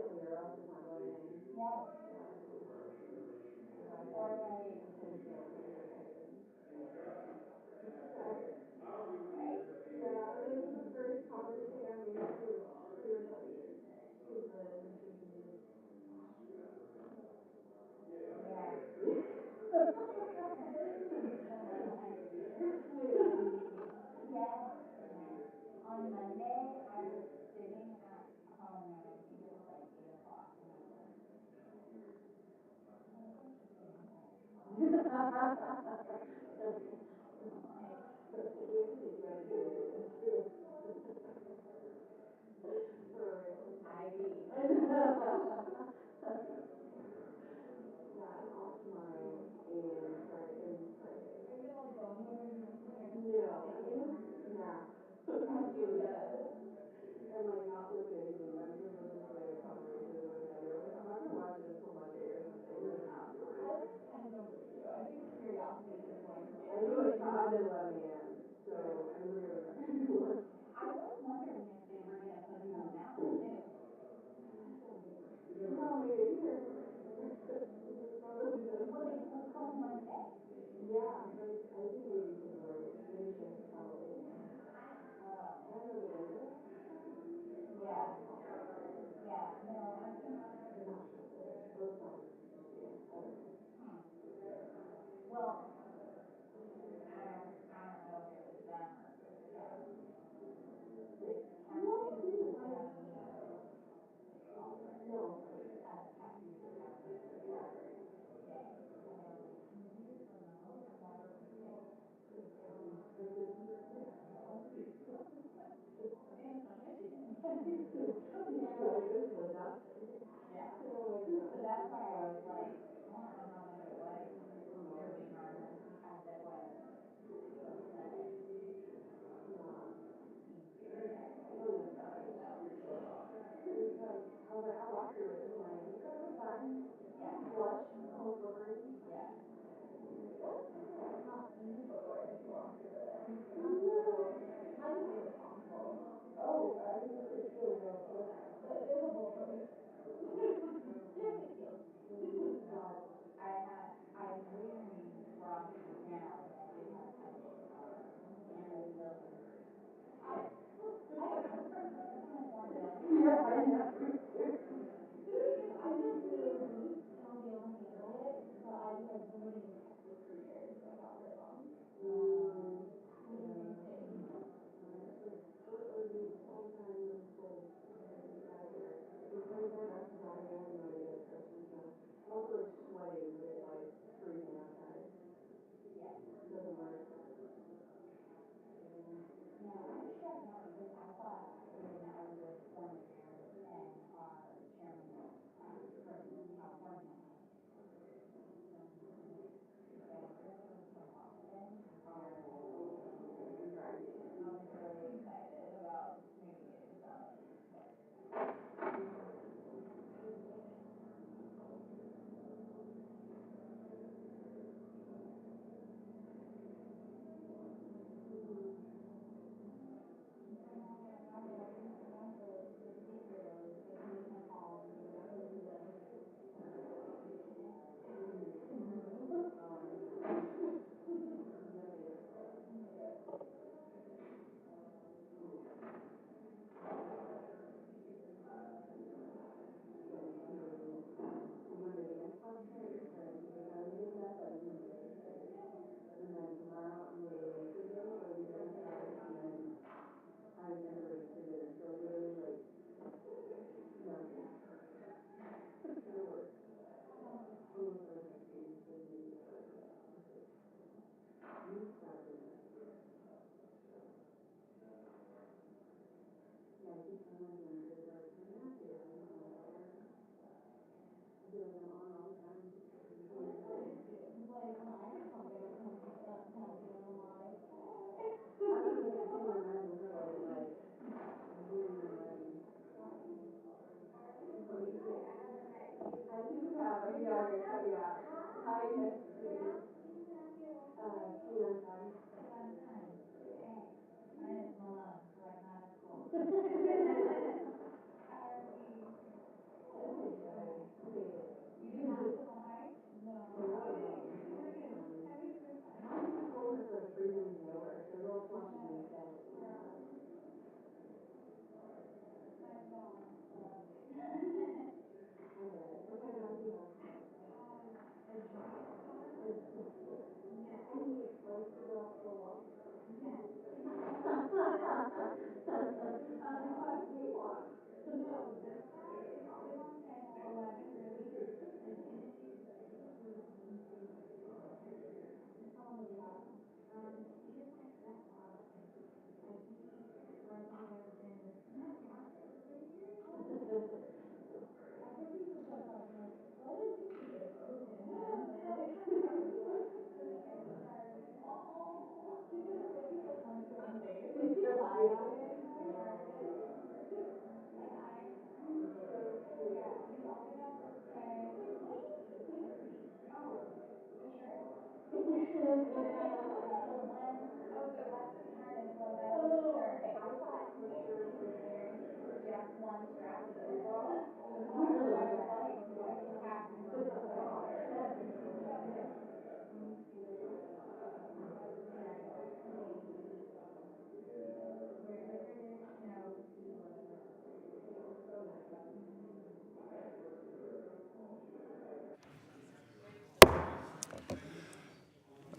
immediately or else it's not going in. Yep. Or Or like, right? yeah, and this is the first conversation I made for your studies. Because the machine is Yeah. Yes. On Monday, I was sitting at home and I think it was like 8 o'clock and I was like, what if I just get in bed? we have to Like, take you out of too. Ivy. Yeah, I'm off tomorrow and Friday. Are you like going anywhere nice or just No, staying I'm at gonna, home? yeah. As you Absolutely. should. And like not look at anything. I'm just gonna listen to like a conversation with my dad. Like, I'm not gonna watch it until Monday or something, and then afterwards. I like kind of don't believe you. I think curiosity is going to I knew it come. started at 11 a.m. So I literally have to do one. I was wondering if they were gonna put something out too. No, maybe here. Well, they postponed one day. Yeah, but I think maybe because like maybe she has to travel in. Oh. I don't know the dentist. Yeah. Yeah. No, I think. I'm not sure what it is. Or it's probably just yeah. I don't know. Hmm. Well, I don't know if it was them or if it was him. Like No, Cassie was he's supposed to like have a meeting with Oliver. no. Cassie was supposed to have a meeting with Oliver today, and they were like, "Can you let us know?" And Oliver was like, Like this person. "It's from Michigan." Yeah, like this is a duck. Yeah. Oh my god. So that's why I was like, I don't know how much it was their Oh, big moment as it was Sunday. yeah. Seems very hectic. Oh my god. So, It's like I was like I walked through it this morning. I was like, okay, fine. yeah. Flush, almost slippery. Yeah. That's not easy before if you walk through it. No. Mine's irresponsible. Oh, I mean it's really real quick. But there's a hole for me. No big deal. God. I'm wearing bra shorts now, but I did have tennis shoes on, and I still have hurt. I don't know. I've kind of worn them. Yep, I know. I just knew I'll be able to handle it, but I was like avoiding Texas for years, so I got rid of them. What do they Yeah. say? Just like short or boots all the time when it's cold. Get out of here. It's like my best dry and muddy like Christmas now. I'm also like sweating, but it's like freezing outside. Yeah. It doesn't work. Yeah, I'm stressed out because I thought when I was with Former Chair and our chairman from California, so Jennifer was from Washington, Yeah, I know. It's dragging. I was really excited about making it to Summit, but one of the secret is vacation calls into the room. Oh, I know. This is my favorite part. Yep. Went we went to dance last night with friends who just haven't been met, but we really excited. And then tomorrow I'm going to Michigan for a week at my house, and then having Denver for dinner. So literally like nothing. No work. Almost like I came to maybe start with that. You started next year. So yeah, I keep telling my fiance like I'm active. I'm not like I feel like I'm on all the time. What is that issue? Like, when I get something that comes in, I'm like, hey. I don't think I think my mind will flood at night. Really mind. I do have a yeah, I'm gonna cut you out. Hi, nice to see you. Q95. Q95. Okay. Mine is Malone, so like not as cool. How are we?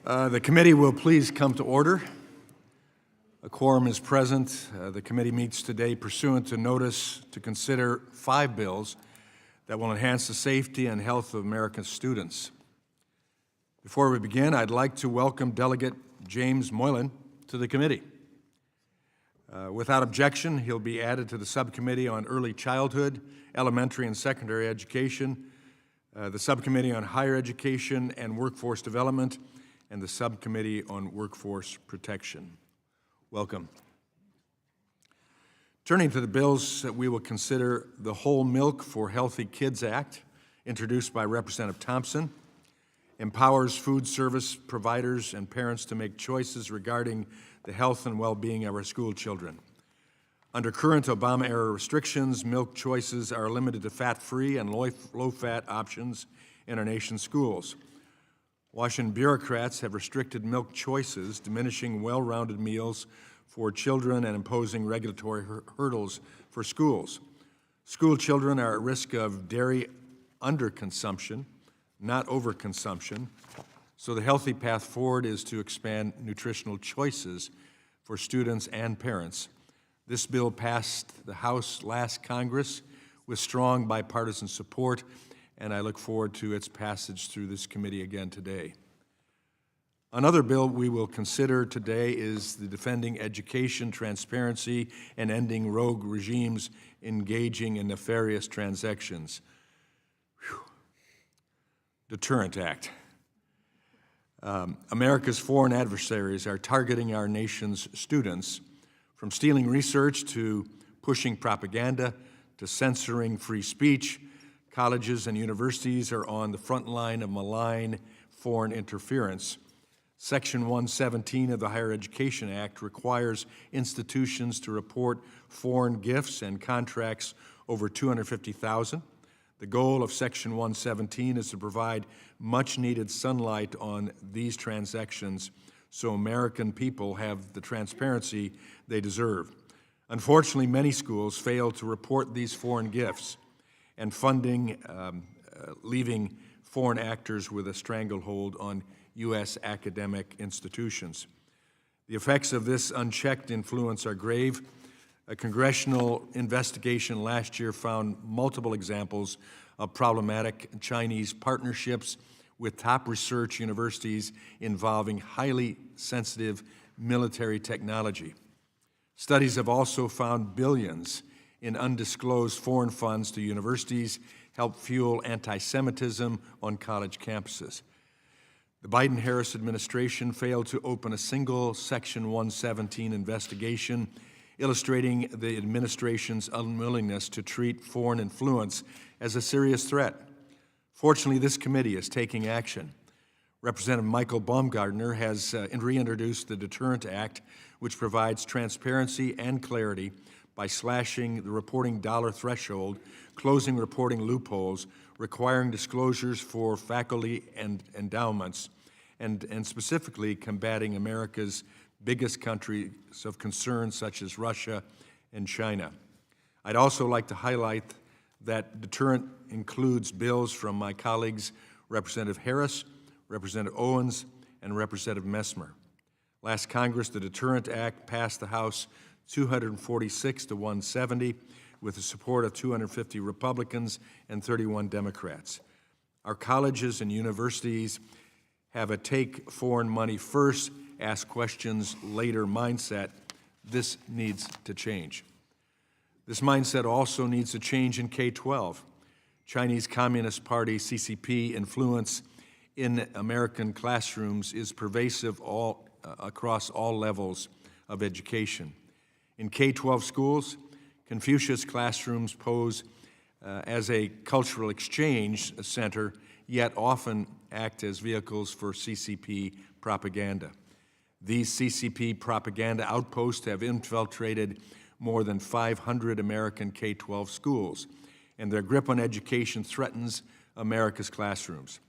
The committee will please come to order. A quorum is present. The committee meets today pursuant to notice to consider 5 bills that will enhance the safety and health of American students. Before we begin, I'd like to welcome Delegate James Moylan to the committee. Without objection, he'll be added to the subcommittee on early childhood, elementary and secondary education, the subcommittee on higher education and workforce development, and the subcommittee on workforce protection. Welcome. Turning to the bills that we will consider, the Whole Milk for Healthy Kids Act, introduced by Representative Thompson, empowers food service providers and parents to make choices regarding the health and well-being of our school children. Under current Obama-era restrictions, milk choices are limited to fat-free and low-fat options in our nation's schools. Washington bureaucrats have restricted milk choices, diminishing well-rounded meals for children and imposing regulatory hurdles for schools. School children are at risk of dairy underconsumption, not overconsumption, so the healthy path forward is to expand nutritional choices for students and parents. This bill passed the House last Congress with strong bipartisan support, and I look forward to its passage through this committee again today. Another bill we will consider today is the Defending Education Transparency and Ending Rogue Regimes Engaging in Nefarious Transactions. Whew. Deterrent Act. America's foreign adversaries are targeting our nation's students, from stealing research to pushing propaganda to censoring free speech. Colleges and universities are on the front line of malign foreign interference. Section 117 of the Higher Education Act requires institutions to report foreign gifts and contracts over $250,000. The goal of Section 117 is to provide much-needed sunlight on these transactions so American people have the transparency they deserve. Unfortunately, many schools fail to report these foreign gifts and funding, leaving foreign actors with a stranglehold on U.S. academic institutions. The effects of this unchecked influence are grave. A congressional investigation last year found multiple examples of problematic Chinese partnerships with top research universities involving highly sensitive military technology. Studies have also found billions in undisclosed foreign funds to universities help fuel anti-Semitism on college campuses. The Biden-Harris administration failed to open a single Section 117 investigation, illustrating the administration's unwillingness to treat foreign influence as a serious threat. Fortunately, this committee is taking action. Representative Michael Baumgartner has reintroduced the Deterrent Act, which provides transparency and clarity by slashing the reporting dollar threshold, closing reporting loopholes, requiring disclosures for faculty and endowments, and specifically combating America's biggest countries of concern such as Russia and China. I'd also like to highlight that deterrent includes bills from my colleagues Representative Harris, Representative Owens, and Representative Messmer. Last Congress, the Deterrent Act passed the House 246 to 170 with the support of 250 Republicans and 31 Democrats. Our colleges and universities have a take foreign money first, ask questions later mindset. This needs to change. This mindset also needs to change in K-12. Chinese Communist Party, CCP, influence in American classrooms is pervasive across all levels of education. In K-12 schools, Confucius classrooms pose as a cultural exchange center, yet often act as vehicles for CCP propaganda. These CCP propaganda outposts have infiltrated more than 500 American K-12 schools, and their grip on education threatens America's classrooms.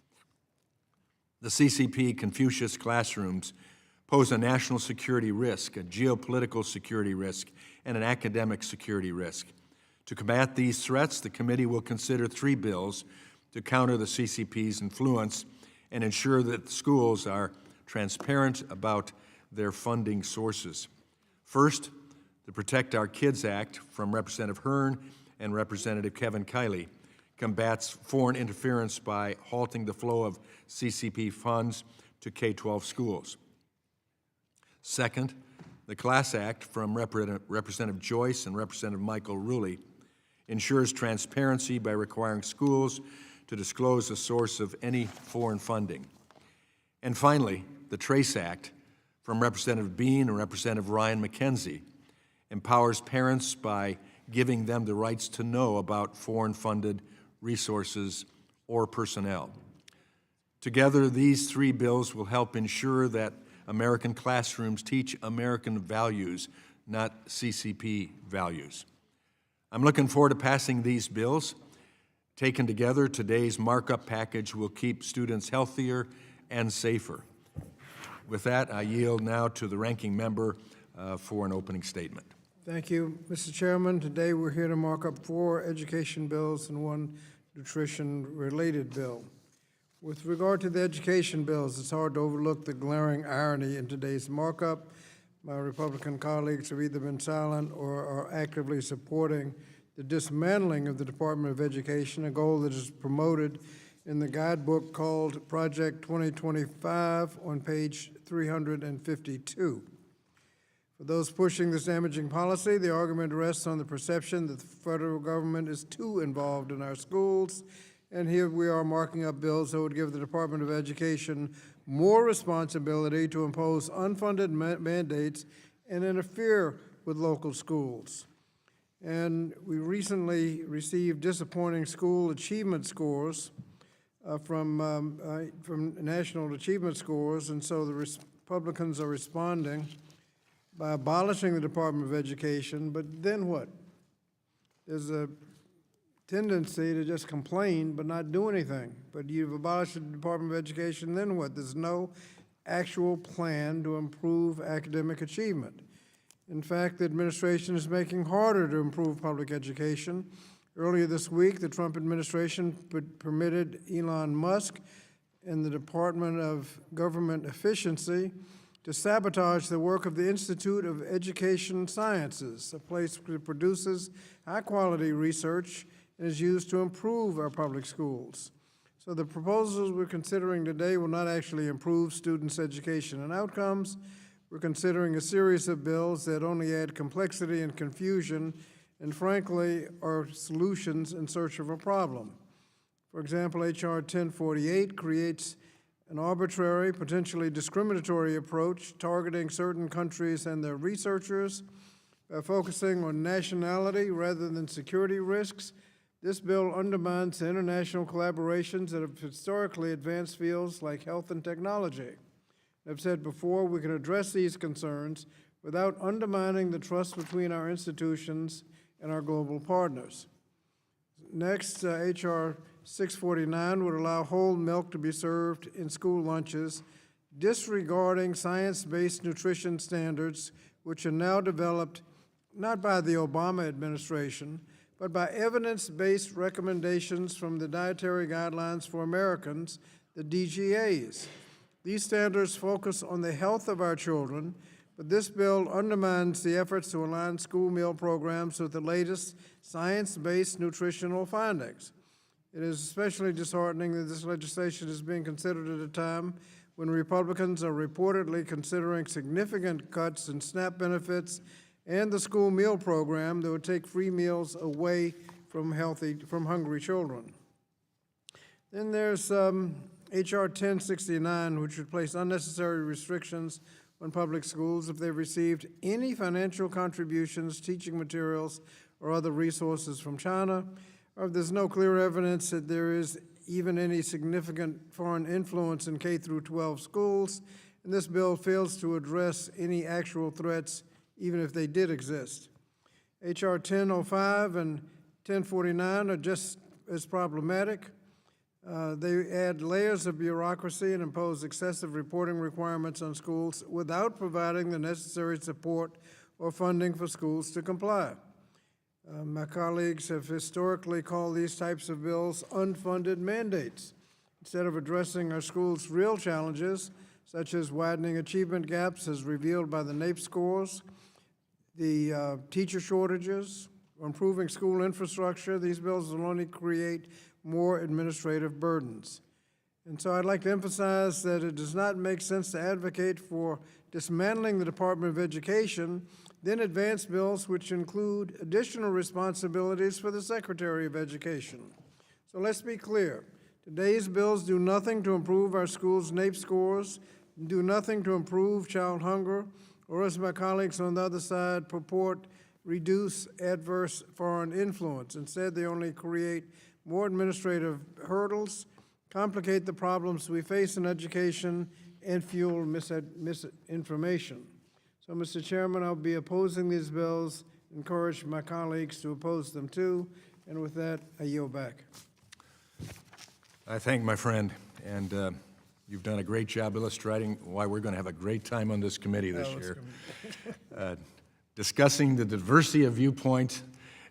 The CCP Confucius classrooms pose a national security risk, a geopolitical security risk, and an academic security risk. To combat these threats, the committee will consider 3 bills to counter the CCP's influence and ensure that schools are transparent about their funding sources. First, the Protect Our Kids Act from Representative Hearn and Representative Kevin Kiley combats foreign interference by halting the flow of CCP funds to K-12 schools. Second, the Class Act from Representative Joyce and Representative Michael Rulli ensures transparency by requiring schools to disclose the source of any foreign funding. And finally, the Trace Act from Representative Bean and Representative Ryan McKenzie empowers parents by giving them the rights to know about foreign-funded resources or personnel. Together, these 3 bills will help ensure that American classrooms teach American values, not CCP values. I'm looking forward to passing these bills. Taken together, today's markup package will keep students healthier and safer. With that, I yield now to the ranking member for an opening statement. Thank you, Mr. Chairman. Today we're here to mark up 4 education bills and 1 nutrition-related bill. With regard to the education bills, it's hard to overlook the glaring irony in today's markup. My Republican colleagues have either been silent or are actively supporting the dismantling of the Department of Education, a goal that is promoted in the guidebook called Project 2025 on page 352. For those pushing this damaging policy, the argument rests on the perception that the federal government is too involved in our schools, and here we are marking up bills that would give the Department of Education more responsibility to impose unfunded mandates and interfere with local schools. And we recently received disappointing school achievement scores from national achievement scores, and so the Republicans are responding by abolishing the Department of Education, but then what? There's a tendency to just complain but not do anything. But you've abolished the Department of Education, then what? There's no actual plan to improve academic achievement. In fact, the administration is making it harder to improve public education. Earlier this week, the Trump administration permitted Elon Musk and the Department of Government Efficiency to sabotage the work of the Institute of Education Sciences, a place that produces high-quality research and is used to improve our public schools. So the proposals we're considering today will not actually improve students' education and outcomes. We're considering a series of bills that only add complexity and confusion and, frankly, are solutions in search of a problem. For example, H.R. 1048 creates an arbitrary, potentially discriminatory approach targeting certain countries and their researchers by focusing on nationality rather than security risks. This bill undermines the international collaborations that have historically advanced fields like health and technology. I've said before, we can address these concerns without undermining the trust between our institutions and our global partners. Next, H.R. 649 would allow whole milk to be served in school lunches, disregarding science-based nutrition standards, which are now developed not by the Obama administration, but by evidence-based recommendations from the Dietary Guidelines for Americans, the DGAs. These standards focus on the health of our children, but this bill undermines the efforts to align school meal programs with the latest science-based nutritional findings. It is especially disheartening that this legislation is being considered at a time when Republicans are reportedly considering significant cuts in SNAP benefits and the school meal program that would take free meals away from hungry children. Then there's H.R. 1069, which would place unnecessary restrictions on public schools if they've received any financial contributions, teaching materials, or other resources from China, or if there's no clear evidence that there is even any significant foreign influence in K through 12 schools, and this bill fails to address any actual threats, even if they did exist. H.R. 1005 and 1049 are just as problematic. They add layers of bureaucracy and impose excessive reporting requirements on schools without providing the necessary support or funding for schools to comply. My colleagues have historically called these types of bills unfunded mandates. Instead of addressing our schools' real challenges, such as widening achievement gaps as revealed by the NAEP scores, the teacher shortages, improving school infrastructure, these bills will only create more administrative burdens. And so I'd like to emphasize that it does not make sense to advocate for dismantling the Department of Education, then advance bills which include additional responsibilities for the Secretary of Education. So let's be clear. Today's bills do nothing to improve our schools' NAEP scores, do nothing to improve child hunger, or as my colleagues on the other side purport, reduce adverse foreign influence. Instead, they only create more administrative hurdles, complicate the problems we face in education, and fuel misinformation. So, Mr. Chairman, I'll be opposing these bills, encourage my colleagues to oppose them too, and with that, I yield back. I thank my friend, and you've done a great job illustrating why we're going to have a great time on this committee this year. Discussing the diversity of viewpoint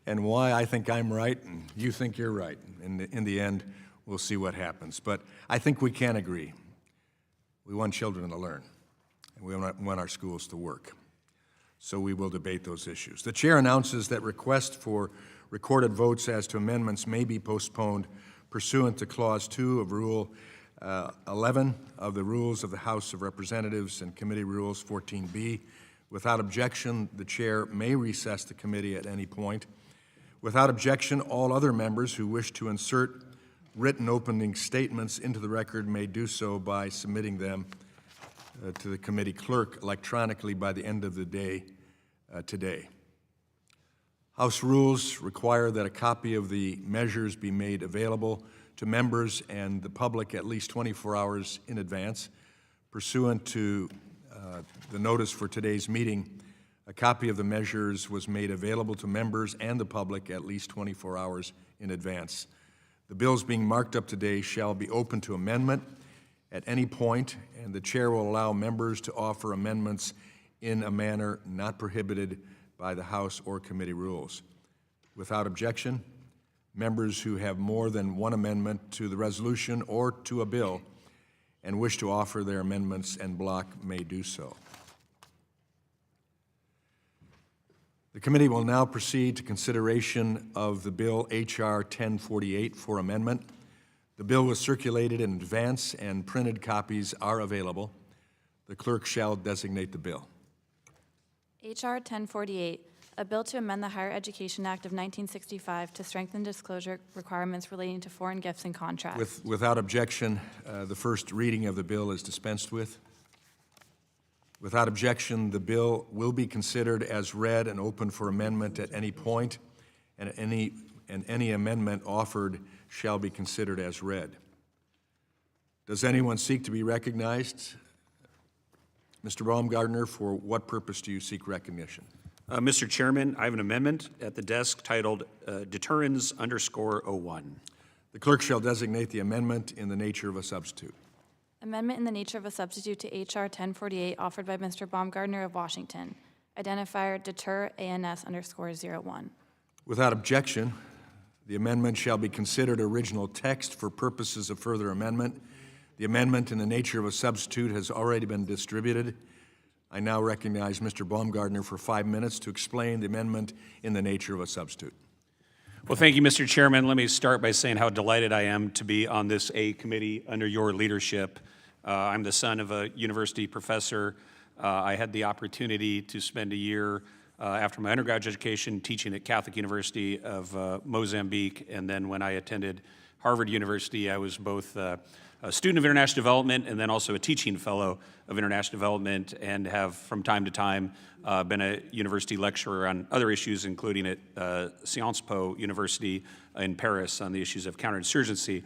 and why I think I'm right and you think you're right. In the end, we'll see what happens. But I think we can agree. We want children to learn, and we want our schools to work. So we will debate those issues. The chair announces that requests for recorded votes as to amendments may be postponed pursuant to Clause 2 of Rule 11 of the Rules of the House of Representatives and Committee Rules 14B. Without objection, the chair may recess the committee at any point. Without objection, all other members who wish to insert written opening statements into the record may do so by submitting them to the committee clerk electronically by the end of the day today. House rules require that a copy of the measures be made available to members and the public at least 24 hours in advance. Pursuant to the notice for today's meeting, a copy of the measures was made available to members and the public at least 24 hours in advance. The bills being marked up today shall be open to amendment at any point, and the chair will allow members to offer amendments in a manner not prohibited by the House or committee rules. Without objection, members who have more than one amendment to the resolution or to a bill and wish to offer their amendments en bloc may do so. The committee will now proceed to consideration of the bill H.R. 1048 for amendment. The bill was circulated in advance and printed copies are available. The clerk shall designate the bill. H.R. 1048, a bill to amend the Higher Education Act of 1965 to strengthen disclosure requirements relating to foreign gifts and contracts. Without objection, the first reading of the bill is dispensed with. Without objection, the bill will be considered as read and open for amendment at any point, and any amendment offered shall be considered as read. Does anyone seek to be recognized? Mr. Baumgartner, for what purpose do you seek recognition? Mr. Chairman, I have an amendment at the desk titled Deterrence_01. The clerk shall designate the amendment in the nature of a substitute. Amendment in the nature of a substitute to H.R. 1048 offered by Mr. Baumgartner of Washington. Identifier deter ANS_01. Without objection, the amendment shall be considered original text for purposes of further amendment. The amendment in the nature of a substitute has already been distributed. I now recognize Mr. Baumgartner for 5 minutes to explain the amendment in the nature of a substitute. Well, thank you, Mr. Chairman. Let me start by saying how delighted I am to be on this A committee under your leadership. I'm the son of a university professor. I had the opportunity to spend a year after my undergraduate education teaching at Catholic University of Mozambique, and then when I attended Harvard University, I was both a student of international development and then also a teaching fellow of international development, and have from time to time been a university lecturer on other issues, including at Sciences Po University in Paris on the issues of counterinsurgency.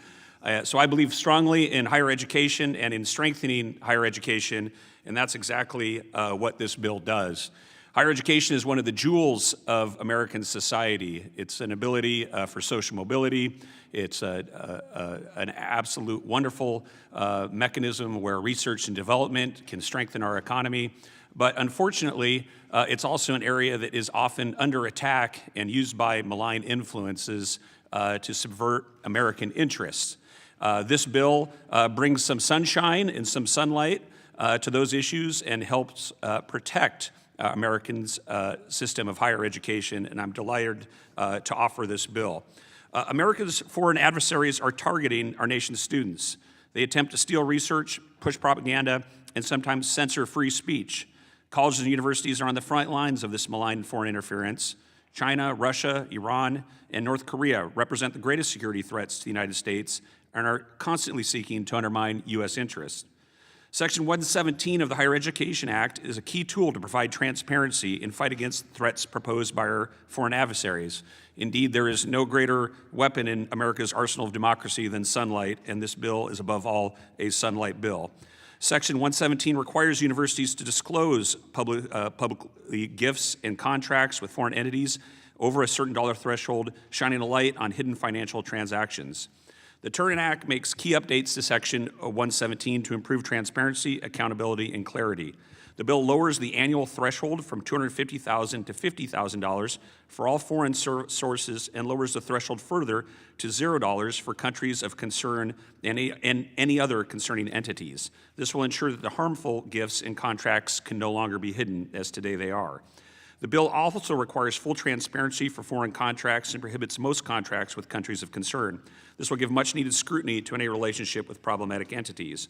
So I believe strongly in higher education and in strengthening higher education, and that's exactly what this bill does. Higher education is one of the jewels of American society. It's an ability for social mobility. It's an absolute wonderful mechanism where research and development can strengthen our economy. But unfortunately, it's also an area that is often under attack and used by malign influences to subvert American interests. This bill brings some sunshine and some sunlight to those issues and helps protect Americans' system of higher education, and I'm delighted to offer this bill. America's foreign adversaries are targeting our nation's students. They attempt to steal research, push propaganda, and sometimes censor free speech. Colleges and universities are on the front lines of this malign foreign interference. China, Russia, Iran, and North Korea represent the greatest security threats to the United States and are constantly seeking to undermine U.S. interests. Section 117 of the Higher Education Act is a key tool to provide transparency in fight against threats proposed by our foreign adversaries. Indeed, there is no greater weapon in America's arsenal of democracy than sunlight, and this bill is above all a sunlight bill. Section 117 requires universities to disclose publicly gifts and contracts with foreign entities over a certain dollar threshold, shining a light on hidden financial transactions. The Turin Act makes key updates to Section 117 to improve transparency, accountability, and clarity. The bill lowers the annual threshold from $250,000 to $50,000 for all foreign sources and lowers the threshold further to $0 for countries of concern and any other concerning entities. This will ensure that the harmful gifts and contracts can no longer be hidden as today they are. The bill also requires full transparency for foreign contracts and prohibits most contracts with countries of concern. This will give much-needed scrutiny to any relationship with problematic entities.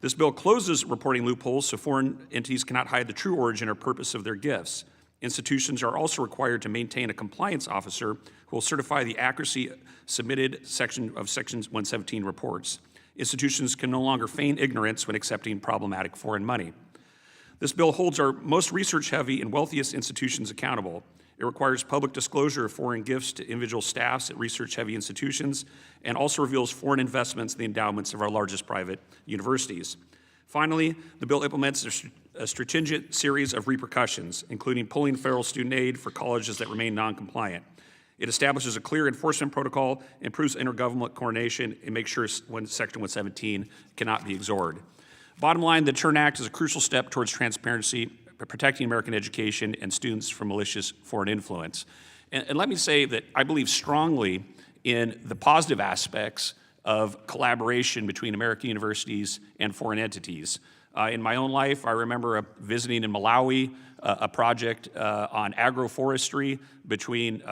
This bill closes reporting loopholes so foreign entities cannot hide the true origin or purpose of their gifts. Institutions are also required to maintain a compliance officer who will certify the accuracy submitted Section 117 reports. Institutions can no longer feign ignorance when accepting problematic foreign money. This bill holds our most research-heavy and wealthiest institutions accountable. It requires public disclosure of foreign gifts to individual staffs at research-heavy institutions and also reveals foreign investments in the endowments of our largest private universities. Finally, the bill implements a stringent series of repercussions, including pulling federal student aid for colleges that remain non-compliant. It establishes a clear enforcement protocol, improves intergovernmental coordination, and makes sure Section 117 cannot be ignored. Bottom line, the Turin Act is a crucial step towards transparency, protecting American education and students from malicious foreign influence. And let me say that I believe strongly in the positive aspects of collaboration between American universities and foreign entities. In my own life, I remember visiting in Malawi a project on agroforestry between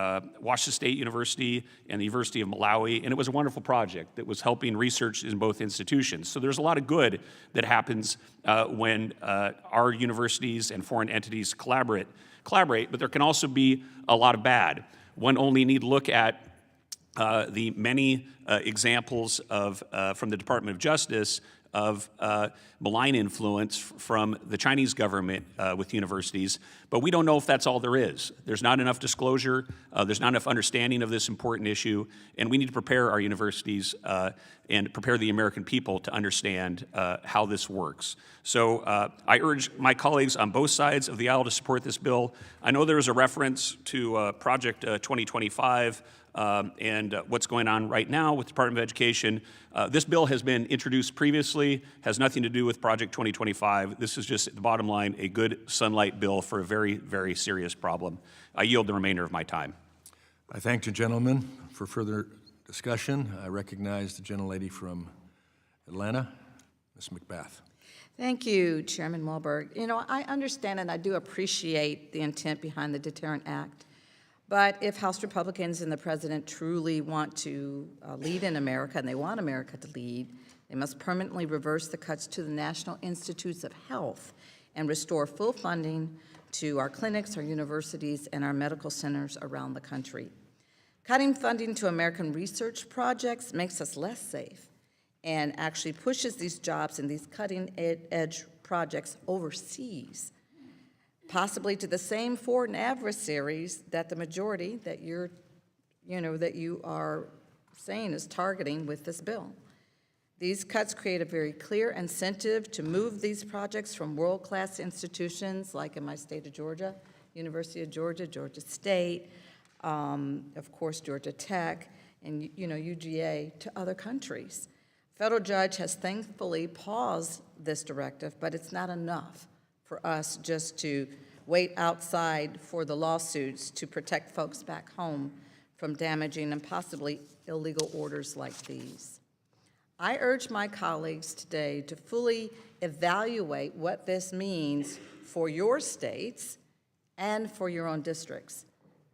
Washington State University and the University of Malawi, and it was a wonderful project that was helping research in both institutions. So there's a lot of good that happens when our universities and foreign entities collaborate, but there can also be a lot of bad. One only need look at the many examples of, from the Department of Justice of malign influence from the Chinese government with universities, but we don't know if that's all there is. There's not enough disclosure, there's not enough understanding of this important issue, and we need to prepare our universities and prepare the American people to understand how this works. So I urge my colleagues on both sides of the aisle to support this bill. I know there is a reference to Project 2025, and what's going on right now with the Department of Education. This bill has been introduced previously, has nothing to do with Project 2025. This is just, the bottom line, a good sunlight bill for a very, very serious problem. I yield the remainder of my time. I thank the gentleman. For further discussion, I recognize the gentlelady from Atlanta, Ms. McBath. Thank you, Chairman Mulberg. You know, I understand and I do appreciate the intent behind the Deterrent Act. But if House Republicans and the President truly want to lead in America, and they want America to lead, they must permanently reverse the cuts to the National Institutes of Health and restore full funding to our clinics, our universities, and our medical centers around the country. Cutting funding to American research projects makes us less safe and actually pushes these jobs and these cutting-edge projects overseas, possibly to the same foreign adversaries that the majority that you are saying is targeting with this bill. These cuts create a very clear incentive to move these projects from world-class institutions, like in my state of Georgia, University of Georgia, Georgia State, of course, Georgia Tech, and UGA, to other countries. Federal judge has thankfully paused this directive, but it's not enough for us just to wait outside for the lawsuits to protect folks back home from damaging and possibly illegal orders like these. I urge my colleagues today to fully evaluate what this means for your states and for your own districts.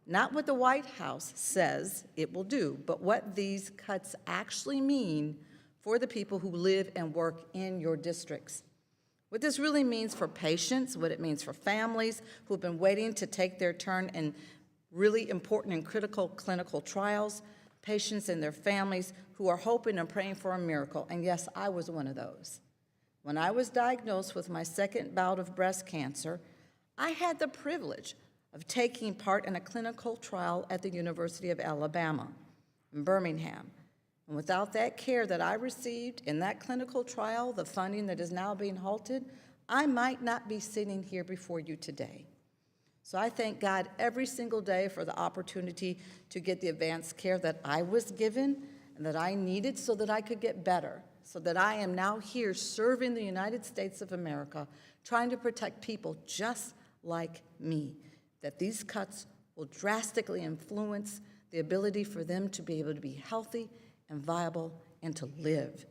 Not what the White House says it will do, but what these cuts actually mean for the people who live and work in your districts. What this really means for patients, what it means for families who have been waiting to take their turn in really important and critical clinical trials, patients and their families who are hoping and praying for a miracle. And yes, I was one of those. When I was diagnosed with my second bout of breast cancer, I had the privilege of taking part in a clinical trial at the University of Alabama in Birmingham. And without that care that I received in that clinical trial, the funding that is now being halted, I might not be sitting here before you today. So I thank God every single day for the opportunity to get the advanced care that I was given and that I needed so that I could get better, so that I am now here serving the United States of America, trying to protect people just like me, that these cuts will drastically influence the ability for them to be able to be healthy and viable and to live.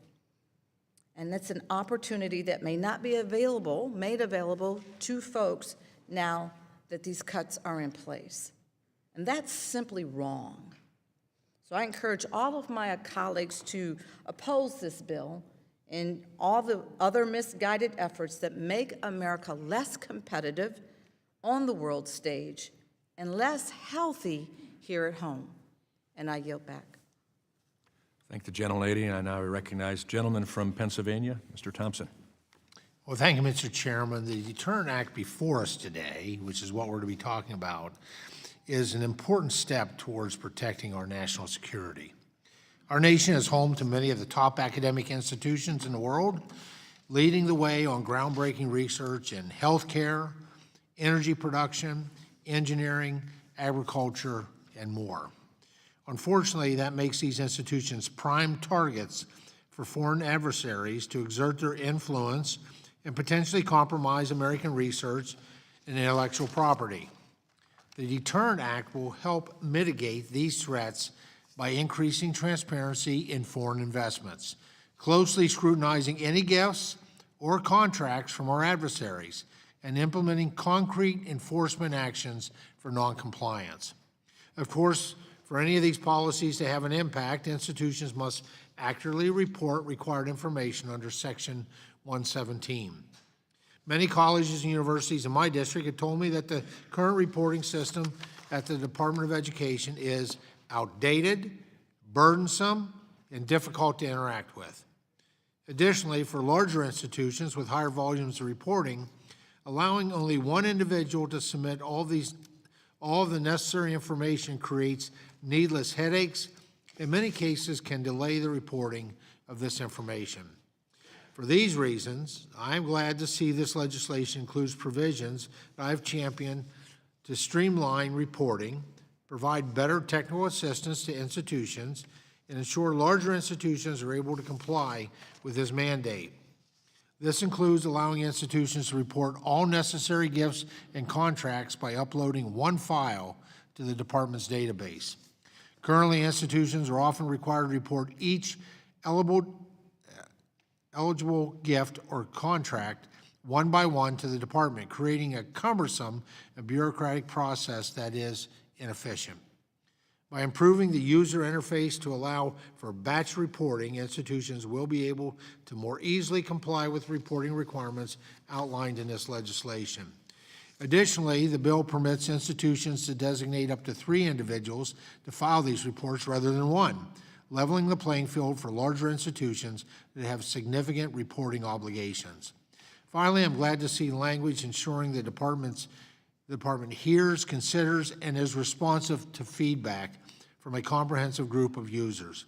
And that's an opportunity that may not be made available to folks now that these cuts are in place. And that's simply wrong. So I encourage all of my colleagues to oppose this bill and all the other misguided efforts that make America less competitive on the world stage and less healthy here at home. And I yield back. Thank the gentlelady. I now recognize the gentleman from Pennsylvania, Mr. Thompson. Well, thank you, Mr. Chairman. The Deterrent Act before us today, which is what we're to be talking about, is an important step towards protecting our national security. Our nation is home to many of the top academic institutions in the world, leading the way on groundbreaking research in healthcare, energy production, engineering, agriculture, and more. Unfortunately, that makes these institutions prime targets for foreign adversaries to exert their influence and potentially compromise American research and intellectual property. The Deterrent Act will help mitigate these threats by increasing transparency in foreign investments, closely scrutinizing any gifts or contracts from our adversaries, and implementing concrete enforcement actions for noncompliance. Of course, for any of these policies to have an impact, institutions must accurately report required information under Section 117. Many colleges and universities in my district have told me that the current reporting system at the Department of Education is outdated, burdensome, and difficult to interact with. Additionally, for larger institutions with higher volumes of reporting, allowing only one individual to submit all of the necessary information creates needless headaches, in many cases can delay the reporting of this information. For these reasons, I am glad to see this legislation includes provisions that I've championed to streamline reporting, provide better technical assistance to institutions, and ensure larger institutions are able to comply with this mandate. This includes allowing institutions to report all necessary gifts and contracts by uploading one file to the department's database. Currently, institutions are often required to report each eligible gift or contract one by one to the department, creating a cumbersome and bureaucratic process that is inefficient. By improving the user interface to allow for batch reporting, institutions will be able to more easily comply with reporting requirements outlined in this legislation. Additionally, the bill permits institutions to designate up to 3 individuals to file these reports rather than 1, leveling the playing field for larger institutions that have significant reporting obligations. Finally, I'm glad to see language ensuring the department hears, considers, and is responsive to feedback from a comprehensive group of users.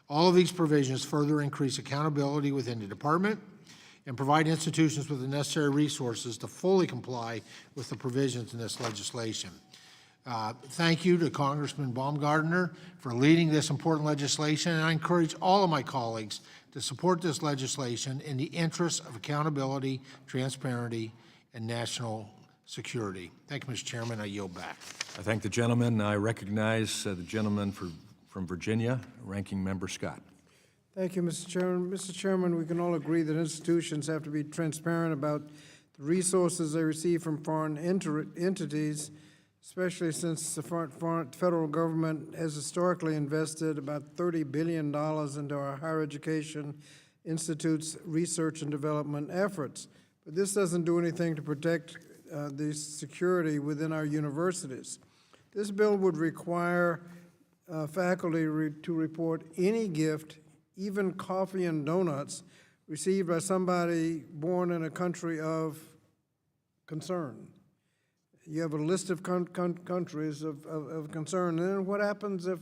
All of these provisions further increase accountability within the department and provide institutions with the necessary resources to fully comply with the provisions in this legislation. Thank you to Congressman Baumgartner for leading this important legislation, and I encourage all of my colleagues to support this legislation in the interest of accountability, transparency, and national security. Thank you, Mr. Chairman. I yield back. I thank the gentleman. I recognize the gentleman from Virginia, Ranking Member Scott. Thank you, Mr. Chairman. Mr. Chairman, we can all agree that institutions have to be transparent about the resources they receive from foreign entities, especially since the federal government has historically invested about $30 billion into our higher education institutes' research and development efforts. But this doesn't do anything to protect the security within our universities. This bill would require faculty to report any gift, even coffee and donuts, received by somebody born in a country of concern. You have a list of countries of concern. And then what happens if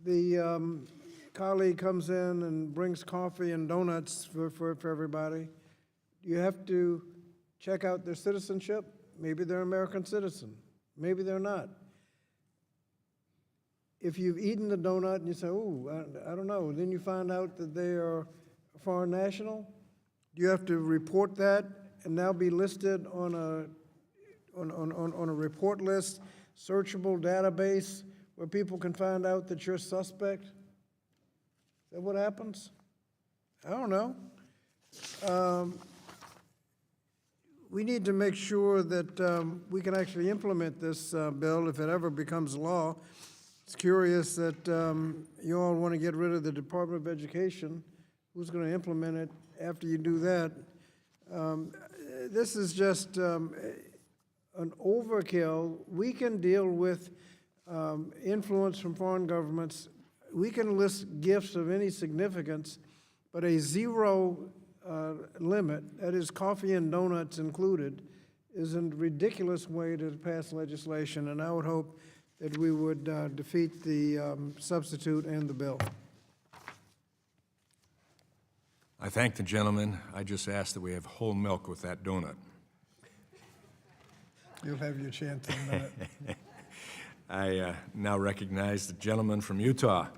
the colleague comes in and brings coffee and donuts for everybody? You have to check out their citizenship. Maybe they're an American citizen. Maybe they're not. If you've eaten the donut and you say, "Ooh, I don't know," then you find out that they are a foreign national, you have to report that and now be listed on a report list, searchable database where people can find out that you're a suspect. Is that what happens? I don't know. We need to make sure that we can actually implement this bill if it ever becomes law. It's curious that you all want to get rid of the Department of Education. Who's going to implement it after you do that? This is just an overkill. We can deal with influence from foreign governments. We can list gifts of any significance, but a zero limit, that is coffee and donuts included, is a ridiculous way to pass legislation, and I would hope that we would defeat the substitute and the bill. I thank the gentleman. I just ask that we have whole milk with that donut. You'll have your chance in a minute. I now recognize the gentleman from Utah,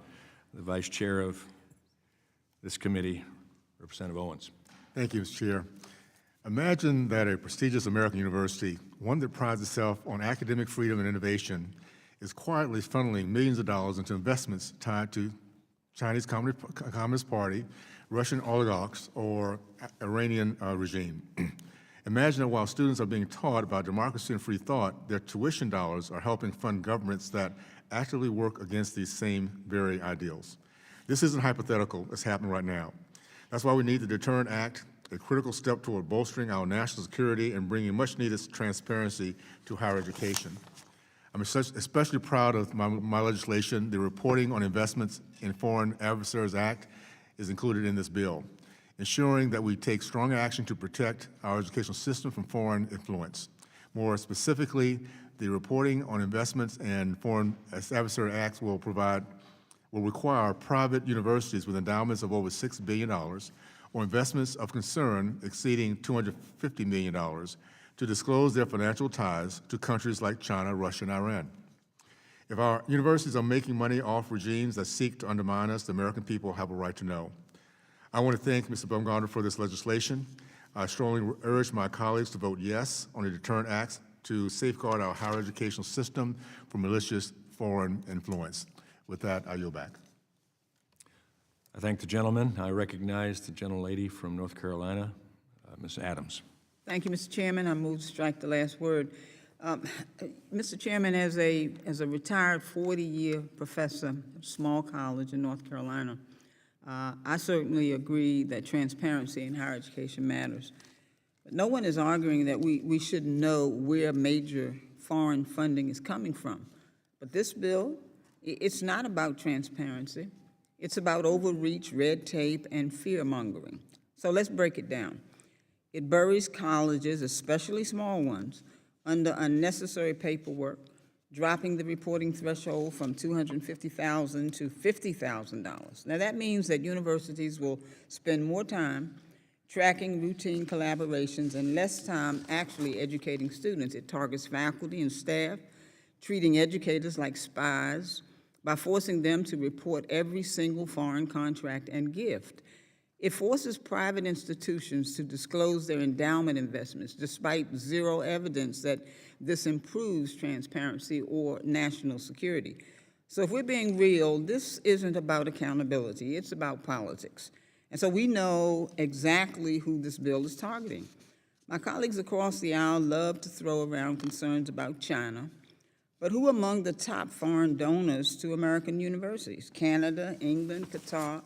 the vice chair of this committee, Representative Owens. Thank you, Mr. Chair. Imagine that a prestigious American university, one that prides itself on academic freedom and innovation, is quietly funneling millions of dollars into investments tied to Chinese Communist Party, Russian oligarchs, or Iranian regime. Imagine that while students are being taught about democracy and free thought, their tuition dollars are helping fund governments that actively work against these same very ideals. This isn't hypothetical, it's happening right now. That's why we need the Deterrent Act, a critical step toward bolstering our national security and bringing much-needed transparency to higher education. I'm especially proud of my legislation. The Reporting on Investments in Foreign Adversaries Act is included in this bill, ensuring that we take strong action to protect our educational system from foreign influence. More specifically, the Reporting on Investments and Foreign Adversary Acts will require private universities with endowments of over $6 billion or investments of concern exceeding $250 million to disclose their financial ties to countries like China, Russia, and Iran. If our universities are making money off regimes that seek to undermine us, the American people have a right to know. I want to thank Mr. Baumgartner for this legislation. I strongly urge my colleagues to vote yes on the Deterrent Acts to safeguard our higher educational system from malicious foreign influence. With that, I yield back. I thank the gentleman. I recognize the gentlelady from North Carolina, Ms. Adams. Thank you, Mr. Chairman. I move to strike the last word. Mr. Chairman, as a retired 40-year professor at a small college in North Carolina, I certainly agree that transparency in higher education matters. But no one is arguing that we should know where major foreign funding is coming from. But this bill, it's not about transparency. It's about overreach, red tape, and fear-mongering. So let's break it down. It buries colleges, especially small ones, under unnecessary paperwork, dropping the reporting threshold from $250,000 to $50,000. Now, that means that universities will spend more time tracking routine collaborations and less time actually educating students. It targets faculty and staff, treating educators like spies by forcing them to report every single foreign contract and gift. It forces private institutions to disclose their endowment investments, despite zero evidence that this improves transparency or national security. So if we're being real, this isn't about accountability, it's about politics. And so we know exactly who this bill is targeting. My colleagues across the aisle love to throw around concerns about China, but who among the top foreign donors to American universities? Canada, England, Qatar,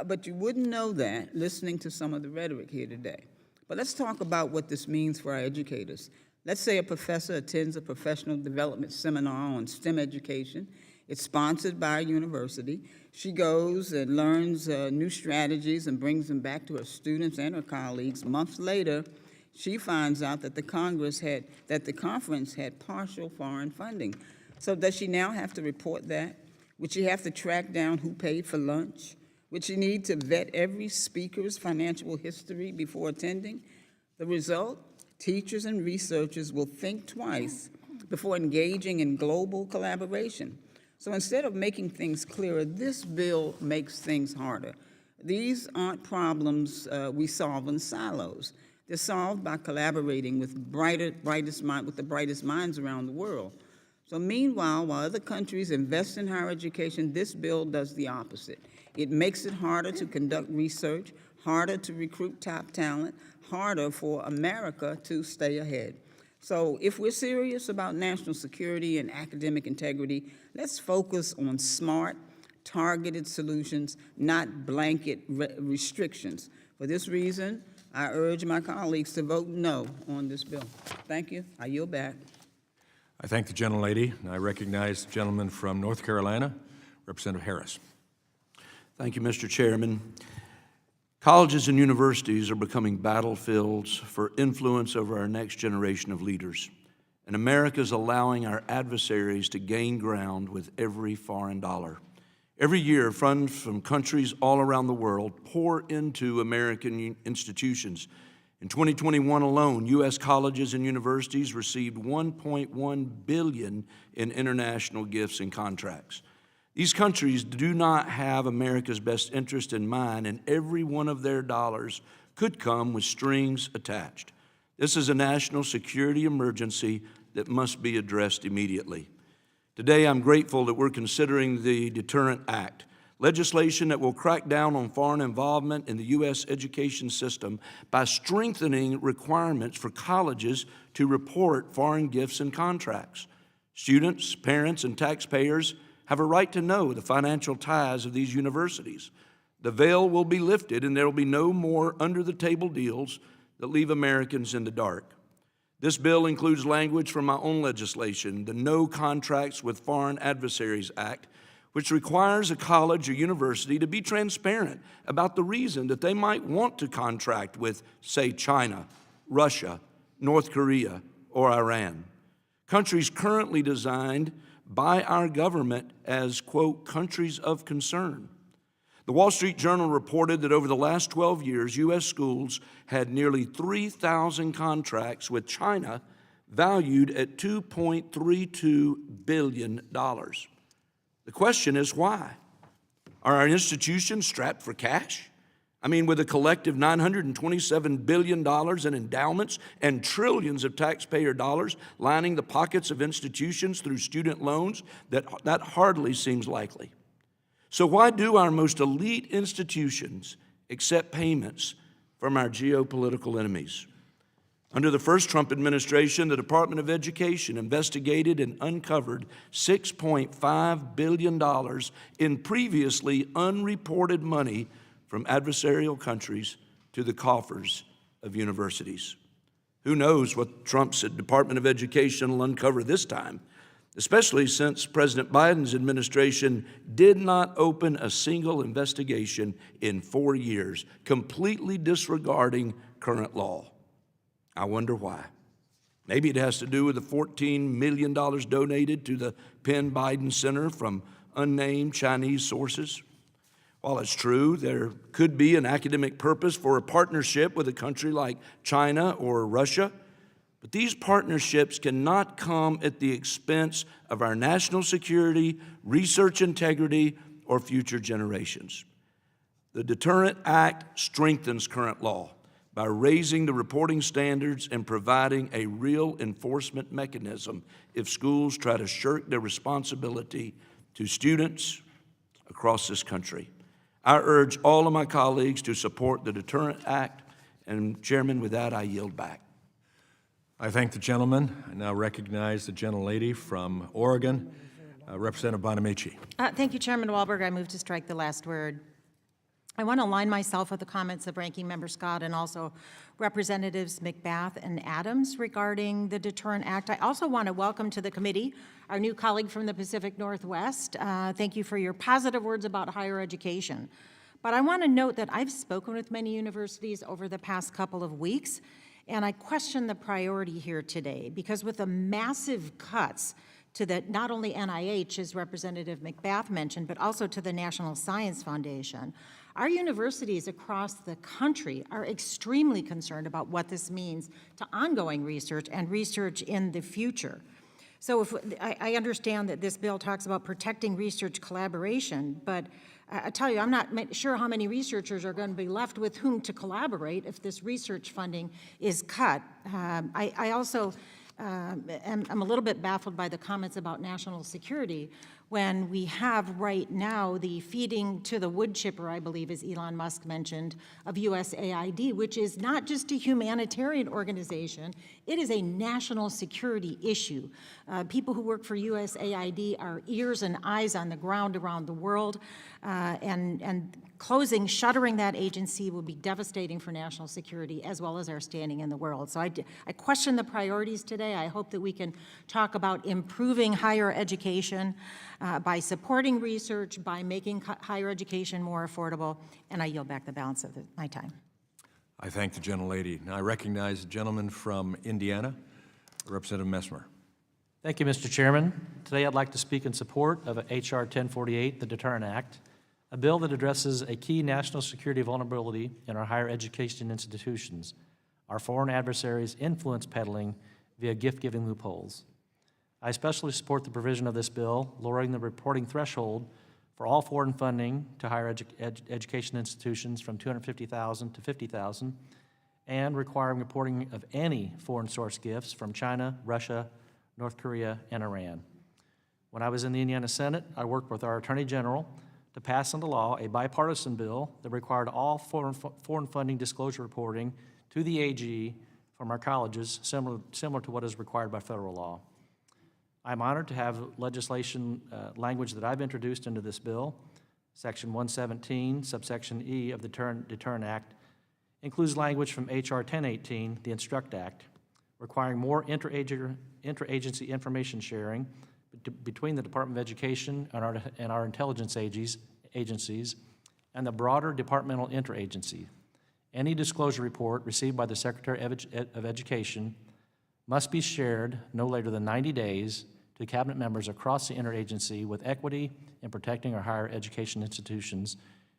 but you wouldn't know that listening to some of the rhetoric here today. But let's talk about what this means for our educators. Let's say a professor attends a professional development seminar on STEM education. It's sponsored by a university. She goes and learns new strategies and brings them back to her students and her colleagues. Months later, she finds out that the conference had partial foreign funding. So does she now have to report that? Would she have to track down who paid for lunch? Would she need to vet every speaker's financial history before attending? The result? Teachers and researchers will think twice before engaging in global collaboration. So instead of making things clearer, this bill makes things harder. These aren't problems we solve in silos. They're solved by collaborating with the brightest minds around the world. So meanwhile, while other countries invest in higher education, this bill does the opposite. It makes it harder to conduct research, harder to recruit top talent, harder for America to stay ahead. So if we're serious about national security and academic integrity, let's focus on smart, targeted solutions, not blanket restrictions. For this reason, I urge my colleagues to vote no on this bill. Thank you. I yield back. I thank the gentlelady, and I recognize the gentleman from North Carolina, Representative Harris. Thank you, Mr. Chairman. Colleges and universities are becoming battlefields for influence over our next generation of leaders, and America is allowing our adversaries to gain ground with every foreign dollar. Every year, funds from countries all around the world pour into American institutions. In 2021 alone, U.S. colleges and universities received $1.1 billion in international gifts and contracts. These countries do not have America's best interest in mind, and every one of their dollars could come with strings attached. This is a national security emergency that must be addressed immediately. Today, I'm grateful that we're considering the Deterrent Act, legislation that will crack down on foreign involvement in the U.S. education system by strengthening requirements for colleges to report foreign gifts and contracts. Students, parents, and taxpayers have a right to know the financial ties of these universities. The veil will be lifted, and there will be no more under-the-table deals that leave Americans in the dark. This bill includes language from my own legislation, the No Contracts with Foreign Adversaries Act, which requires a college or university to be transparent about the reason that they might want to contract with, say, China, Russia, North Korea, or Iran. Countries currently designed by our government as, quote, countries of concern. The Wall Street Journal reported that over the last 12 years, U.S. schools had nearly 3,000 contracts with China valued at $2.32 billion. The question is why? Are our institutions strapped for cash? I mean, with a collective $927 billion in endowments and trillions of taxpayer dollars lining the pockets of institutions through student loans, that hardly seems likely. So why do our most elite institutions accept payments from our geopolitical enemies? Under the first Trump administration, the Department of Education investigated and uncovered $6.5 billion in previously unreported money from adversarial countries to the coffers of universities. Who knows what Trump's Department of Education will uncover this time, especially since President Biden's administration did not open a single investigation in 4 years, completely disregarding current law. I wonder why. Maybe it has to do with the $14 million donated to the Penn Biden Center from unnamed Chinese sources. While it's true there could be an academic purpose for a partnership with a country like China or Russia, but these partnerships cannot come at the expense of our national security, research integrity, or future generations. The Deterrent Act strengthens current law by raising the reporting standards and providing a real enforcement mechanism if schools try to shirk their responsibility to students across this country. I urge all of my colleagues to support the Deterrent Act, and Chairman, with that, I yield back. I thank the gentleman. I now recognize the gentlelady from Oregon, Representative Bonamici. Thank you, Chairman Wahlberg. I move to strike the last word. I want to align myself with the comments of Ranking Member Scott and also Representatives McBath and Adams regarding the Deterrent Act. I also want to welcome to the committee our new colleague from the Pacific Northwest. Thank you for your positive words about higher education. But I want to note that I've spoken with many universities over the past couple of weeks, and I question the priority here today, because with the massive cuts to the not only NIH, as Representative McBath mentioned, but also to the National Science Foundation, our universities across the country are extremely concerned about what this means to ongoing research and research in the future. So if I understand that this bill talks about protecting research collaboration, but I tell you, I'm not sure how many researchers are going to be left with whom to collaborate if this research funding is cut. I also I'm a little bit baffled by the comments about national security when we have right now the feeding to the wood chipper, I believe, as Elon Musk mentioned, of USAID, which is not just a humanitarian organization, it is a national security issue. People who work for USAID are ears and eyes on the ground around the world, and shuttering that agency will be devastating for national security as well as our standing in the world. So I question the priorities today. I hope that we can talk about improving higher education by supporting research, by making higher education more affordable, and I yield back the balance of my time. I thank the gentlelady. Now I recognize the gentleman from Indiana, Representative Messmer. Thank you, Mr. Chairman. Today I'd like to speak in support of H.R. 1048, the Deterrent Act, a bill that addresses a key national security vulnerability in our higher education institutions, our foreign adversaries' influence peddling via gift-giving loopholes. I especially support the provision of this bill, lowering the reporting threshold for all foreign funding to higher education institutions from $250,000 to $50,000, and requiring reporting of any foreign source gifts from China, Russia, North Korea, and Iran. When I was in the Indiana Senate, I worked with our Attorney General to pass into law a bipartisan bill that required all foreign funding disclosure reporting to the AG from our colleges, similar to what is required by federal law. I'm honored to have legislation language that I've introduced into this bill. Section 117, subsection E of the Deterrent Act includes language from H.R. 1018, the Instruct Act, requiring more interagency information sharing between the Department of Education and our intelligence agencies and the broader departmental interagency. Any disclosure report received by the Secretary of Education must be shared no later than 90 days to cabinet members across the interagency with equity in protecting our higher education institutions,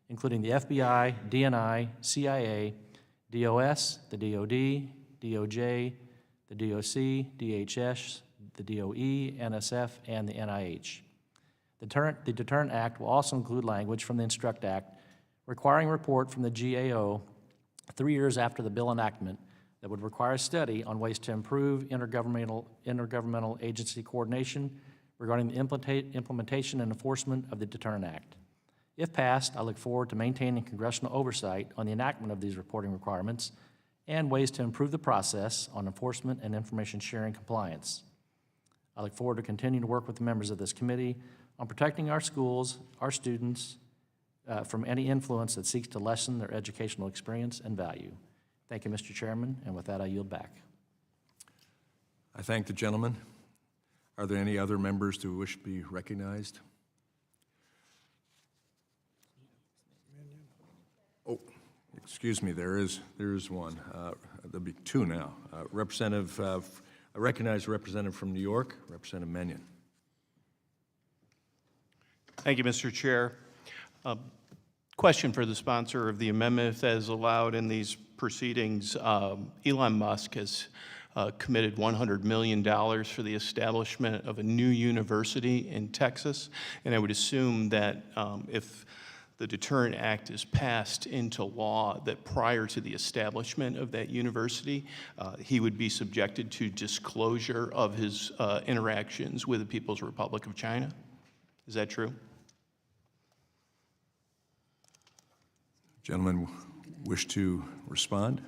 including the FBI, DNI, CIA, DOS, the DOD, DOJ, the DOC, DHS, the DOE, NSF, and the NIH. The Deterrent Act will also include language from the Instruct Act requiring a report from the GAO 3 years after the bill enactment that would require a study on ways to improve intergovernmental agency coordination regarding the implementation and enforcement of the Deterrent Act. If passed, I look forward to maintaining congressional oversight on the enactment of these reporting requirements and ways to improve the process on enforcement and information sharing compliance. I look forward to continuing to work with the members of this committee on protecting our schools, our students, from any influence that seeks to lessen their educational experience and value. Thank you, Mr. Chairman, and with that, I yield back. I thank the gentleman. Are there any other members who wish to be recognized? Oh, excuse me, there is one. There'll be two now. Representative I recognize the representative from New York, Representative Mannion. Thank you, Mr. Chair. Question for the sponsor of the amendment. As allowed in these proceedings, Elon Musk has committed $100 million for the establishment of a new university in Texas, and I would assume that if the Deterrent Act is passed into law, that prior to the establishment of that university, he would be subjected to disclosure of his interactions with the People's Republic of China. Is that true? Gentlemen wish to respond?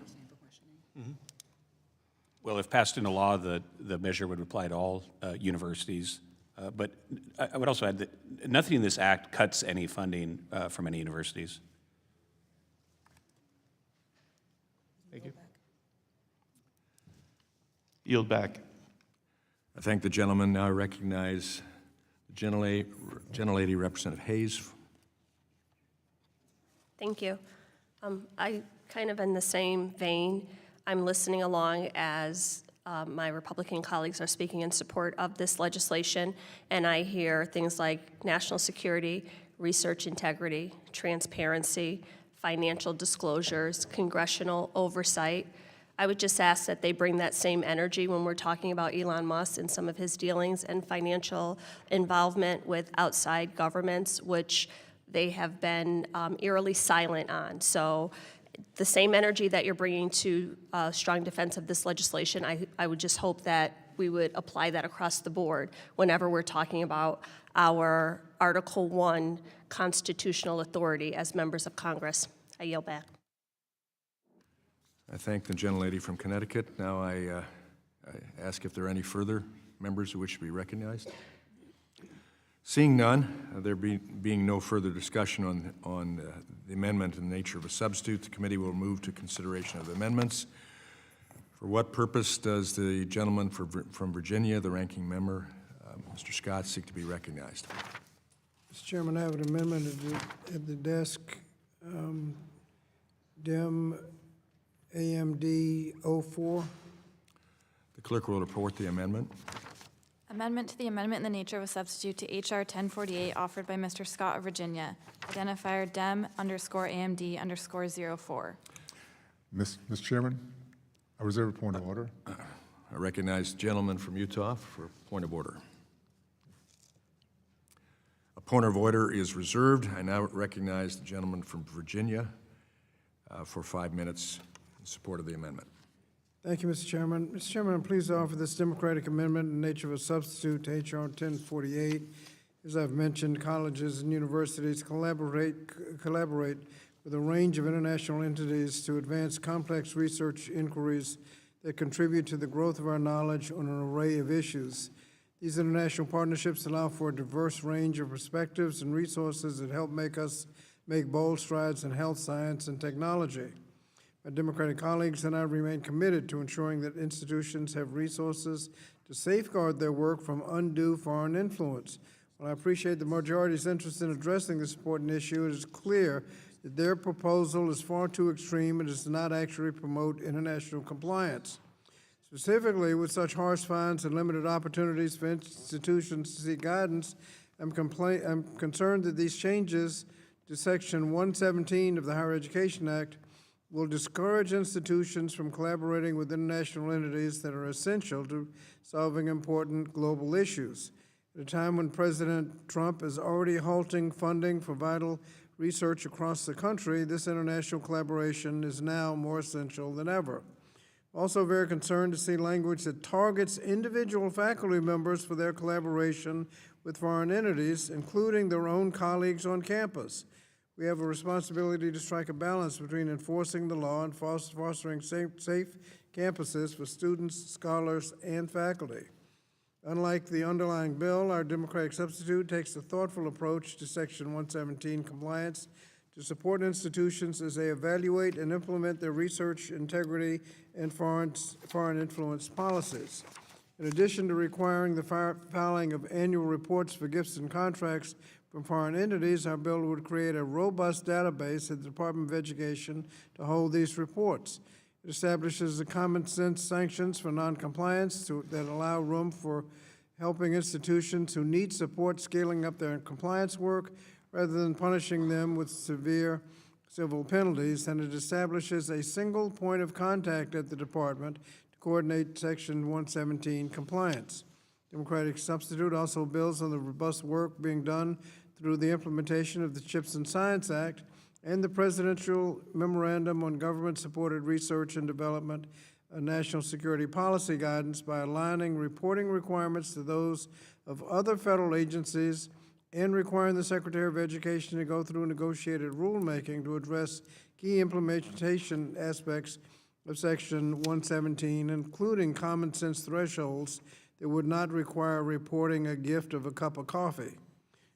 Well, if passed into law, the measure would apply to all universities. But I would also add that nothing in this act cuts any funding from any universities. Thank you. Yield back. I thank the gentleman. Now I recognize the gentlelady, Representative Hayes. Thank you. I kind of in the same vein, I'm listening along as my Republican colleagues are speaking in support of this legislation, and I hear things like national security, research integrity, transparency, financial disclosures, congressional oversight. I would just ask that they bring that same energy when we're talking about Elon Musk and some of his dealings and financial involvement with outside governments, which they have been eerily silent on. So the same energy that you're bringing to strong defense of this legislation, I would just hope that we would apply that across the board whenever we're talking about our Article 1 constitutional authority as members of Congress. I yield back. I thank the gentlelady from Connecticut. Now I ask if there are any further members who wish to be recognized. Seeing none, there being no further discussion on the amendment in the nature of a substitute, the committee will move to consideration of the amendments. For what purpose does the gentleman from Virginia, the ranking member, Mr. Scott, seek to be recognized? Mr. Chairman, I have an amendment at the desk, Dem AMD 04. The clerk will report the amendment. Amendment to the amendment in the nature of a substitute to H.R. 1048 offered by Mr. Scott of Virginia. Identifier Dem_AMD_04. Mr. Chairman, I reserve a point of order. I recognize the gentleman from Utah for point of order. A point of order is reserved. I now recognize the gentleman from Virginia for 5 minutes in support of the amendment. Thank you, Mr. Chairman. Mr. Chairman, I'm pleased to offer this democratic amendment in the nature of a substitute to H.R. 1048. As I've mentioned, colleges and universities collaborate with a range of international entities to advance complex research inquiries that contribute to the growth of our knowledge on an array of issues. These international partnerships allow for a diverse range of perspectives and resources that help make bold strides in health science and technology. My Democratic colleagues and I remain committed to ensuring that institutions have resources to safeguard their work from undue foreign influence. While I appreciate the majority's interest in addressing this important issue, it is clear that their proposal is far too extreme and does not actually promote international compliance. Specifically, with such harsh fines and limited opportunities for institutions to seek guidance, I'm concerned that these changes to Section 117 of the Higher Education Act will discourage institutions from collaborating with international entities that are essential to solving important global issues. At a time when President Trump is already halting funding for vital research across the country, this international collaboration is now more essential than ever. I'm also very concerned to see language that targets individual faculty members for their collaboration with foreign entities, including their own colleagues on campus. We have a responsibility to strike a balance between enforcing the law and fostering safe campuses for students, scholars, and faculty. Unlike the underlying bill, our Democratic substitute takes a thoughtful approach to Section 117 compliance to support institutions as they evaluate and implement their research integrity and foreign influence policies. In addition to requiring the filing of annual reports for gifts and contracts from foreign entities, our bill would create a robust database at the Department of Education to hold these reports. It establishes the common sense sanctions for noncompliance that allow room for helping institutions who need support scaling up their compliance work rather than punishing them with severe civil penalties, and it establishes a single point of contact at the department to coordinate Section 117 compliance. Democratic substitute also builds on the robust work being done through the implementation of the CHIPS and Science Act and the Presidential Memorandum on Government-Supported Research and Development, a national security policy guidance by aligning reporting requirements to those of other federal agencies and requiring the Secretary of Education to go through negotiated rulemaking to address key implementation aspects of Section 117, including common sense thresholds that would not require reporting a gift of a cup of coffee.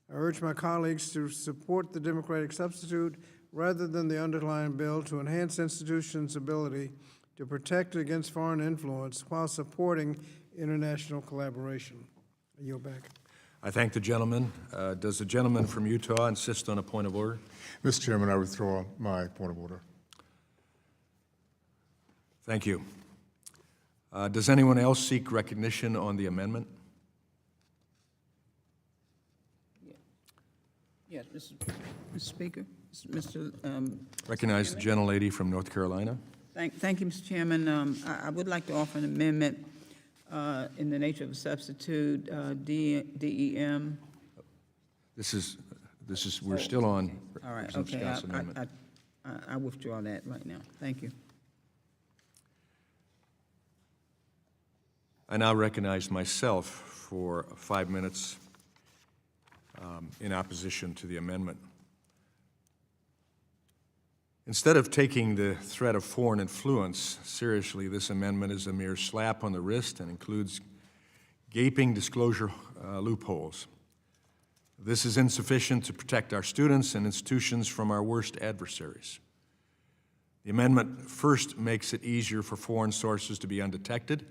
I urge my colleagues to support the Democratic substitute rather than the underlying bill to enhance institutions' ability to protect against foreign influence while supporting international collaboration. I yield back. I thank the gentleman. Does the gentleman from Utah insist on a point of order? Mr. Chairman, I withdraw my point of order. Thank you. Does anyone else seek recognition on the amendment? Yes, Mr. Speaker. Recognize the gentlelady from North Carolina. Thank you, Mr. Chairman. I would like to offer an amendment in the nature of a substitute, DEM. We're still on All right, Representative okay. Scott's amendment. I withdraw that right now. Thank you. I now recognize myself for 5 minutes in opposition to the amendment. Instead of taking the threat of foreign influence seriously, this amendment is a mere slap on the wrist and includes gaping disclosure loopholes. This is insufficient to protect our students and institutions from our worst adversaries. The amendment first makes it easier for foreign sources to be undetected,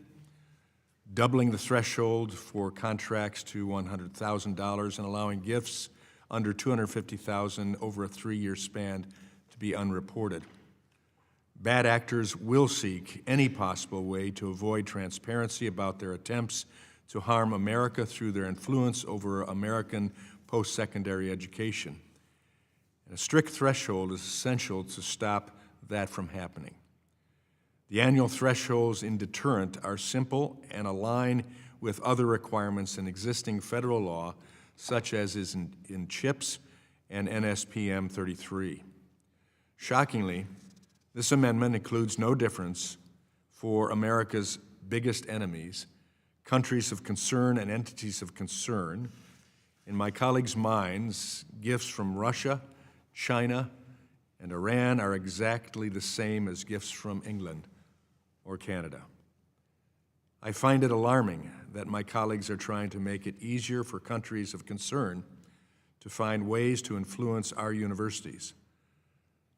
doubling the threshold for contracts to $100,000 and allowing gifts under $250,000 over a 3-year span to be unreported. Bad actors will seek any possible way to avoid transparency about their attempts to harm America through their influence over American post-secondary education. And a strict threshold is essential to stop that from happening. The annual thresholds in deterrent are simple and align with other requirements in existing federal law, such as is in CHIPS and NSPM 33. Shockingly, this amendment includes no difference for America's biggest enemies, countries of concern and entities of concern. In my colleagues' minds, gifts from Russia, China, and Iran are exactly the same as gifts from England or Canada. I find it alarming that my colleagues are trying to make it easier for countries of concern to find ways to influence our universities.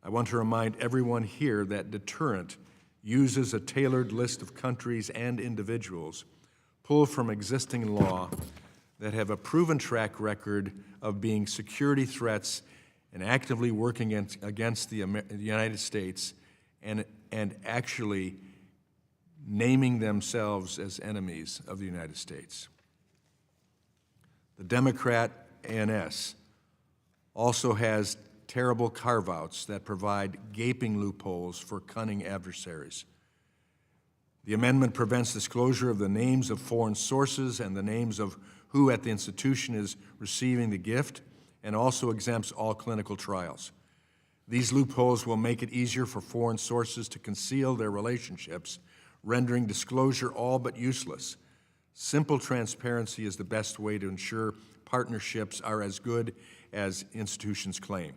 I want to remind everyone here that deterrent uses a tailored list of countries and individuals pulled from existing law that have a proven track record of being security threats and actively working against the United States and actually naming themselves as enemies of the United States. The Democrat ANS also has terrible carve-outs that provide gaping loopholes for cunning adversaries. The amendment prevents disclosure of the names of foreign sources and the names of who at the institution is receiving the gift, and also exempts all clinical trials. These loopholes will make it easier for foreign sources to conceal their relationships, rendering disclosure all but useless. Simple transparency is the best way to ensure partnerships are as good as institutions claim.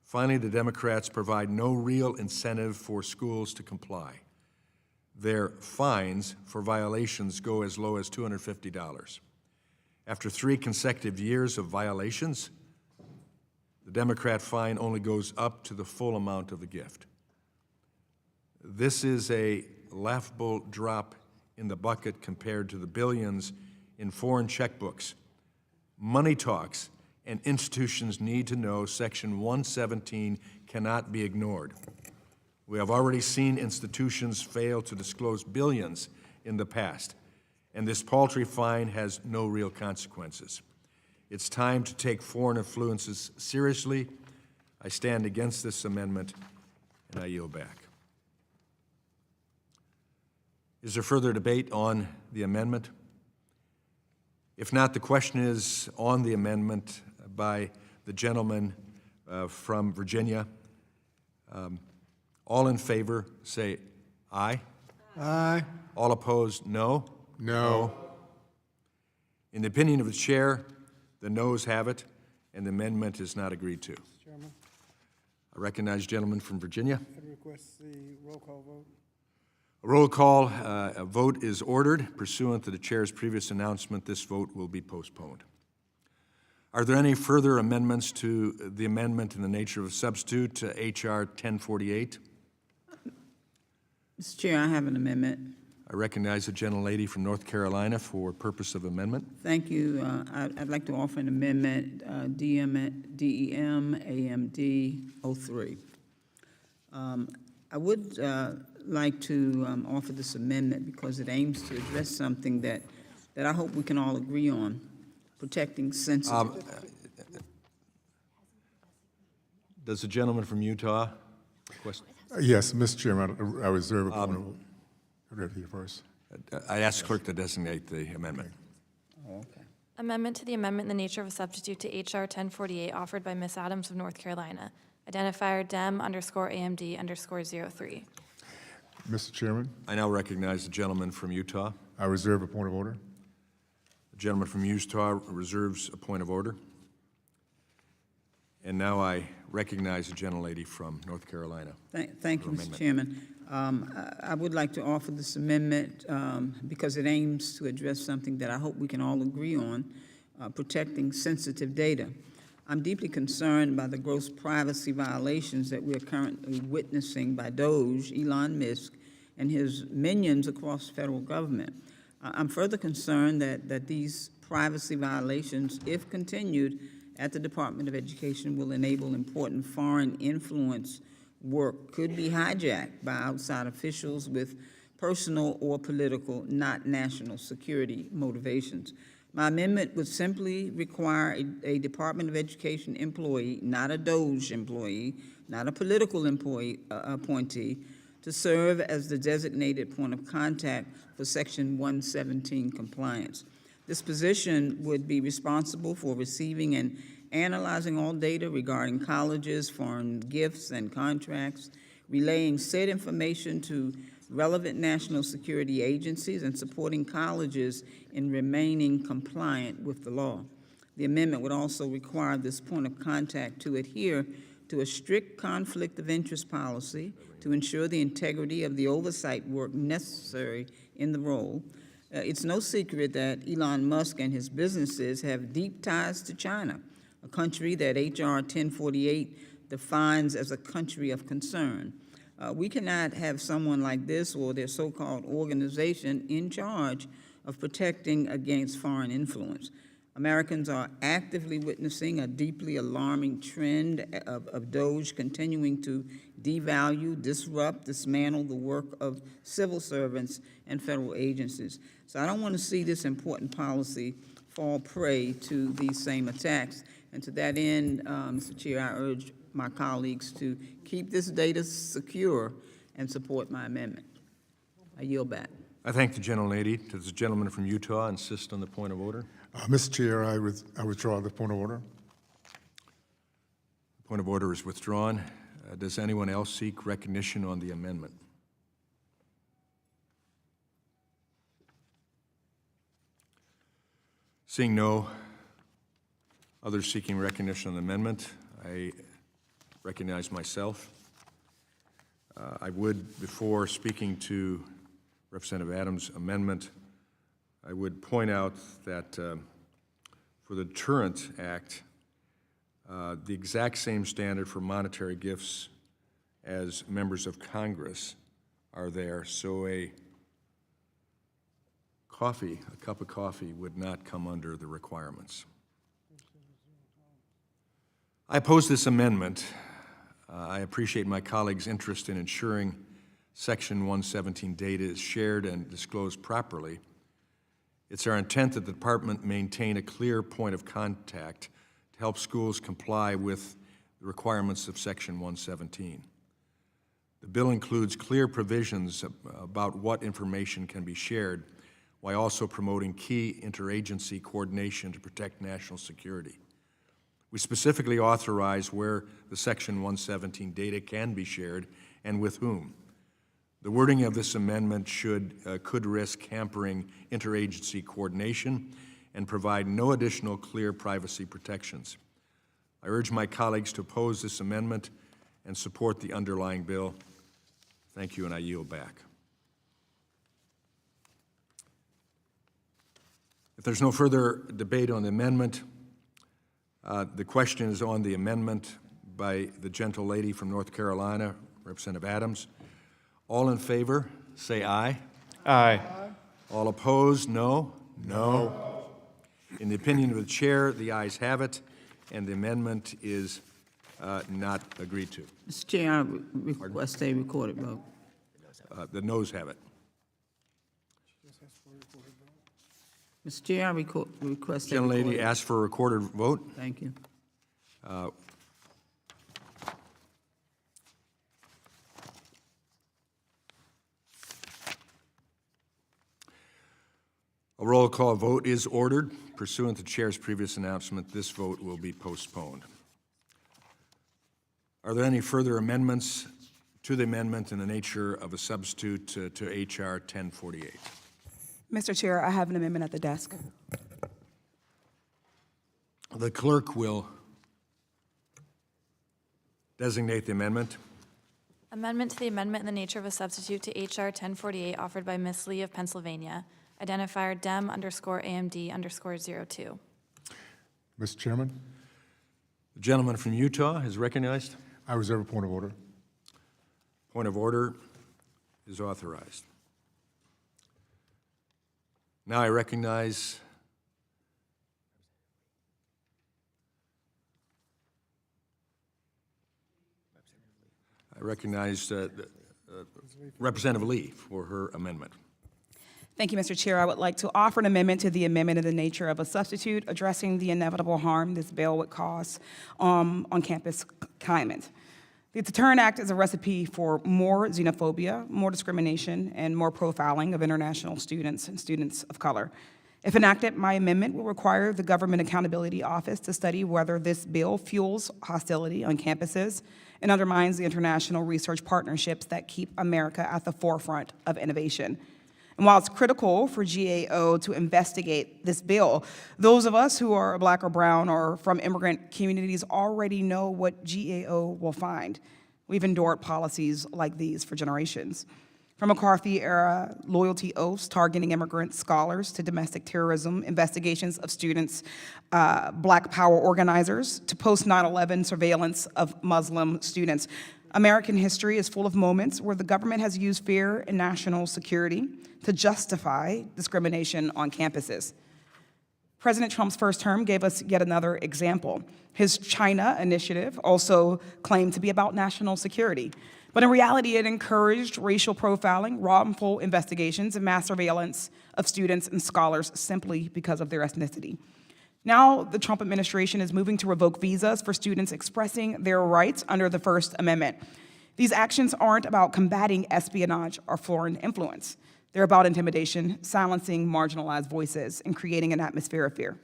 Finally, the Democrats provide no real incentive for schools to comply. Their fines for violations go as low as $250. After 3 consecutive years of violations, the Democrat fine only goes up to the full amount of the gift. This is a laughable drop in the bucket compared to the billions in foreign checkbooks. Money talks, and institutions need to know Section 117 cannot be ignored. We have already seen institutions fail to disclose billions in the past, and this paltry fine has no real consequences. It's time to take foreign influences seriously. I stand against this amendment, and I yield back. Is there further debate on the amendment? If not, the question is on the amendment by the gentleman from Virginia. All in favor, say aye. Aye. All opposed, no. No. In the opinion of the chair, the noes have it, and the amendment is not agreed to. Chairman, I recognize the gentleman from Virginia. I'd request the roll call vote. A roll call a vote is ordered. Pursuant to the chair's previous announcement, this vote will be postponed. Are there any further amendments to the amendment in the nature of a substitute to H.R. 1048? Mr. Chair, I have an amendment. I recognize the gentlelady from North Carolina for purpose of amendment. Thank you. I'd like to offer an amendment, DEM AMD 03. I would like to offer this amendment because it aims to address something that I hope we can all agree on, protecting sensitive. Does the gentleman from Utah question? Yes, Mr. Chairman, I reserve a point of order. Read here first. I ask clerk to designate the amendment. Oh, okay. Amendment to the amendment in the nature of a substitute to H.R. 1048 offered by Ms. Adams of North Carolina. Identifier DEM_AMD_03. Mr. Chairman, I now recognize the gentleman from Utah. I reserve a point of order. The gentleman from Utah reserves a point of order. And now I recognize the gentlelady from North Carolina. Thank you, Mr. Chairman. I would like to offer this amendment because it aims to address something that I hope we can all agree on, protecting sensitive data. I'm deeply concerned by the gross privacy violations that we are currently witnessing by DOJ, Elon Musk, and his minions across the federal government. I'm further concerned that these privacy violations, if continued at the Department of Education, will enable important foreign influence work could be hijacked by outside officials with personal or political, not national security motivations. My amendment would simply require a Department of Education employee, not a DOJ employee, not a political appointee, to serve as the designated point of contact for Section 117 compliance. This position would be responsible for receiving and analyzing all data regarding colleges, foreign gifts, and contracts, relaying said information to relevant national security agencies, and supporting colleges in remaining compliant with the law. The amendment would also require this point of contact to adhere to a strict conflict of interest policy to ensure the integrity of the oversight work necessary in the role. It's no secret that Elon Musk and his businesses have deep ties to China, a country that H.R. 1048 defines as a country of concern. We cannot have someone like this or their so-called organization in charge of protecting against foreign influence. Americans are actively witnessing a deeply alarming trend of DOJ continuing to devalue, disrupt, dismantle the work of civil servants and federal agencies. So I don't want to see this important policy fall prey to these same attacks. And to that end, Mr. Chair, I urge my colleagues to keep this data secure and support my amendment. I yield back. I thank the gentlelady. Does the gentleman from Utah insist on the point of order? Mr. Chair, I withdraw the point of order. The point of order is withdrawn. Does anyone else seek recognition on the amendment? Seeing no others seeking recognition on the amendment, I recognize myself. I would, before speaking to Representative Adams' amendment, I would point out that for the Deterrent Act, the exact same standard for monetary gifts as members of Congress are there, so a cup of coffee would not come under the requirements. I oppose this amendment I appreciate my colleagues' interest in ensuring Section 117 data is shared and disclosed properly. It's our intent that the department maintain a clear point of contact to help schools comply with the requirements of Section 117. The bill includes clear provisions about what information can be shared, while also promoting key interagency coordination to protect national security. We specifically authorize where the Section 117 data can be shared and with whom. The wording of this amendment could risk hampering interagency coordination and provide no additional clear privacy protections. I urge my colleagues to oppose this amendment and support the underlying bill. Thank you, and I yield back. If there's no further debate on the amendment, the question is on the amendment by the gentle lady from North Carolina, Representative Adams. All in favor, say aye. Aye. All opposed, no? No. In the opinion of the chair, the ayes have it, and the amendment is not agreed to. Mr. Chair, I request a recorded vote. The noes have it. Mr. Chair, I request a Gentle lady recorded. asked for a recorded vote. Thank you. A roll call vote is ordered. Pursuant to the chair's previous announcement, this vote will be postponed. Are there any further amendments to the amendment in the nature of a substitute to H.R. 1048? Mr. Chair, I have an amendment at the desk. The clerk will designate the amendment. Amendment to the amendment in the nature of a substitute to H.R. 1048 offered by Ms. Lee of Pennsylvania. Identifier Dem_AMD_02. Mr. Chairman, The gentleman from Utah is recognized. I reserve a point of order. Point of order is authorized. Now I recognize Representative Lee for her amendment. Thank you, Mr. Chair. I would like to offer an amendment to the amendment in the nature of a substitute addressing the inevitable harm this bill would cause on campus climate. The Deterrent Act is a recipe for more xenophobia, more discrimination, and more profiling of international students and students of color. If enacted, my amendment will require the Government Accountability Office to study whether this bill fuels hostility on campuses and undermines the international research partnerships that keep America at the forefront of innovation. And while it's critical for GAO to investigate this bill, those of us who are Black or brown or from immigrant communities already know what GAO will find. We've endured policies like these for generations. From McCarthy-era loyalty oaths targeting immigrant scholars to domestic terrorism investigations of students, Black power organizers, to post-9/11 surveillance of Muslim students. American history is full of moments where the government has used fear and national security to justify discrimination on campuses. President Trump's first term gave us yet another example. His China initiative also claimed to be about national security, but in reality it encouraged racial profiling, wrongful investigations, and mass surveillance of students and scholars simply because of their ethnicity. Now, the Trump administration is moving to revoke visas for students expressing their rights under the First Amendment. These actions aren't about combating espionage or foreign influence. They're about intimidation, silencing marginalized voices, and creating an atmosphere of fear.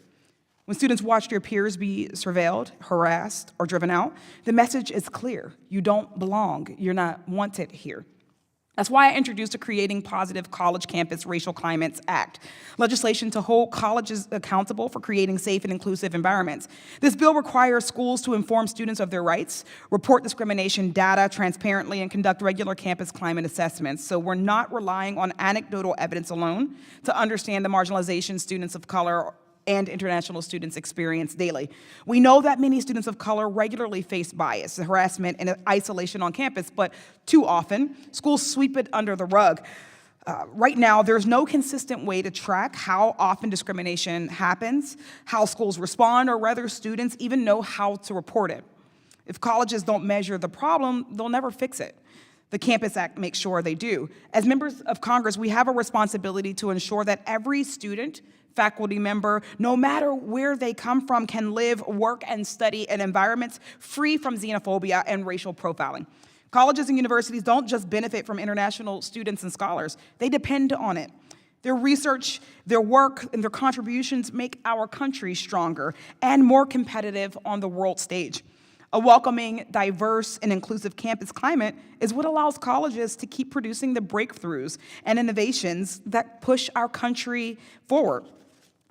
When students watch their peers be surveilled, harassed, or driven out, the message is clear. You don't belong. You're not wanted here. That's why I introduced the Creating Positive College Campus Racial Climates Act, legislation to hold colleges accountable for creating safe and inclusive environments. This bill requires schools to inform students of their rights, report discrimination data transparently, and conduct regular campus climate assessments. So we're not relying on anecdotal evidence alone to understand the marginalization students of color and international students experience daily. We know that many students of color regularly face bias, harassment, and isolation on campus, but too often, schools sweep it under the rug. Right now, there's no consistent way to track how often discrimination happens, how schools respond, or whether students even know how to report it. If colleges don't measure the problem, they'll never fix it. The Campus Act makes sure they do. As members of Congress, we have a responsibility to ensure that every student, faculty member, no matter where they come from, can live, work, and study in environments free from xenophobia and racial profiling. Colleges and universities don't just benefit from international students and scholars, they depend on it. Their research, their work, and their contributions make our country stronger and more competitive on the world stage. A welcoming, diverse, and inclusive campus climate is what allows colleges to keep producing the breakthroughs and innovations that push our country forward.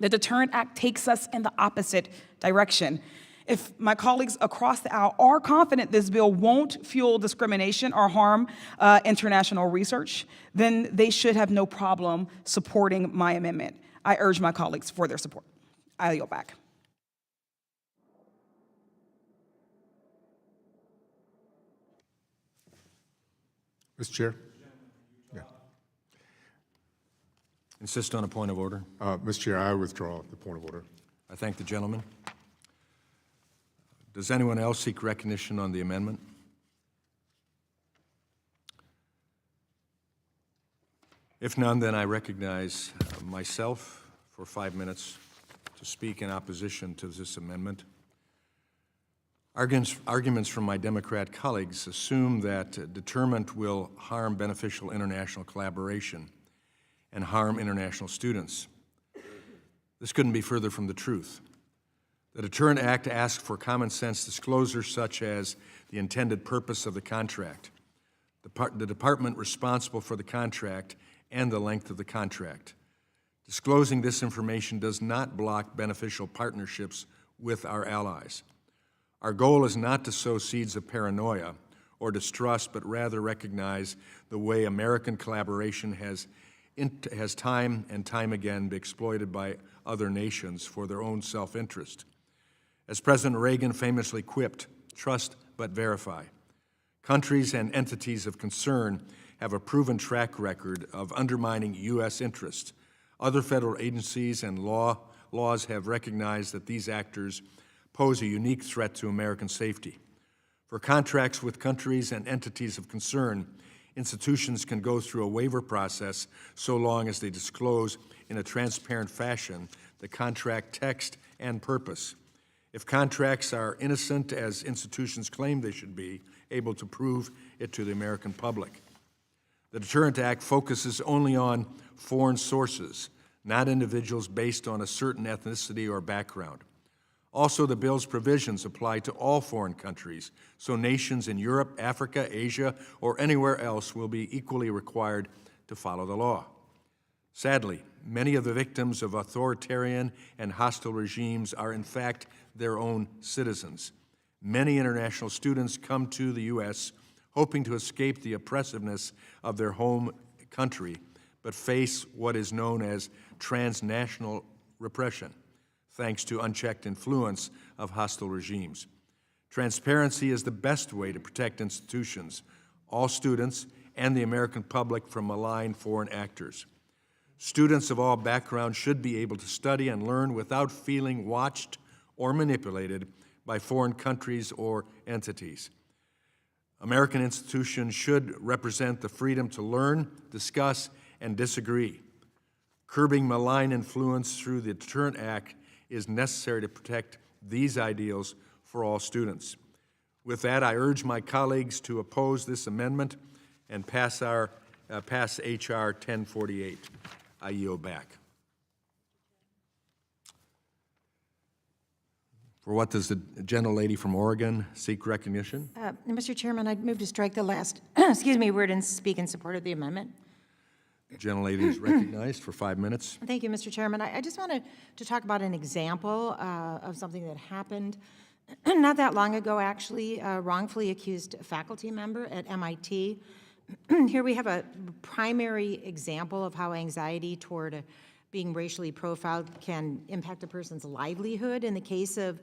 The Deterrent Act takes us in the opposite direction. If my colleagues across the aisle are confident this bill won't fuel discrimination or harm international research, then they should have no problem supporting my amendment. I urge my colleagues for their support. I yield back. Mr. Chair? Yeah. Insist on a point of order. Mr. Chair, I withdraw the point of order. I thank the gentleman. Does anyone else seek recognition on the amendment? If none, then I recognize myself for 5 minutes to speak in opposition to this amendment. Arguments from my Democrat colleagues assume that deterrent will harm beneficial international collaboration and harm international students. This couldn't be further from the truth. The Deterrent Act asks for common sense disclosures such as the intended purpose of the contract, the department responsible for the contract, and the length of the contract. Disclosing this information does not block beneficial partnerships with our allies. Our goal is not to sow seeds of paranoia or distrust, but rather recognize the way American collaboration has time and time again been exploited by other nations for their own self-interest. As President Reagan famously quipped, "Trust but verify." Countries and entities of concern have a proven track record of undermining U.S. interests. Other federal agencies and laws have recognized that these actors pose a unique threat to American safety. For contracts with countries and entities of concern, institutions can go through a waiver process so long as they disclose in a transparent fashion the contract text and purpose. If contracts are innocent, as institutions claim they should be, able to prove it to the American public. The Deterrent Act focuses only on foreign sources, not individuals based on a certain ethnicity or background. Also, the bill's provisions apply to all foreign countries, so nations in Europe, Africa, Asia, or anywhere else will be equally required to follow the law. Sadly, many of the victims of authoritarian and hostile regimes are in fact their own citizens. Many international students come to the U.S. hoping to escape the oppressiveness of their home country, but face what is known as transnational repression, thanks to unchecked influence of hostile regimes. Transparency is the best way to protect institutions, all students, and the American public from malign foreign actors. Students of all backgrounds should be able to study and learn without feeling watched or manipulated by foreign countries or entities. American institutions should represent the freedom to learn, discuss, and disagree. Curbing malign influence through the Deterrent Act is necessary to protect these ideals for all students. With that, I urge my colleagues to oppose this amendment and pass H.R. 1048. I yield back. For what does the gentlelady from Oregon seek recognition? Mr. Chairman, I'd move to strike the last, word and speak in support of the amendment. The gentlelady is recognized for 5 minutes. Thank you, Mr. Chairman. I just wanted to talk about an example of something that happened not that long ago, actually. A wrongfully accused faculty member at MIT. Here we have a primary example of how anxiety toward being racially profiled can impact a person's livelihood. In the case of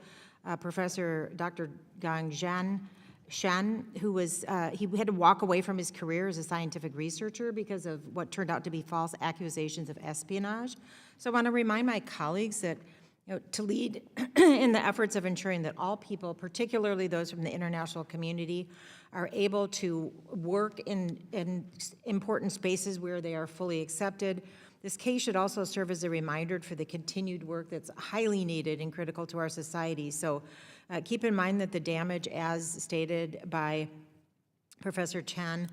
Professor Dr. Gang Shen, who was, he had to walk away from his career as a scientific researcher because of what turned out to be false accusations of espionage. So I want to remind my colleagues that to lead in the efforts of ensuring that all people, particularly those from the international community, are able to work in important spaces where they are fully accepted. This case should also serve as a reminder for the continued work that's highly needed and critical to our society. So keep in mind that the damage, as stated by Professor Chen,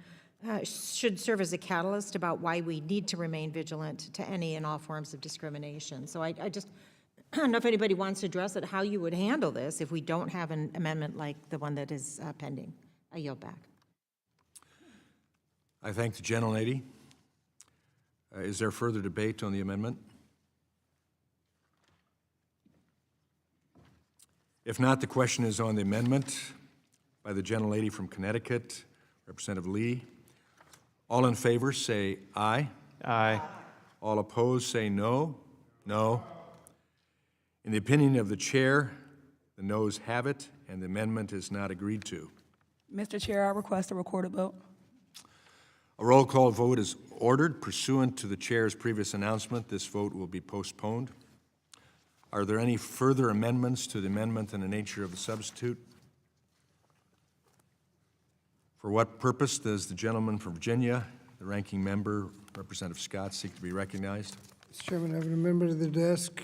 should serve as a catalyst about why we need to remain vigilant to any and all forms of discrimination. So I don't know if anybody wants to address it, how you would handle this if we don't have an amendment like the one that is pending. I yield back. I thank the gentlelady. Is there further debate on the amendment? If not, the question is on the amendment by the gentlelady from Connecticut, Representative Lee. All in favor say aye. Aye. All opposed say no. No. In the opinion of the chair, the noes have it, and the amendment is not agreed to. Mr. Chair, I request a recorded vote. A roll call vote is ordered. Pursuant to the chair's previous announcement, this vote will be postponed. Are there any further amendments to the amendment in the nature of a substitute? For what purpose does the gentleman from Virginia, the ranking member, Representative Scott, seek to be recognized? Mr. Chairman, I have an amendment to the desk,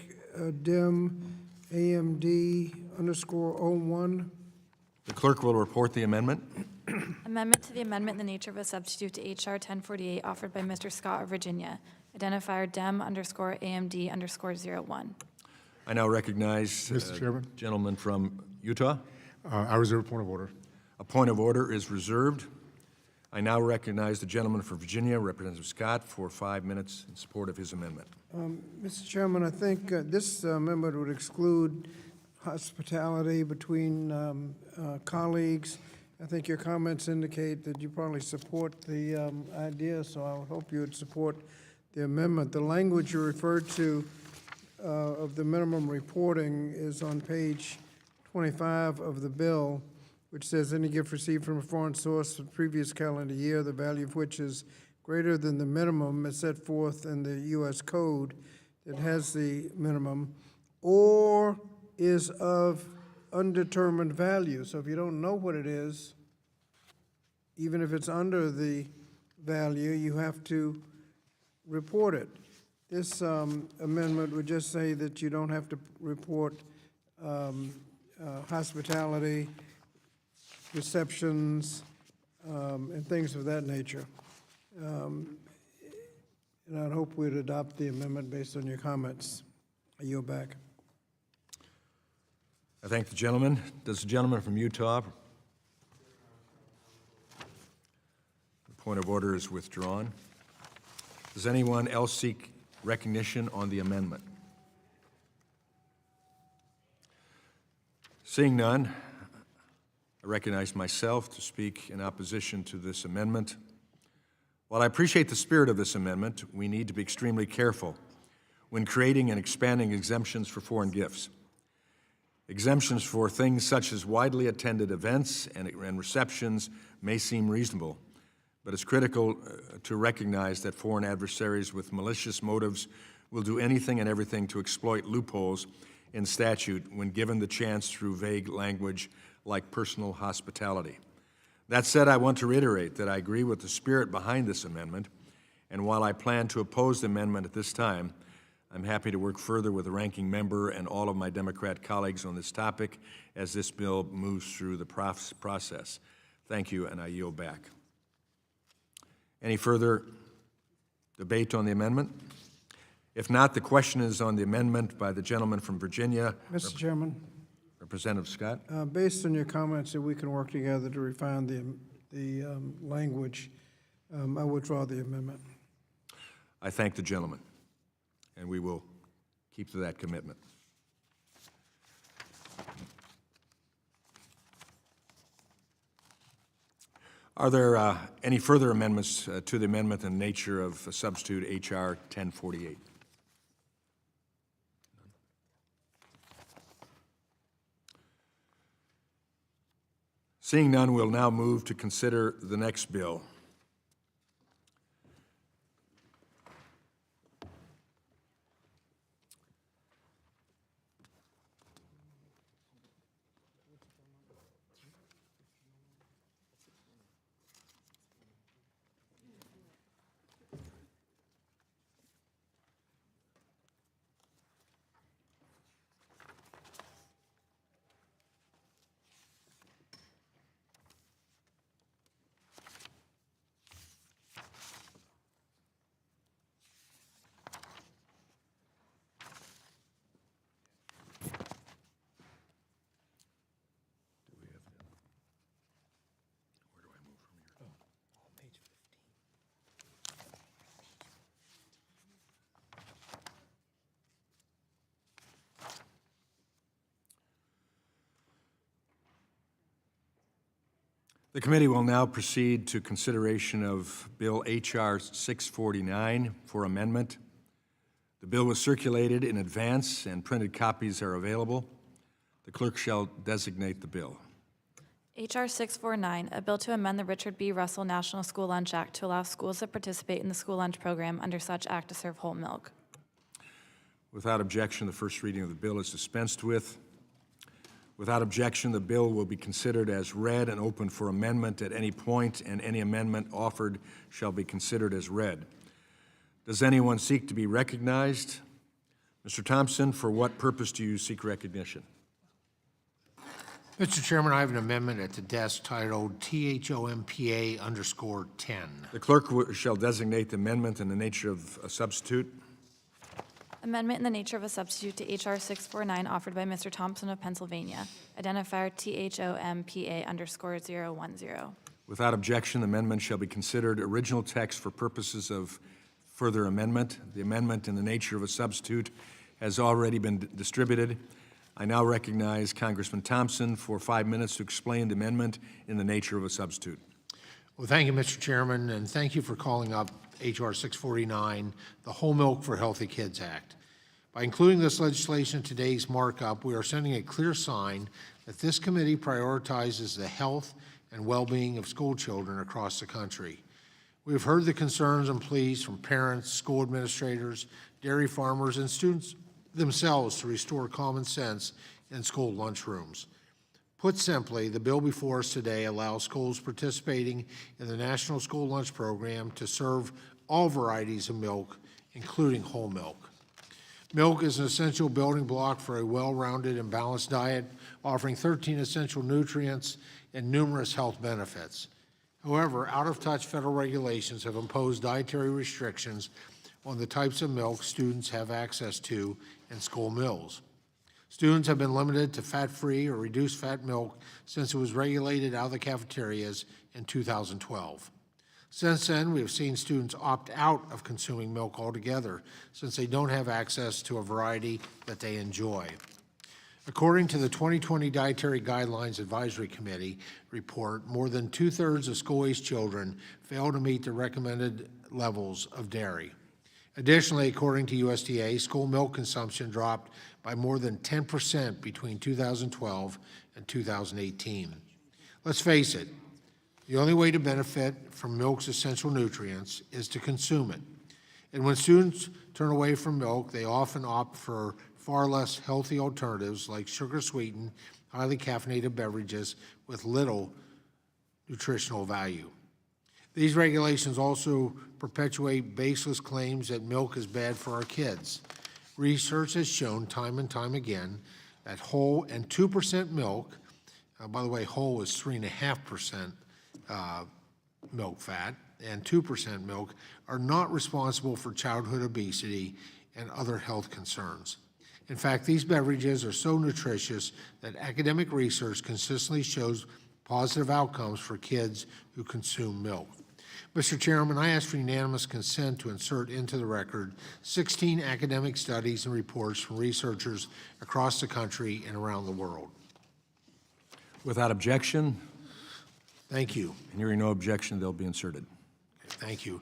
DIM AMD_01. The clerk will report the amendment. Amendment to the amendment in the nature of a substitute to H.R. 1048 offered by Mr. Scott of Virginia. Identifier DEM_AMD_01. I now recognize Mr. Chairman. Gentleman from Utah. I reserve a point of order. A point of order is reserved. I now recognize the gentleman from Virginia, Representative Scott, for 5 minutes in support of his amendment. Mr. Chairman, I think this amendment would exclude hospitality between colleagues. I think your comments indicate that you probably support the idea, so I would hope you would support the amendment. The language you referred to of the minimum reporting is on page 25 of the bill, which says any gift received from a foreign source for the previous calendar year, the value of which is greater than the minimum as set forth in the U.S. Code that has the minimum, or is of undetermined value. So if you don't know what it is, even if it's under the value, you have to report it. This amendment would just say that you don't have to report hospitality, receptions, and things of that nature. And I'd hope we'd adopt the amendment based on your comments. I yield back. I thank the gentleman. Does the gentleman from Utah? The point of order is withdrawn. Does anyone else seek recognition on the amendment? Seeing none, I recognize myself to speak in opposition to this amendment. While I appreciate the spirit of this amendment, we need to be extremely careful when creating and expanding exemptions for foreign gifts. Exemptions for things such as widely attended events and receptions may seem reasonable, but it's critical to recognize that foreign adversaries with malicious motives will do anything and everything to exploit loopholes in statute when given the chance through vague language like personal hospitality. That said, I want to reiterate that I agree with the spirit behind this amendment, and while I plan to oppose the amendment at this time, I'm happy to work further with the ranking member and all of my Democrat colleagues on this topic as this bill moves through the process. Thank you, and I yield back. Any further debate on the amendment? If not, the question is on the amendment by the gentleman from Virginia. Mr. Chairman, Representative Scott. based on your comments that we can work together to refine the language, I withdraw the amendment. I thank the gentleman, and we will keep to that commitment. Are there any further amendments to the amendment in the nature of a substitute H.R. 1048? Seeing none, we'll now move to consider the next bill. The committee will now proceed to consideration of Bill H.R. 649 for amendment. The bill was circulated in advance and printed copies are available. The clerk shall designate the bill. H.R. 649, a bill to amend the Richard B. Russell National School Lunch Act to allow schools that participate in the school lunch program under such act to serve whole milk. Without objection, the first reading of the bill is dispensed with. Without objection, the bill will be considered as read and open for amendment at any point, and any amendment offered shall be considered as read. Does anyone seek to be recognized? Mr. Thompson, for what purpose do you seek recognition? Mr. Chairman, I have an amendment at the desk titled THOMPA_10. The clerk shall designate the amendment in the nature of a substitute. Amendment in the nature of a substitute to H.R. 649 offered by Mr. Thompson of Pennsylvania. Identifier THOMPA_010. Without objection, the amendment shall be considered original text for purposes of further amendment. The amendment in the nature of a substitute has already been distributed. I now recognize Congressman Thompson for 5 minutes to explain the amendment in the nature of a substitute. Well, thank you, Mr. Chairman, and thank you for calling up H.R. 649, the Whole Milk for Healthy Kids Act. By including this legislation in today's markup, we are sending a clear sign that this committee prioritizes the health and well-being of school children across the country. We have heard the concerns and pleas from parents, school administrators, dairy farmers, and students themselves to restore common sense in school lunchrooms. Put simply, the bill before us today allows schools participating in the National School Lunch Program to serve all varieties of milk, including whole milk. Milk is an essential building block for a well-rounded and balanced diet, offering 13 essential nutrients and numerous health benefits. However, out-of-touch federal regulations have imposed dietary restrictions on the types of milk students have access to in school meals. Students have been limited to fat-free or reduced-fat milk since it was regulated out of the cafeterias in 2012. Since then, we have seen students opt out of consuming milk altogether since they don't have access to a variety that they enjoy. According to the 2020 Dietary Guidelines Advisory Committee report, more than two-thirds of school-aged children fail to meet the recommended levels of dairy. Additionally, according to USDA, school milk consumption dropped by more than 10% between 2012 and 2018. Let's face it, the only way to benefit from milk's essential nutrients is to consume it. And when students turn away from milk, they often opt for far less healthy alternatives like sugar-sweetened, highly caffeinated beverages with little nutritional value. These regulations also perpetuate baseless claims that milk is bad for our kids. Research has shown time and time again that whole and 2% milk, by the way, whole is 3.5% milk fat, and 2% milk are not responsible for childhood obesity and other health concerns. In fact, these beverages are so nutritious that academic research consistently shows positive outcomes for kids who consume milk. Mr. Chairman, I ask for unanimous consent to insert into the record 16 academic studies and reports from researchers across the country and around the world. Without objection? Thank you. And hearing no objection, they'll be inserted. Okay, thank you.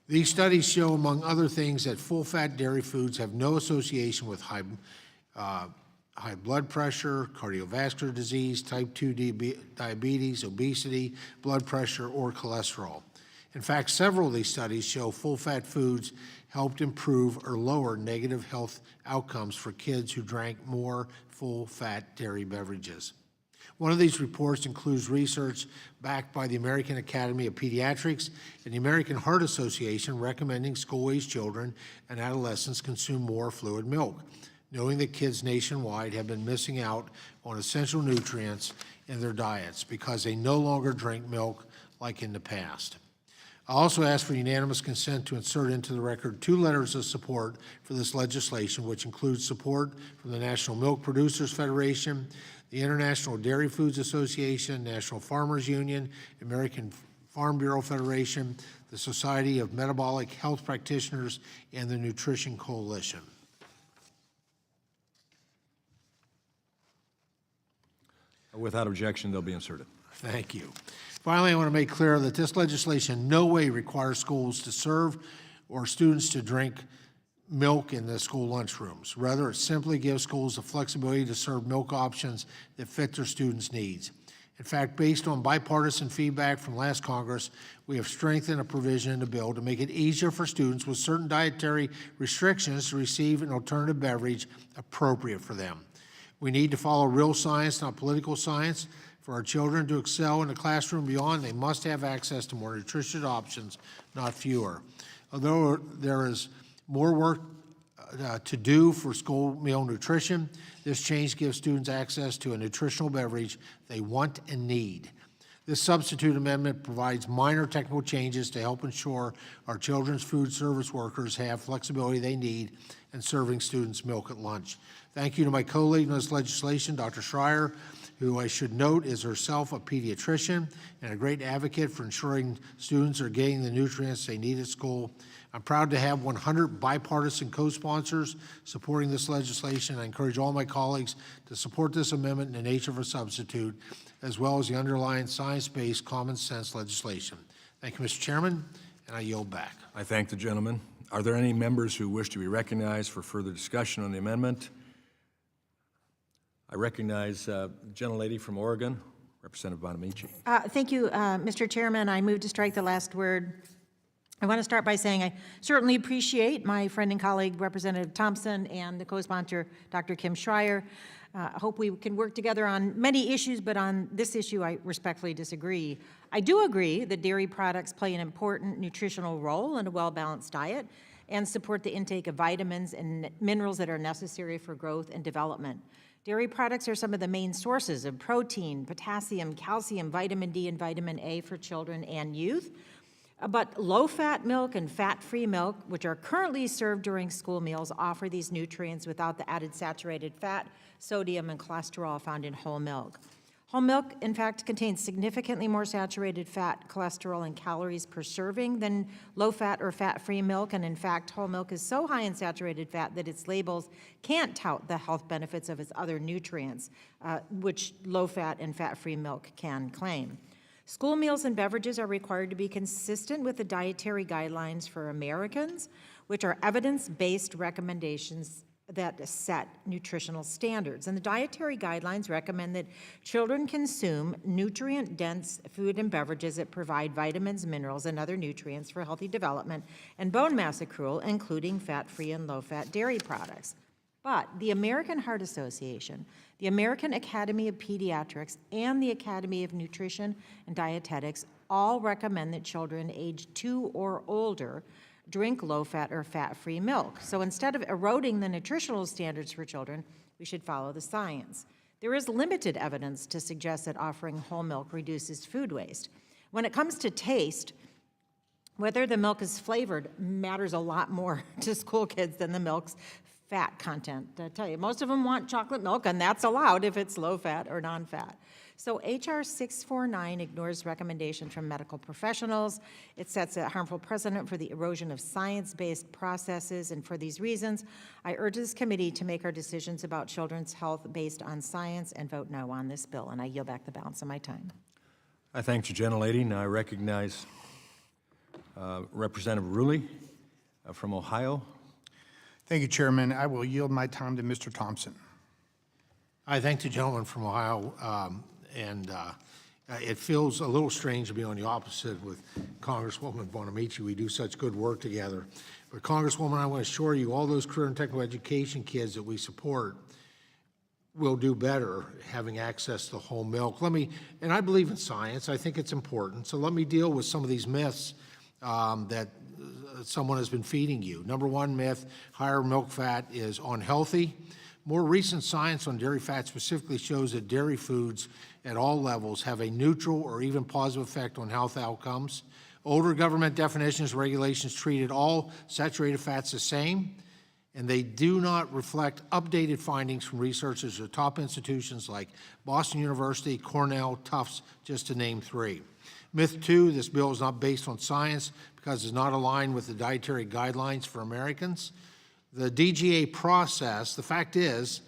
These studies show, among other things, that full-fat dairy foods have no association with high blood pressure, cardiovascular disease, type 2 diabetes, obesity, blood pressure, or cholesterol. In fact, several of these studies show full-fat foods helped improve or lower negative health outcomes for kids who drank more full-fat dairy beverages. One of these reports includes research backed by the American Academy of Pediatrics and the American Heart Association recommending school-aged children and adolescents consume more fluid milk, knowing that kids nationwide have been missing out on essential nutrients in their diets because they no longer drink milk like in the past. I also ask for unanimous consent to insert into the record 2 letters of support for this legislation, which includes support from the National Milk Producers Federation, the International Dairy Foods Association, National Farmers Union, American Farm Bureau Federation, the Society of Metabolic Health Practitioners, and the Nutrition Coalition. Without objection, they'll be inserted. Thank you. Finally, I want to make clear that this legislation in no way requires schools to serve or students to drink milk in the school lunchrooms. Rather, it simply gives schools the flexibility to serve milk options that fit their students' needs. In fact, based on bipartisan feedback from last Congress, we have strengthened a provision in the bill to make it easier for students with certain dietary restrictions to receive an alternative beverage appropriate for them. We need to follow real science, not political science. For our children to excel in the classroom and beyond, they must have access to more nutritious options, not fewer. Although there is more work to do for school meal nutrition, this change gives students access to a nutritional beverage they want and need. This substitute amendment provides minor technical changes to help ensure our children's food service workers have flexibility they need in serving students milk at lunch. Thank you to my co-lead in this legislation, Dr. Schreier, who I should note is herself a pediatrician and a great advocate for ensuring students are getting the nutrients they need at school. I'm proud to have 100 bipartisan co-sponsors supporting this legislation. I encourage all my colleagues to support this amendment in the nature of a substitute, as well as the underlying science-based common sense legislation. Thank you, Mr. Chairman, and I yield back. I thank the gentleman. Are there any members who wish to be recognized for further discussion on the amendment? I recognize the gentlelady from Oregon, Representative Bonamici. Thank you, Mr. Chairman. I move to strike the last word. I want to start by saying I certainly appreciate my friend and colleague, Representative Thompson, and the co-sponsor, Dr. Kim Schreier. I hope we can work together on many issues, but on this issue, I respectfully disagree. I do agree that dairy products play an important nutritional role in a well-balanced diet and support the intake of vitamins and minerals that are necessary for growth and development. Dairy products are some of the main sources of protein, potassium, calcium, vitamin D, and vitamin A for children and youth. But low-fat milk and fat-free milk, which are currently served during school meals, offer these nutrients without the added saturated fat, sodium, and cholesterol found in whole milk. Whole milk, in fact, contains significantly more saturated fat, cholesterol, and calories per serving than low-fat or fat-free milk, and in fact, whole milk is so high in saturated fat that its labels can't tout the health benefits of its other nutrients, which low-fat and fat-free milk can claim. School meals and beverages are required to be consistent with the dietary guidelines for Americans, which are evidence-based recommendations that set nutritional standards. And the dietary guidelines recommend that children consume nutrient-dense food and beverages that provide vitamins, minerals, and other nutrients for healthy development and bone mass accrual, including fat-free and low-fat dairy products. But the American Heart Association, the American Academy of Pediatrics, and the Academy of Nutrition and Dietetics all recommend that children aged 2 or older drink low-fat or fat-free milk. So instead of eroding the nutritional standards for children, we should follow the science. There is limited evidence to suggest that offering whole milk reduces food waste. When it comes to taste, whether the milk is flavored matters a lot more to school kids than the milk's fat content. I tell you, most of them want chocolate milk, and that's allowed if it's low-fat or non-fat. So HR 649 ignores recommendations from medical professionals. It sets a harmful precedent for the erosion of science-based processes, and for these reasons, I urge this committee to make our decisions about children's health based on science and vote no on this bill, and I yield back the balance of my time. I thank the gentlelady. Now I recognize Representative Rulli from Ohio. Thank you, Chairman. I will yield my time to Mr. Thompson. I thank the gentleman from Ohio, it feels a little strange to be on the opposite with Congresswoman Bonamici. We do such good work together. But Congresswoman, I want to assure you, all those career and technical education kids that we support will do better having access to whole milk. And I believe in science. I think it's important. So let me deal with some of these myths that someone has been feeding you. Number one myth, higher milk fat is unhealthy. More recent science on dairy fat specifically shows that dairy foods at all levels have a neutral or even positive effect on health outcomes. Older government definitions, regulations treated all saturated fats the same, and they do not reflect updated findings from researchers at top institutions like Boston University, Cornell, Tufts, just to name 3. Myth 2, this bill is not based on science because it's not aligned with the dietary guidelines for Americans. The DGA process, the fact is,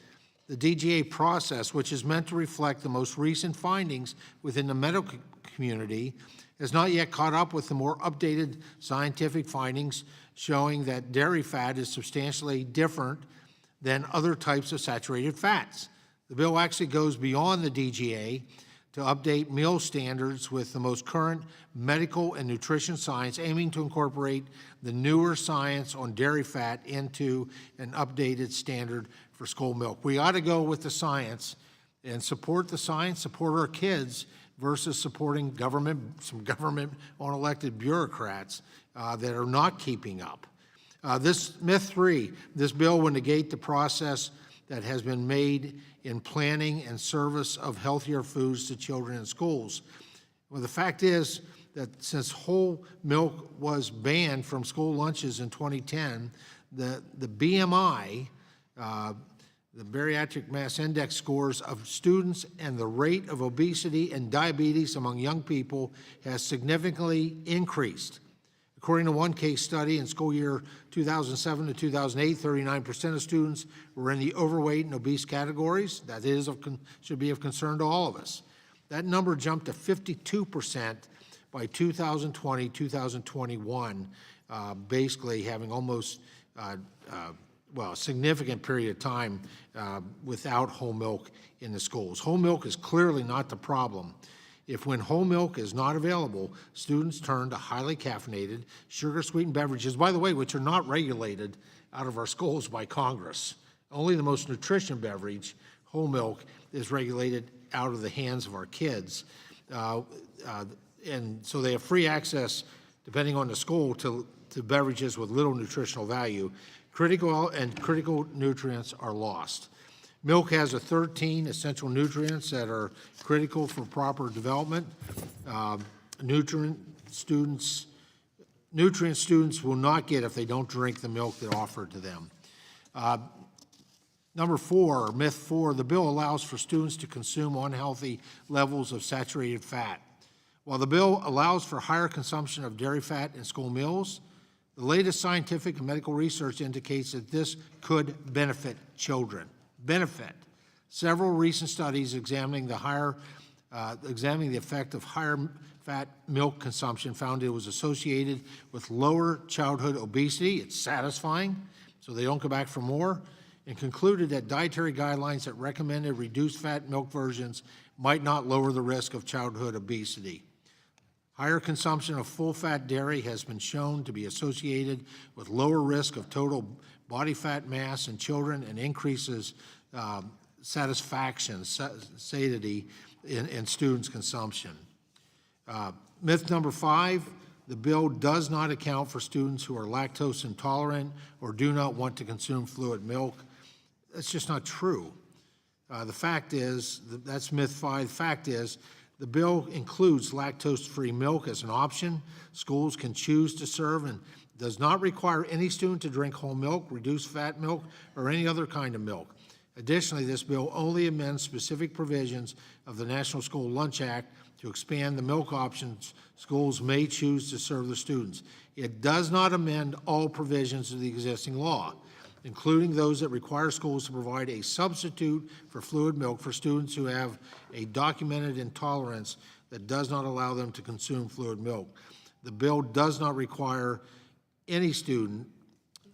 The DGA process, which is meant to reflect the most recent findings within the medical community, has not yet caught up with the more updated scientific findings showing that dairy fat is substantially different than other types of saturated fats. The bill actually goes beyond the DGA to update meal standards with the most current medical and nutrition science, aiming to incorporate the newer science on dairy fat into an updated standard for school milk. We ought to go with the science and support the science, support our kids, versus supporting some government unelected bureaucrats that are not keeping up. Myth 3, this bill will negate the process that has been made in planning and service of healthier foods to children in schools. Well, the fact is that since whole milk was banned from school lunches in 2010, the BMI, the Bariatric Mass Index scores of students and the rate of obesity and diabetes among young people has significantly increased. According to one case study, in school year 2007 to 2008, 39% of students were in the overweight and obese categories. That should be of concern to all of us. That number jumped to 52% by 2020, 2021, basically having almost a significant period of time without whole milk in the schools. Whole milk is clearly not the problem. If when whole milk is not available, students turn to highly caffeinated, sugar-sweetened beverages, by the way, which are not regulated out of our schools by Congress. Only the most nutritious beverage, whole milk, is regulated out of the hands of our kids. And so they have free access, depending on the school, to beverages with little nutritional value. Critical nutrients are lost. Milk has 13 essential nutrients that are critical for proper development. Nutrient students will not get if they don't drink the milk that's offered to them. Number 4, myth 4, the bill allows for students to consume unhealthy levels of saturated fat. While the bill allows for higher consumption of dairy fat in school meals, the latest scientific and medical research indicates that this could benefit children. Several recent studies examining the effect of higher fat milk consumption found it was associated with lower childhood obesity. It's satisfying, so they don't go back for more, and concluded that dietary guidelines that recommended reduced fat milk versions might not lower the risk of childhood obesity. Higher consumption of full-fat dairy has been shown to be associated with lower risk of total body fat mass in children and increases satiety in students' consumption. Myth number 5, the bill does not account for students who are lactose intolerant or do not want to consume fluid milk. That's just not true. The fact is, that's myth 5. The fact is, the bill includes lactose-free milk as an option. Schools can choose to serve and does not require any student to drink whole milk, reduced fat milk, or any other kind of milk. Additionally, this bill only amends specific provisions of the National School Lunch Act to expand the milk options schools may choose to serve their students. It does not amend all provisions of the existing law, including those that require schools to provide a substitute for fluid milk for students who have a documented intolerance that does not allow them to consume fluid milk. The bill does not require any student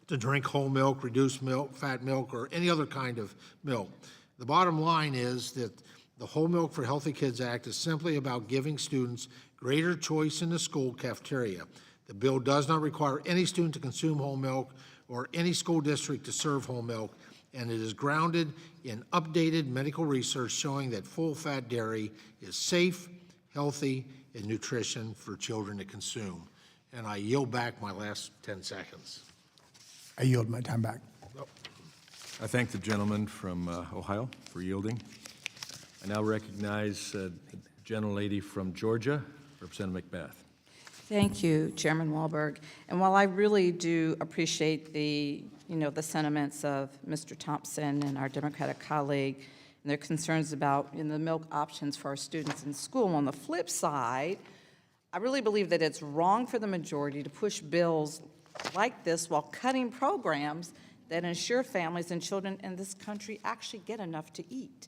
to drink whole milk, reduced milk, fat milk, or any other kind of milk. The bottom line is that the Whole Milk for Healthy Kids Act is simply about giving students greater choice in the school cafeteria. The bill does not require any student to consume whole milk or any school district to serve whole milk, and it is grounded in updated medical research showing that full-fat dairy is safe, healthy, and nutrition for children to consume. And I yield back my last 10 seconds. I yield my time back. I thank the gentleman from Ohio for yielding. I now recognize the gentlelady from Georgia, Representative McBath. Thank you, Chairman Wahlberg. And while I really do appreciate the sentiments of Mr. Thompson and our Democratic colleague and their concerns about the milk options for our students in school, on the flip side, I really believe that it's wrong for the majority to push bills like this while cutting programs that ensure families and children in this country actually get enough to eat.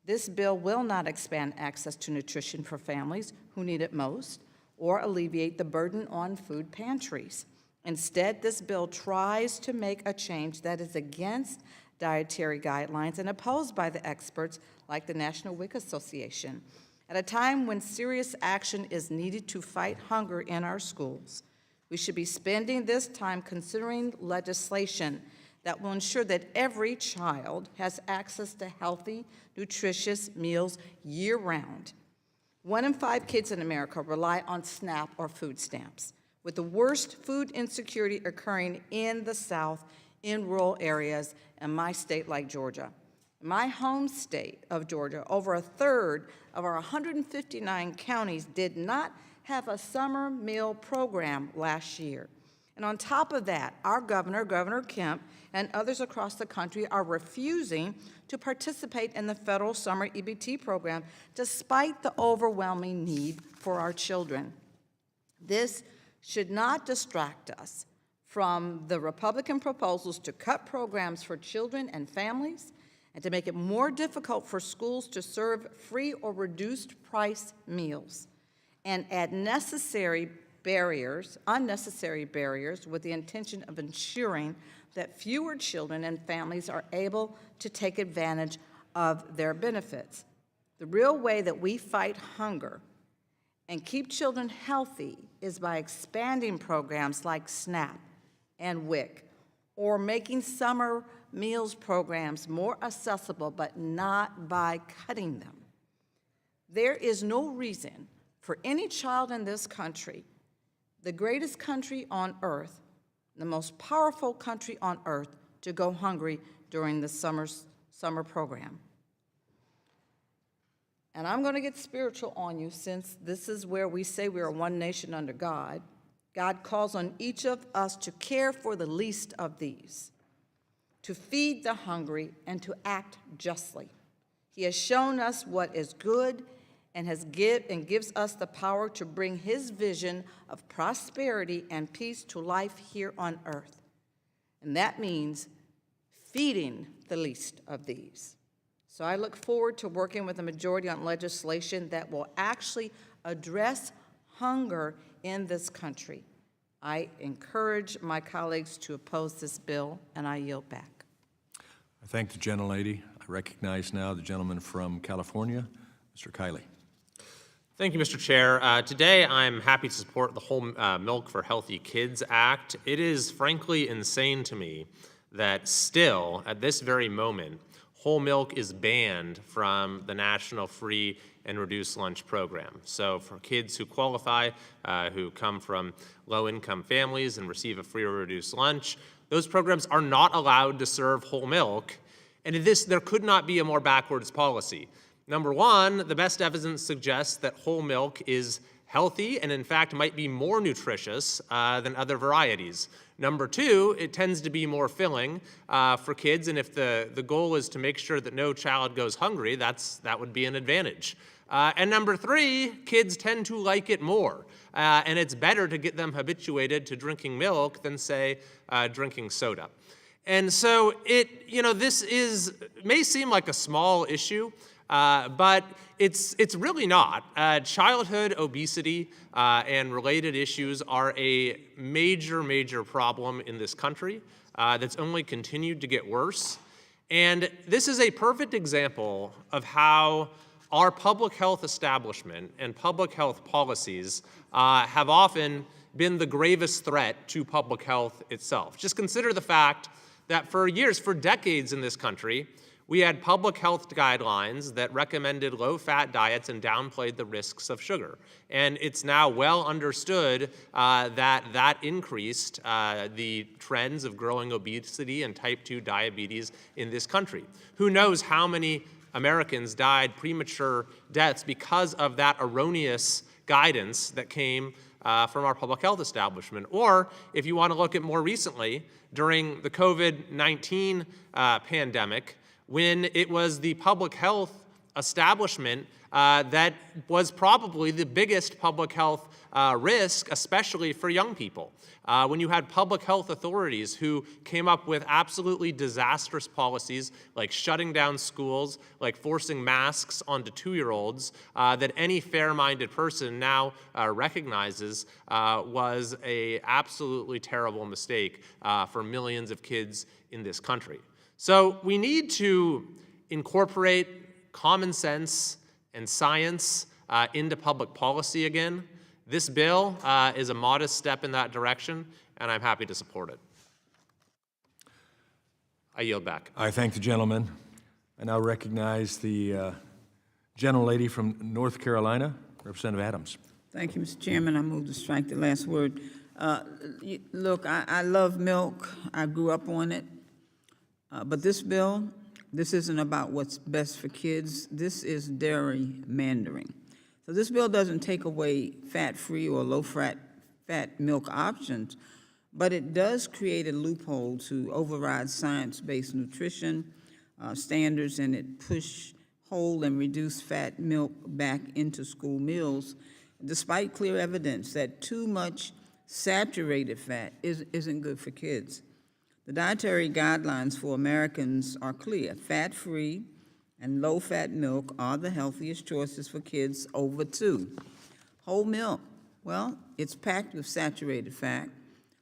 This bill will not expand access to nutrition for families who need it most or alleviate the burden on food pantries. Instead, this bill tries to make a change that is against dietary guidelines and opposed by the experts like the National WIC Association. At a time when serious action is needed to fight hunger in our schools, we should be spending this time considering legislation that will ensure that every child has access to healthy, nutritious meals year-round. 1 in 5 kids in America rely on SNAP or food stamps, with the worst food insecurity occurring in the South, in rural areas, in my state like Georgia. In my home state of Georgia, over a third of our 159 counties did not have a summer meal program last year. And on top of that, our governor, Governor Kemp, and others across the country are refusing to participate in the federal summer EBT program despite the overwhelming need for our children. This should not distract us from the Republican proposals to cut programs for children and families and to make it more difficult for schools to serve free or reduced price meals and add unnecessary barriers with the intention of ensuring that fewer children and families are able to take advantage of their benefits. The real way that we fight hunger and keep children healthy is by expanding programs like SNAP and WIC, or making summer meals programs more accessible, but not by cutting them. There is no reason for any child in this country, the greatest country on earth, the most powerful country on earth, to go hungry during the summer program. And I'm going to get spiritual on you, since this is where we say we are one nation under God. God calls on each of us to care for the least of these, to feed the hungry, and to act justly. He has shown us what is good and gives us the power to bring his vision of prosperity and peace to life here on earth. And that means feeding the least of these. So I look forward to working with the majority on legislation that will actually address hunger in this country. I encourage my colleagues to oppose this bill, and I yield back. I thank the gentlelady. I recognize now the gentleman from California, Mr. Kiley. Thank you, Mr. Chair. Today, I'm happy to support the Whole Milk for Healthy Kids Act. It is frankly insane to me that still, at this very moment, whole milk is banned from the National Free and Reduced Lunch Program. So for kids who qualify, who come from low-income families and receive a free or reduced lunch, those programs are not allowed to serve whole milk. And there could not be a more backwards policy. Number one, the best evidence suggests that whole milk is healthy and in fact might be more nutritious than other varieties. Number two, it tends to be more filling for kids, and if the goal is to make sure that no child goes hungry, that would be an advantage. And number three, kids tend to like it more, and it's better to get them habituated to drinking milk than, say, drinking soda. And so this may seem like a small issue, but it's really not. Childhood obesity and related issues are a major, major problem in this country that's only continued to get worse. And this is a perfect example of how our public health establishment and public health policies have often been the gravest threat to public health itself. Just consider the fact that for years, for decades in this country, we had public health guidelines that recommended low-fat diets and downplayed the risks of sugar. And it's now well understood that increased the trends of growing obesity and type 2 diabetes in this country. Who knows how many Americans died premature deaths because of that erroneous guidance that came from our public health establishment. Or if you want to look at more recently, during the COVID-19 pandemic, when it was the public health establishment that was probably the biggest public health risk, especially for young people. When you had public health authorities who came up with absolutely disastrous policies like shutting down schools, like forcing masks onto 2-year-olds, that any fair-minded person now recognizes was an absolutely terrible mistake for millions of kids in this country. So we need to incorporate common sense and science into public policy again. This bill is a modest step in that direction, and I'm happy to support it. I yield back. I thank the gentleman. I now recognize the gentlelady from North Carolina, Representative Adams. Thank you, Mr. Chairman. I move to strike the last word. Look, I love milk. I grew up on it. But this bill, this isn't about what's best for kids. This is dairy mandering. So this bill doesn't take away fat-free or low-fat milk options, but it does create a loophole to override science-based nutrition standards, and it push whole and reduced fat milk back into school meals, despite clear evidence that too much saturated fat isn't good for kids. The dietary guidelines for Americans are clear. Fat-free and low-fat milk are the healthiest choices for kids over 2. Whole milk, well, it's packed with saturated fat.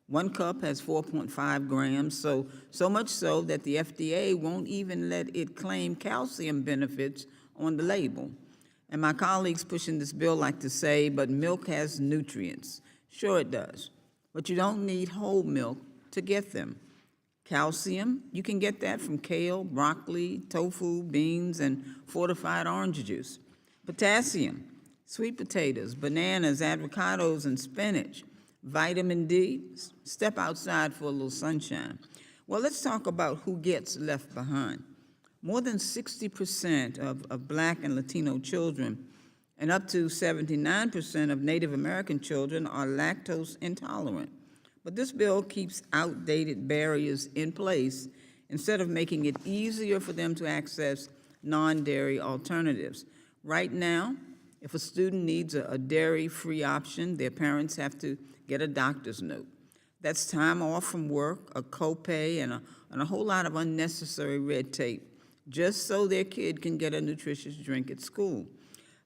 1 cup has 4.5 grams, so much so that the FDA won't even let it claim calcium benefits on the label. And my colleagues pushing this bill like to say, but milk has nutrients. Sure it does, but you don't need whole milk to get them. Calcium, you can get that from kale, broccoli, tofu, beans, and fortified orange juice. Potassium, sweet potatoes, bananas, avocados, and spinach. Vitamin D, step outside for a little sunshine. Well, let's talk about who gets left behind. More than 60% of Black and Latino children and up to 79% of Native American children are lactose intolerant. But this bill keeps outdated barriers in place instead of making it easier for them to access non-dairy alternatives. Right now, if a student needs a dairy-free option, their parents have to get a doctor's note. That's time off from work, a copay, and a whole lot of unnecessary red tape, just so their kid can get a nutritious drink at school.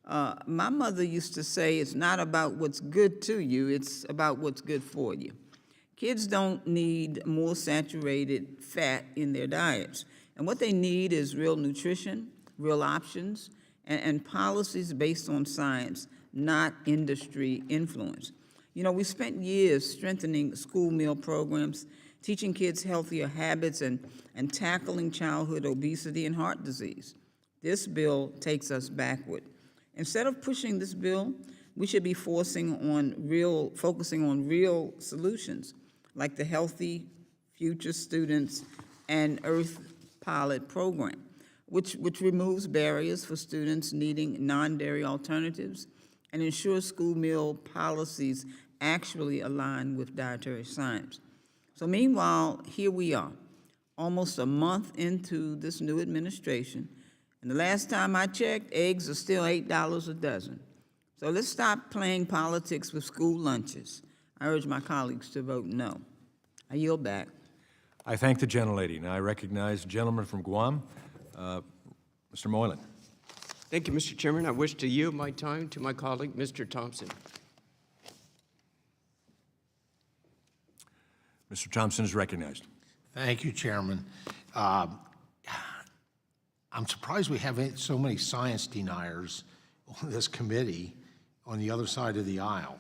My mother used to say, it's not about what's good to you, it's about what's good for you. Kids don't need more saturated fat in their diets. And what they need is real nutrition, real options, and policies based on science, not industry influence. You know, we spent years strengthening school meal programs, teaching kids healthier habits, and tackling childhood obesity and heart disease. This bill takes us backward. Instead of pushing this bill, we should be focusing on real solutions, like the Healthy Future Students and Earth Pilot program, which removes barriers for students needing non-dairy alternatives and ensures school meal policies actually align with dietary science. So meanwhile, here we are, almost a month into this new administration, and the last time I checked, eggs are still $8 a dozen. So let's stop playing politics with school lunches. I urge my colleagues to vote no. I yield back. I thank the gentlelady. Now I recognize the gentleman from Guam, Mr. Moylan. Thank you, Mr. Chairman. I wish to yield my time to my colleague, Mr. Thompson. Mr. Thompson is recognized. Thank you, Chairman. I'm surprised we have so many science deniers on this committee on the other side of the aisle.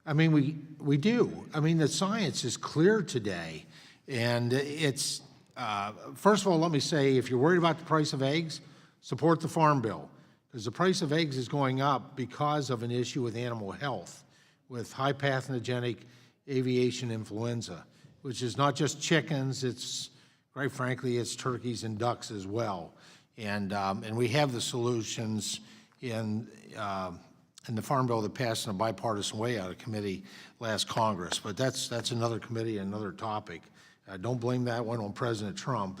I mean, we do. I mean, the science is clear today, and it's, first of all, let me say, if you're worried about the price of eggs, support the Farm Bill, because the price of eggs is going up because of an issue with animal health, with high pathogenic aviation influenza, which is not just chickens, it's, quite frankly, it's turkeys and ducks as well. And we have the solutions in the Farm Bill that passed in a bipartisan way out of committee last Congress. But that's another committee, another topic. Don't blame that one on President Trump.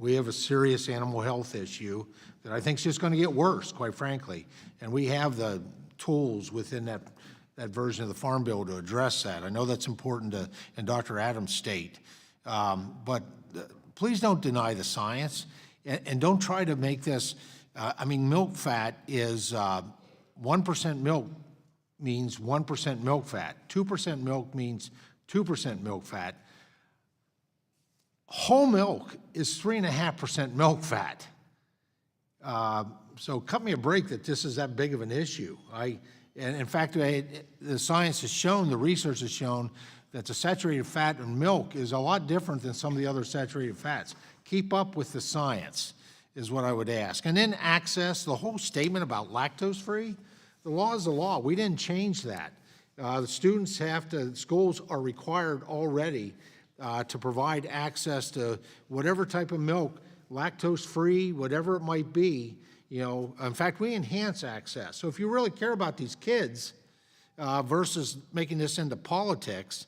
We have a serious animal health issue that I think is just going to get worse, quite frankly. And we have the tools within that version of the Farm Bill to address that. I know that's important to, in Dr. Adams' state. But please don't deny the science, and don't try to make this, I mean, milk fat is 1% milk means 1% milk fat. 2% milk means 2% milk fat. Whole milk is 3.5% milk fat. So cut me a break that this is that big of an issue. And in fact, the science has shown, the research has shown that the saturated fat in milk is a lot different than some of the other saturated fats. Keep up with the science is what I would ask. And then access, the whole statement about lactose-free, the law is the law. We didn't change that. The students have to, schools are required already to provide access to whatever type of milk, lactose-free, whatever it might be. You know, in fact, we enhance access. So if you really care about these kids versus making this into politics,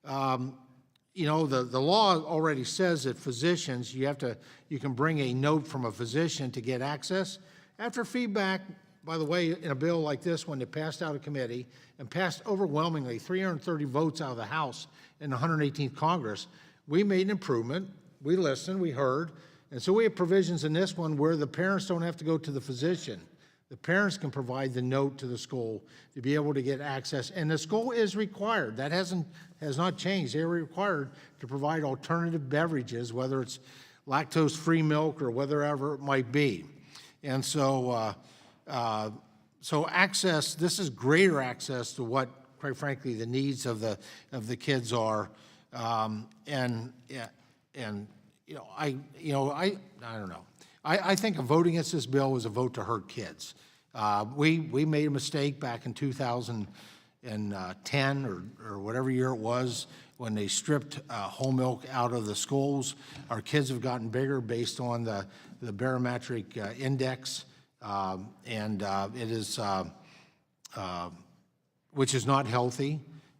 you know, the law already says that physicians, you can bring a note from a physician to get access. After feedback, by the way, in a bill like this one that passed out of committee and passed overwhelmingly, 330 votes out of the House in the 118th Congress, we made an improvement. We listened, we heard, and so we have provisions in this one where the parents don't have to go to the physician. The parents can provide the note to the school to be able to get access, and the school is required. That has not changed. They're required to provide alternative beverages, whether it's lactose-free milk or whatever it might be. And so, so access. This is greater access to what, quite frankly, the needs of the kids are, and I don't know. I think a vote against this bill was a vote to hurt kids. We made a mistake back in 2010 or whatever year it was when they stripped whole milk out of the schools. Our kids have gotten bigger based on the barometric index, and it is which is not healthy.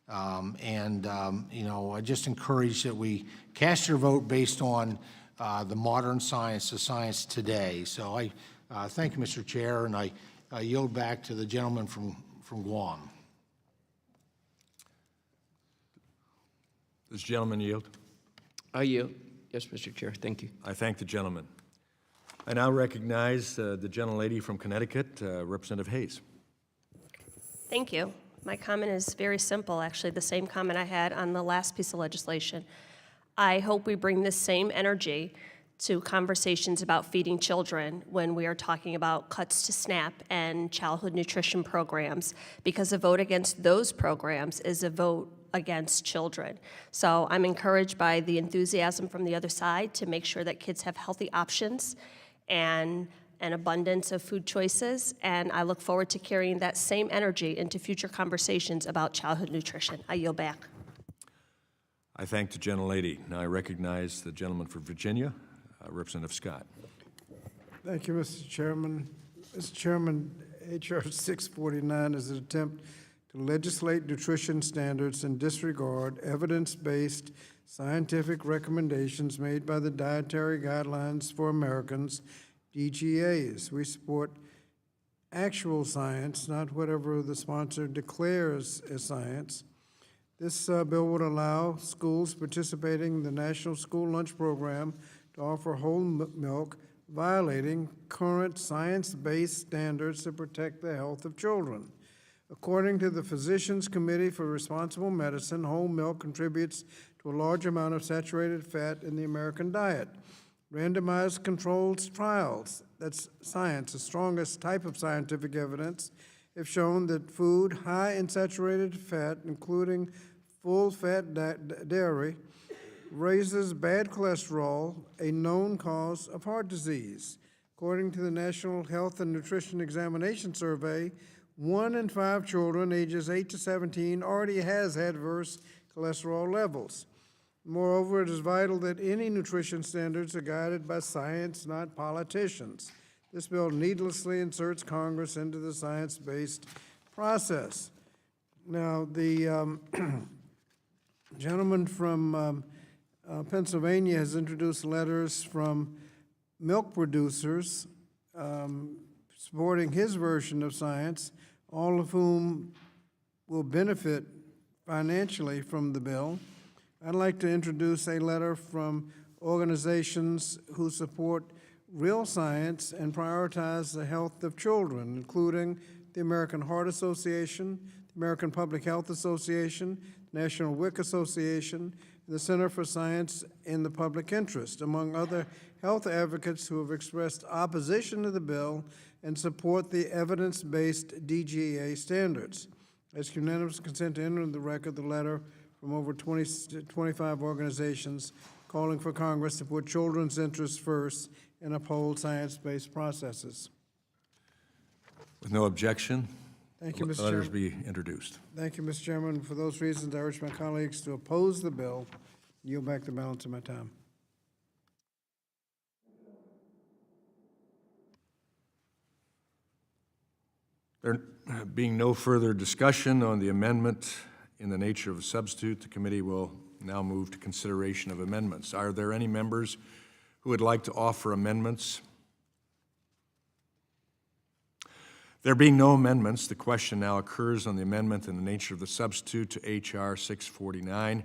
You know, I just encourage that we cast your vote based on the modern science, the science today. So I thank you, Mr. Chair, and I yield back to the gentleman from Guam. Does the gentleman yield? I yield. Yes, Mr. Chair. Thank you. I thank the gentleman. I now recognize the gentlelady from Connecticut, Representative Hayes. Thank you. My comment is very simple, actually, the same comment I had on the last piece of legislation. I hope we bring this same energy to conversations about feeding children when we are talking about cuts to SNAP and childhood nutrition programs, because a vote against those programs is a vote against children. So I'm encouraged by the enthusiasm from the other side to make sure that kids have healthy options and an abundance of food choices, and I look forward to carrying that same energy into future conversations about childhood nutrition. I yield back. I thank the gentlelady. Now I recognize the gentleman from Virginia, Representative Scott. Thank you, Mr. Chairman. Mr. Chairman, H.R. 649 is an attempt to legislate nutrition standards and disregard evidence-based scientific recommendations made by the Dietary Guidelines for Americans, DGAs. We support actual science, not whatever the sponsor declares as science. This bill would allow schools participating in the National School Lunch Program to offer whole milk, violating current science-based standards to protect the health of children. According to the Physicians Committee for Responsible Medicine, whole milk contributes to a large amount of saturated fat in the American diet. Randomized controlled trials, that's science, the strongest type of scientific evidence, have shown that food high in saturated fat, including full-fat dairy, raises bad cholesterol, a known cause of heart disease. According to the National Health and Nutrition Examination Survey, 1 in 5 children ages 8 to 17 already has adverse cholesterol levels. Moreover, it is vital that any nutrition standards are guided by science, not politicians. This bill needlessly inserts Congress into the science-based process. Now, the gentleman from Pennsylvania has introduced letters from milk producers supporting his version of science, all of whom will benefit financially from the bill. I'd like to introduce a letter from organizations who support real science and prioritize the health of children, including the American Heart Association, the American Public Health Association, National WIC Association, and the Center for Science in the Public Interest, among other health advocates who have expressed opposition to the bill and support the evidence-based DGA standards. I ask unanimous consent to enter in the record the letter from over 25 organizations calling for Congress to put children's interests first and uphold science-based processes. With no objection, Thank you, Mr. letters Chairman. be introduced. Thank you, Mr. Chairman. For those reasons, I urge my colleagues to oppose the bill. Yield back the balance of my time. There being no further discussion on the amendment in the nature of a substitute, the committee will now move to consideration of amendments. Are there any members who would like to offer amendments? There being no amendments, the question now occurs on the amendment in the nature of the substitute to H.R. 649.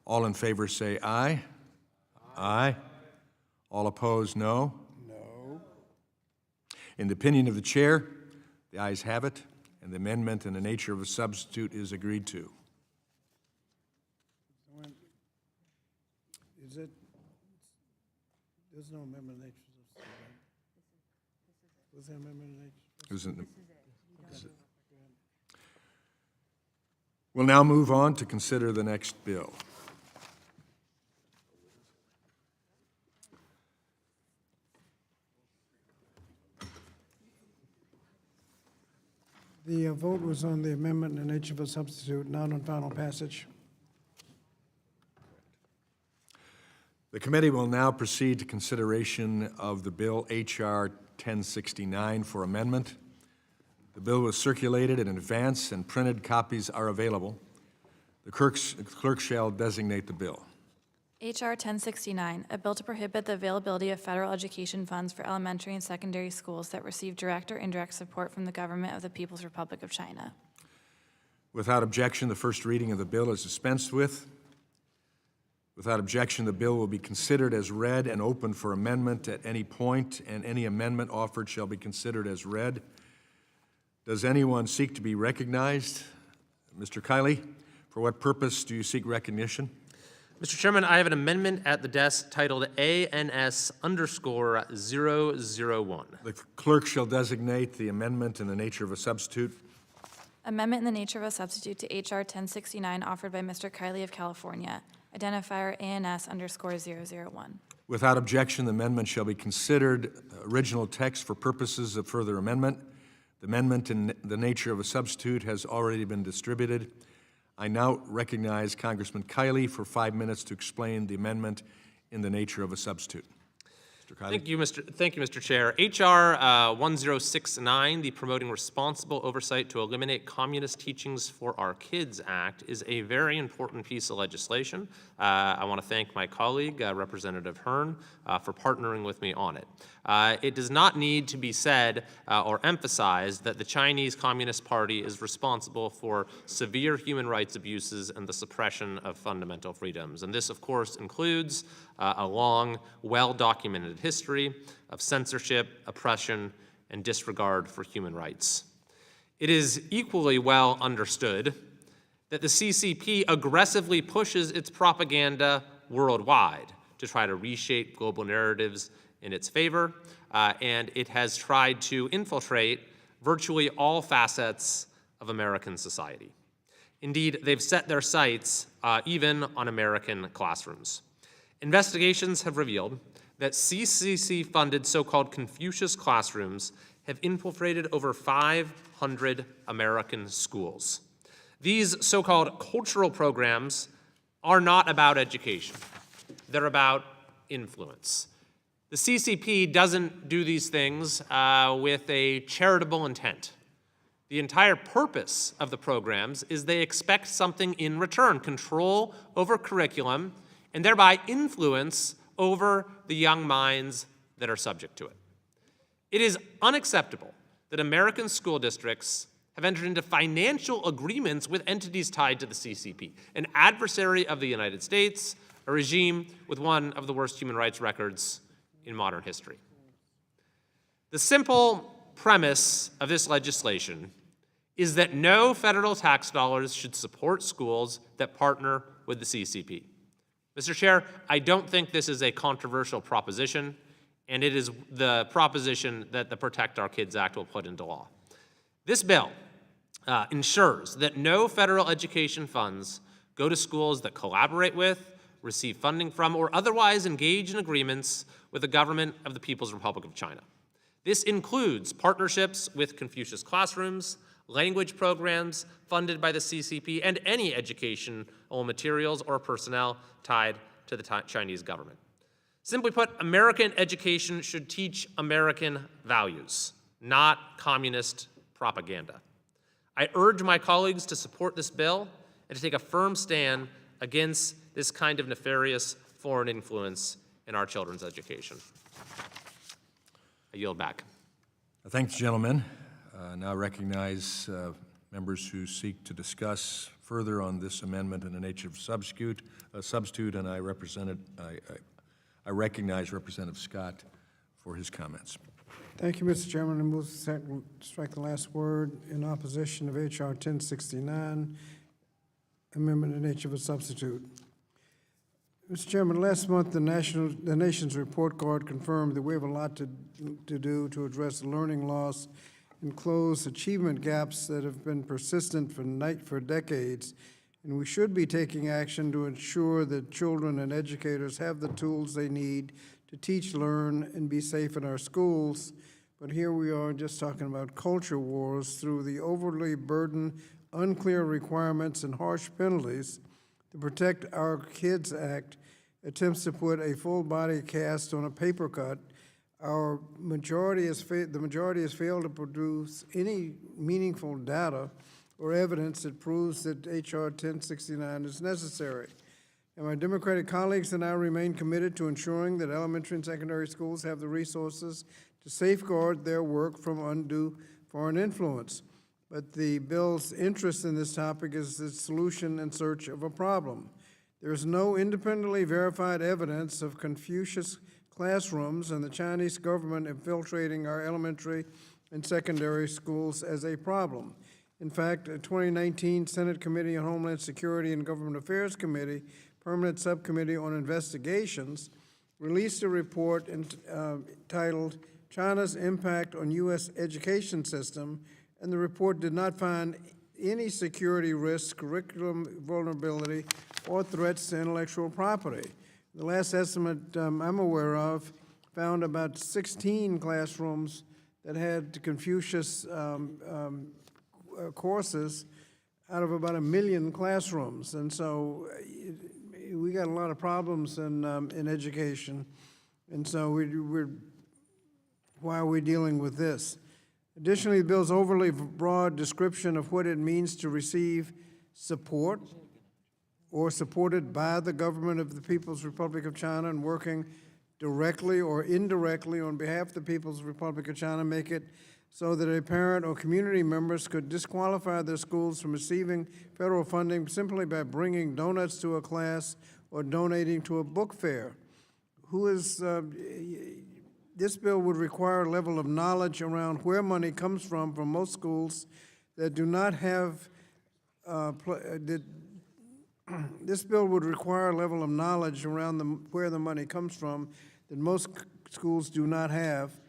All in favor say aye. Aye. All opposed, no. No. In the opinion of the chair, the ayes have it, and the amendment in the nature of a substitute is agreed to. Is it? There's no amendment in nature. Was there amendment in nature? We'll now move on to consider the next bill. The vote was on the amendment in the nature of a substitute, not on final passage. The committee will now proceed to consideration of the bill H.R. 1069 for amendment. The bill was circulated in advance and printed copies are available. The clerk shall designate the bill. H.R. 1069, a bill to prohibit the availability of federal education funds for elementary and secondary schools that receive direct or indirect support from the government of the People's Republic of China. Without objection, the first reading of the bill is dispensed with. Without objection, the bill will be considered as read and open for amendment at any point, and any amendment offered shall be considered as read. Does anyone seek to be recognized? Mr. Kiley, for what purpose do you seek recognition? Mr. Chairman, I have an amendment at the desk titled ANS_001. The clerk shall designate the amendment in the nature of a substitute. Amendment in the nature of a substitute to H.R. 1069 offered by Mr. Kiley of California, identifier ANS_001. Without objection, the amendment shall be considered original text for purposes of further amendment. The amendment in the nature of a substitute has already been distributed. I now recognize Congressman Kiley for 5 minutes to explain the amendment in the nature of a substitute. Mr. Kiley. Thank you, Mr. Chair. H.R. 1069, the Promoting Responsible Oversight to Eliminate Communist Teachings for Our Kids Act, is a very important piece of legislation. I want to thank my colleague, Representative Hearn, for partnering with me on it. It does not need to be said or emphasized that the Chinese Communist Party is responsible for severe human rights abuses and the suppression of fundamental freedoms. And this, of course, includes a long, well-documented history of censorship, oppression, and disregard for human rights. It is equally well understood that the CCP aggressively pushes its propaganda worldwide to try to reshape global narratives in its favor, and it has tried to infiltrate virtually all facets of American society. Indeed, they've set their sights even on American classrooms. Investigations have revealed that CCC-funded so-called Confucius classrooms have infiltrated over 500 American schools. These so-called cultural programs are not about education. They're about influence. The CCP doesn't do these things with a charitable intent. The entire purpose of the programs is they expect something in return, control over curriculum, and thereby influence over the young minds that are subject to it. It is unacceptable that American school districts have entered into financial agreements with entities tied to the CCP, an adversary of the United States, a regime with one of the worst human rights records in modern history. The simple premise of this legislation is that no federal tax dollars should support schools that partner with the CCP. Mr. Chair, I don't think this is a controversial proposition, and it is the proposition that the Protect Our Kids Act will put into law. This bill ensures that no federal education funds go to schools that collaborate with, receive funding from, or otherwise engage in agreements with the government of the People's Republic of China. This includes partnerships with Confucius Classrooms, language programs funded by the CCP, and any educational materials or personnel tied to the Chinese government. Simply put, American education should teach American values, not communist propaganda. I urge my colleagues to support this bill and to take a firm stand against this kind of nefarious foreign influence in our children's education. I yield back. Thank the gentleman. Now recognize members who seek to discuss further on this amendment in the nature of substitute, and I recognize Representative Scott for his comments. Thank you, Mr. Chairman. I move to strike the last word in opposition of H.R. 1069, amendment in the nature of a substitute. Mr. Chairman, last month the nation's report card confirmed that we have a lot to do to address learning loss and close achievement gaps that have been persistent for decades, and we should be taking action to ensure that children and educators have the tools they need to teach, learn, and be safe in our schools. But here we are just talking about culture wars through the overly burdened, unclear requirements and harsh penalties. The Protect Our Kids Act attempts to put a full body cast on a paper cut. The majority has failed to produce any meaningful data or evidence that proves that H.R. 1069 is necessary. And my Democratic colleagues and I remain committed to ensuring that elementary and secondary schools have the resources to safeguard their work from undue foreign influence. But the bill's interest in this topic is the solution in search of a problem. There is no independently verified evidence of Confucius classrooms and the Chinese government infiltrating our elementary and secondary schools as a problem. In fact, a 2019 Senate Committee on Homeland Security and Government Affairs Committee, Permanent Subcommittee on Investigations, released a report entitled China's Impact on U.S. Education System, and the report did not find any security risks, curriculum vulnerability, or threats to intellectual property. The last estimate I'm aware of found about 16 classrooms that had Confucius courses out of about 1 million classrooms. And so we got a lot of problems in education. And so why are we dealing with this? Additionally, the bill's overly broad description of what it means to receive support or supported by the government of the People's Republic of China and working directly or indirectly on behalf of the People's Republic of China make it so that a parent or community members could disqualify their schools from receiving federal funding simply by bringing donuts to a class or donating to a book fair. This bill would require a level of knowledge around where money comes from most schools that do not have, this bill would require a level of knowledge around where the money comes from that most schools do not have,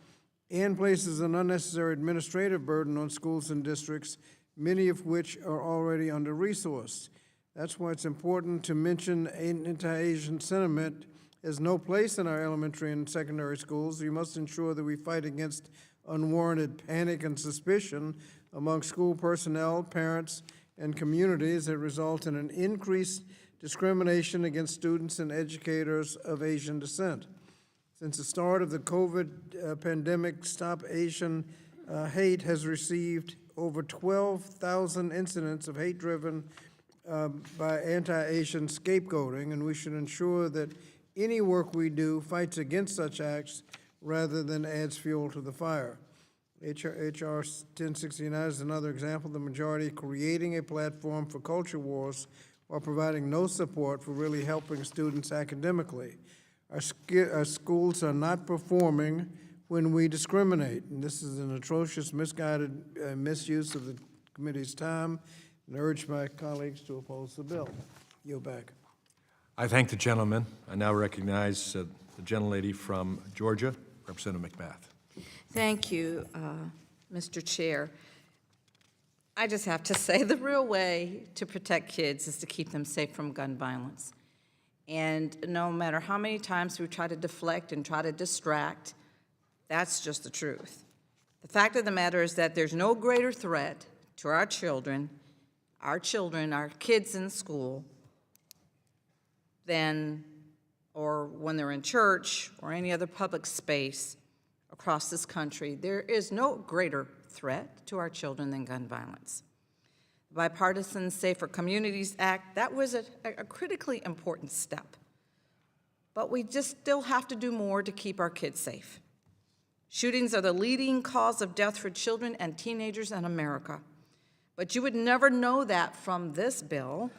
and places an unnecessary administrative burden on schools and districts, many of which are already under-resourced. That's why it's important to mention anti-Asian sentiment has no place in our elementary and secondary schools. We must ensure that we fight against unwarranted panic and suspicion among school personnel, parents, and communities that result in an increased discrimination against students and educators of Asian descent. Since the start of the COVID pandemic, Stop Asian Hate has received over 12,000 incidents of hate driven by anti-Asian scapegoating, and we should ensure that any work we do fights against such acts rather than adds fuel to the fire. HR 1069 is another example of the majority creating a platform for culture wars while providing no support for really helping students academically. Our schools are not performing when we discriminate, and this is an atrocious, misguided misuse of the committee's time, and I urge my colleagues to oppose the bill. Yield back. I thank the gentleman. I now recognize the gentlelady from Georgia, Representative McBath. Thank you, Mr. Chair. I just have to say the real way to protect kids is to keep them safe from gun violence. And no matter how many times we try to deflect and try to distract, that's just the truth. The fact of the matter is that there's no greater threat to our children, our kids in school, than, or when they're in church or any other public space across this country. There is no greater threat to our children than gun violence. The Bipartisan Safer Communities Act, that was a critically important step. But we just still have to do more to keep our kids safe. Shootings are the leading cause of death for children and teenagers in America. But you would never know that from this bill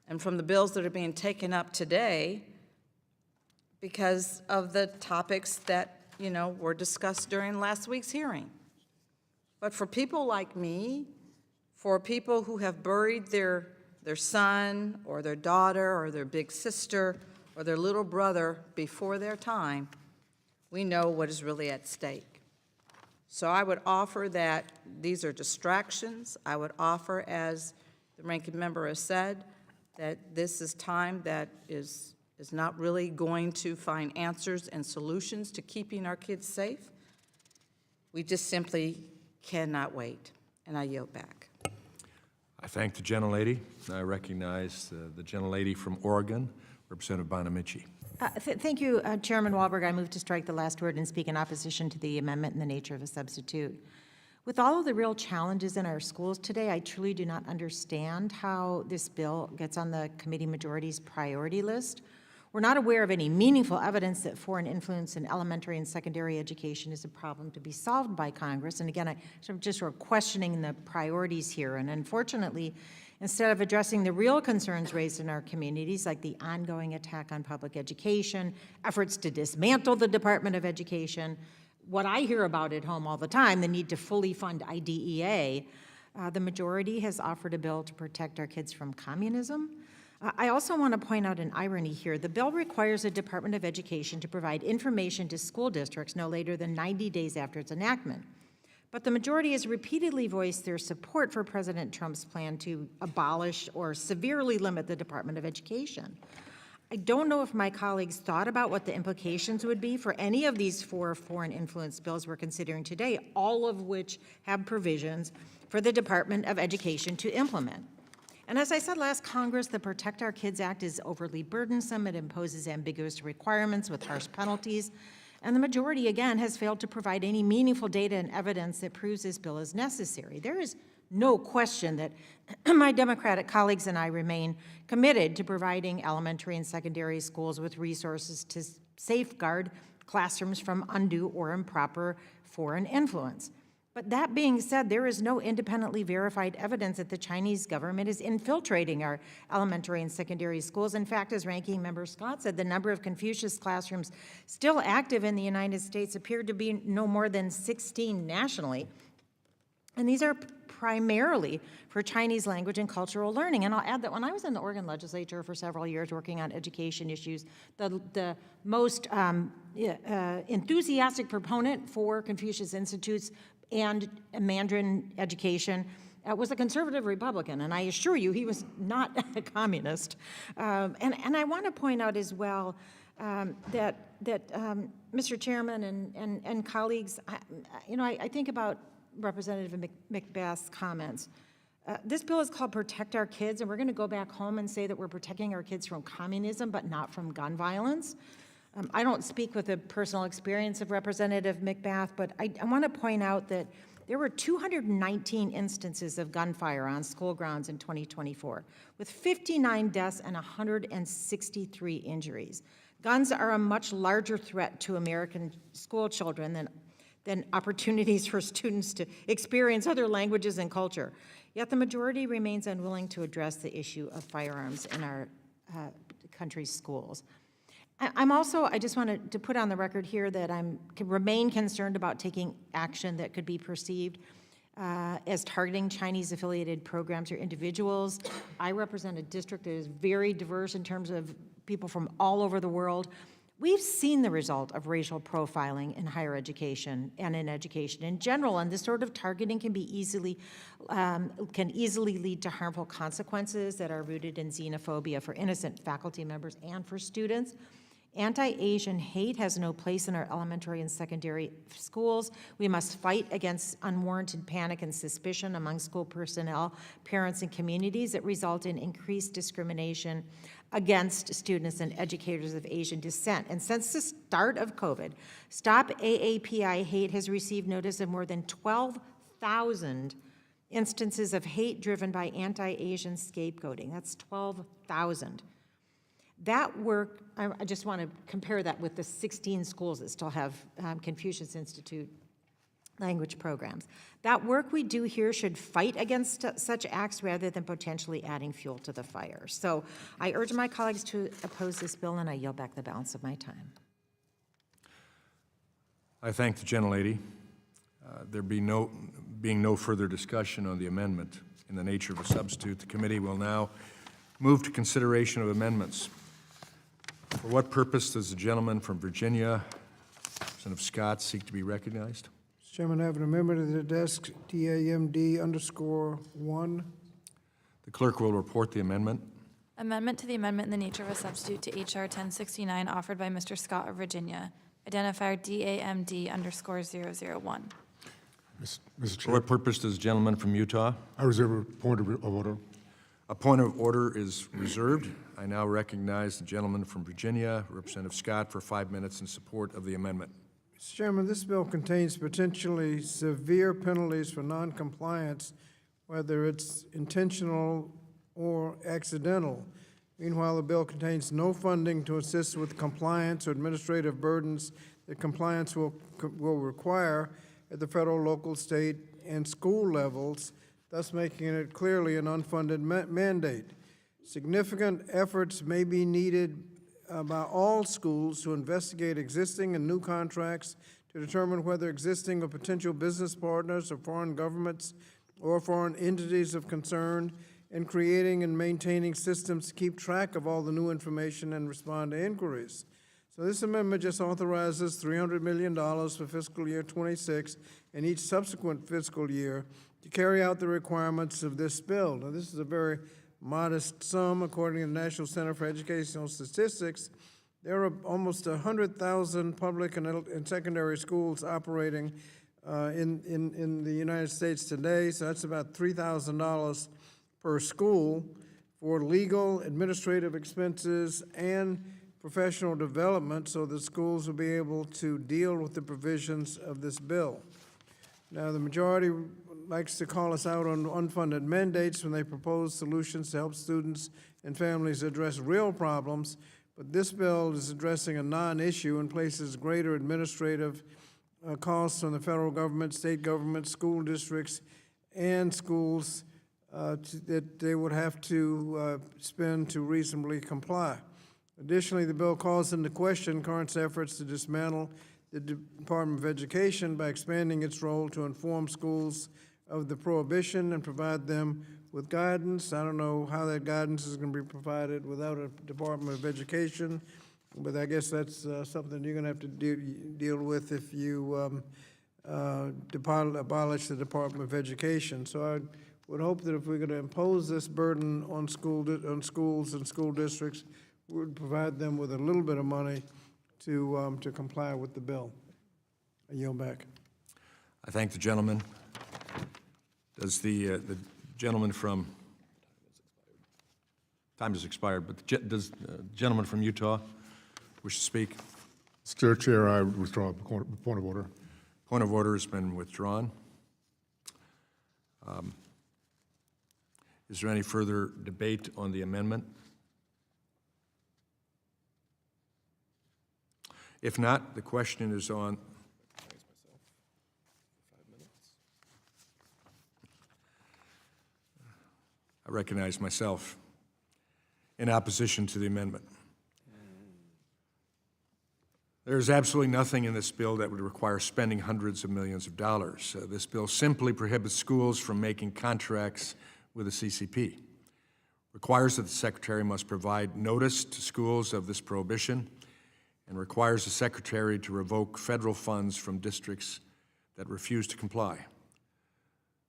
and from the bills that are being taken up today because of the topics that, were discussed during last week's hearing. But for people like me, for people who have buried their son or their daughter or their big sister or their little brother before their time, we know what is really at stake. So I would offer that these are distractions. I would offer, as the ranking member has said, that this is time that is not really going to find answers and solutions to keeping our kids safe. We just simply cannot wait. And I yield back. I thank the gentlelady. I recognize the gentlelady from Oregon, Representative Bonamici. Thank you, Chairman Walberg. I move to strike the last word and speak in opposition to the amendment in the nature of a substitute. With all of the real challenges in our schools today, I truly do not understand how this bill gets on the committee majority's priority list. We're not aware of any meaningful evidence that foreign influence in elementary and secondary education is a problem to be solved by Congress. And again, I'm just sort of questioning the priorities here. And unfortunately, instead of addressing the real concerns raised in our communities, like the ongoing attack on public education, efforts to dismantle the Department of Education, what I hear about at home all the time, the need to fully fund IDEA, the majority has offered a bill to protect our kids from communism. I also want to point out an irony here. The bill requires the Department of Education to provide information to school districts no later than 90 days after its enactment. But the majority has repeatedly voiced their support for President Trump's plan to abolish or severely limit the Department of Education. I don't know if my colleagues thought about what the implications would be for any of these 4 foreign influence bills we're considering today, all of which have provisions for the Department of Education to implement. And as I said last Congress, the Protect Our Kids Act is overly burdensome. It imposes ambiguous requirements with harsh penalties. And the majority, again, has failed to provide any meaningful data and evidence that proves this bill is necessary. There is no question that my Democratic colleagues and I remain committed to providing elementary and secondary schools with resources to safeguard classrooms from undue or improper foreign influence. But that being said, there is no independently verified evidence that the Chinese government is infiltrating our elementary and secondary schools. In fact, as Ranking Member Scott said, the number of Confucius classrooms still active in the United States appeared to be no more than 16 nationally. And these are primarily for Chinese language and cultural learning. And I'll add that when I was in the Oregon legislature for several years working on education issues, the most enthusiastic proponent for Confucius Institutes and Mandarin education was a conservative Republican, and I assure you he was not a communist. And I want to point out as well that Mr. Chairman and colleagues, I think about Representative McBath's comments. This bill is called Protect Our Kids, and we're going to go back home and say that we're protecting our kids from communism, but not from gun violence. I don't speak with the personal experience of Representative McBath, but I want to point out that there were 219 instances of gunfire on school grounds in 2024, with 59 deaths and 163 injuries. Guns are a much larger threat to American school children than opportunities for students to experience other languages and culture. Yet the majority remains unwilling to address the issue of firearms in our country's schools. I just wanted to put on the record here that remain concerned about taking action that could be perceived as targeting Chinese-affiliated programs or individuals. I represent a district that is very diverse in terms of people from all over the world. We've seen the result of racial profiling in higher education and in education in general, and this sort of targeting can easily lead to harmful consequences that are rooted in xenophobia for innocent faculty members and for students. Anti-Asian hate has no place in our elementary and secondary schools. We must fight against unwarranted panic and suspicion among school personnel, parents, and communities that result in increased discrimination against students and educators of Asian descent. And since the start of COVID, Stop AAPI Hate has received notice of more than 12,000 instances of hate driven by anti-Asian scapegoating. That's 12,000. That work, I just want to compare that with the 16 schools that still have Confucius Institute language programs. That work we do here should fight against such acts rather than potentially adding fuel to the fire. So I urge my colleagues to oppose this bill, and I yield back the balance of my time. I thank the gentlelady. There being no further discussion on the amendment in the nature of a substitute, the committee will now move to consideration of amendments. For what purpose does the gentleman from Virginia, Representative Scott, seek to be recognized? Mr. Chairman, I have an amendment to the desk, DAMD_1. The clerk will report the amendment. Amendment to the amendment in the nature of a substitute to H.R. 1069 offered by Mr. Scott of Virginia. Identifier DAMD_001. Mr. For Chair, what purpose does the gentleman from Utah? I reserve a point of order. A point of order is reserved. I now recognize the gentleman from Virginia, Representative Scott, for 5 minutes in support of the amendment. Mr. Chairman, this bill contains potentially severe penalties for noncompliance, whether it's intentional or accidental. Meanwhile, the bill contains no funding to assist with compliance or administrative burdens that compliance will require at the federal, local, state, and school levels, thus making it clearly an unfunded mandate. Significant efforts may be needed by all schools to investigate existing and new contracts to determine whether existing or potential business partners or foreign governments or foreign entities of concern, and creating and maintaining systems to keep track of all the new information and respond to inquiries. So this amendment just authorizes $300 million for fiscal year 26 and each subsequent fiscal year to carry out the requirements of this bill. Now, this is a very modest sum. According to the National Center for Educational Statistics, there are almost 100,000 public and secondary schools operating in the United States today, so that's about $3,000 per school for legal, administrative expenses, and professional development, so the schools will be able to deal with the provisions of this bill. Now, the majority likes to call us out on unfunded mandates when they propose solutions to help students and families address real problems, but this bill is addressing a non-issue and places greater administrative costs on the federal government, state government, school districts, and schools that they would have to spend to reasonably comply. Additionally, the bill calls into question current efforts to dismantle the Department of Education by expanding its role to inform schools of the prohibition and provide them with guidance. I don't know how that guidance is going to be provided without a Department of Education, but I guess that's something you're going to have to deal with if you abolish the Department of Education. So I would hope that if we're going to impose this burden on schools and school districts, we would provide them with a little bit of money to comply with the bill. I yield back. I thank the gentleman. Does the gentleman from, time has expired, but does the gentleman from Utah wish to speak? Mr. Chair, I withdraw the point of order. Point of order has been withdrawn. Is there any further debate on the amendment? If not, the question is on. I recognize myself in opposition to the amendment. There is absolutely nothing in this bill that would require spending hundreds of millions of dollars. This bill simply prohibits schools from making contracts with the CCP. Requires that the Secretary must provide notice to schools of this prohibition, and requires the Secretary to revoke federal funds from districts that refuse to comply.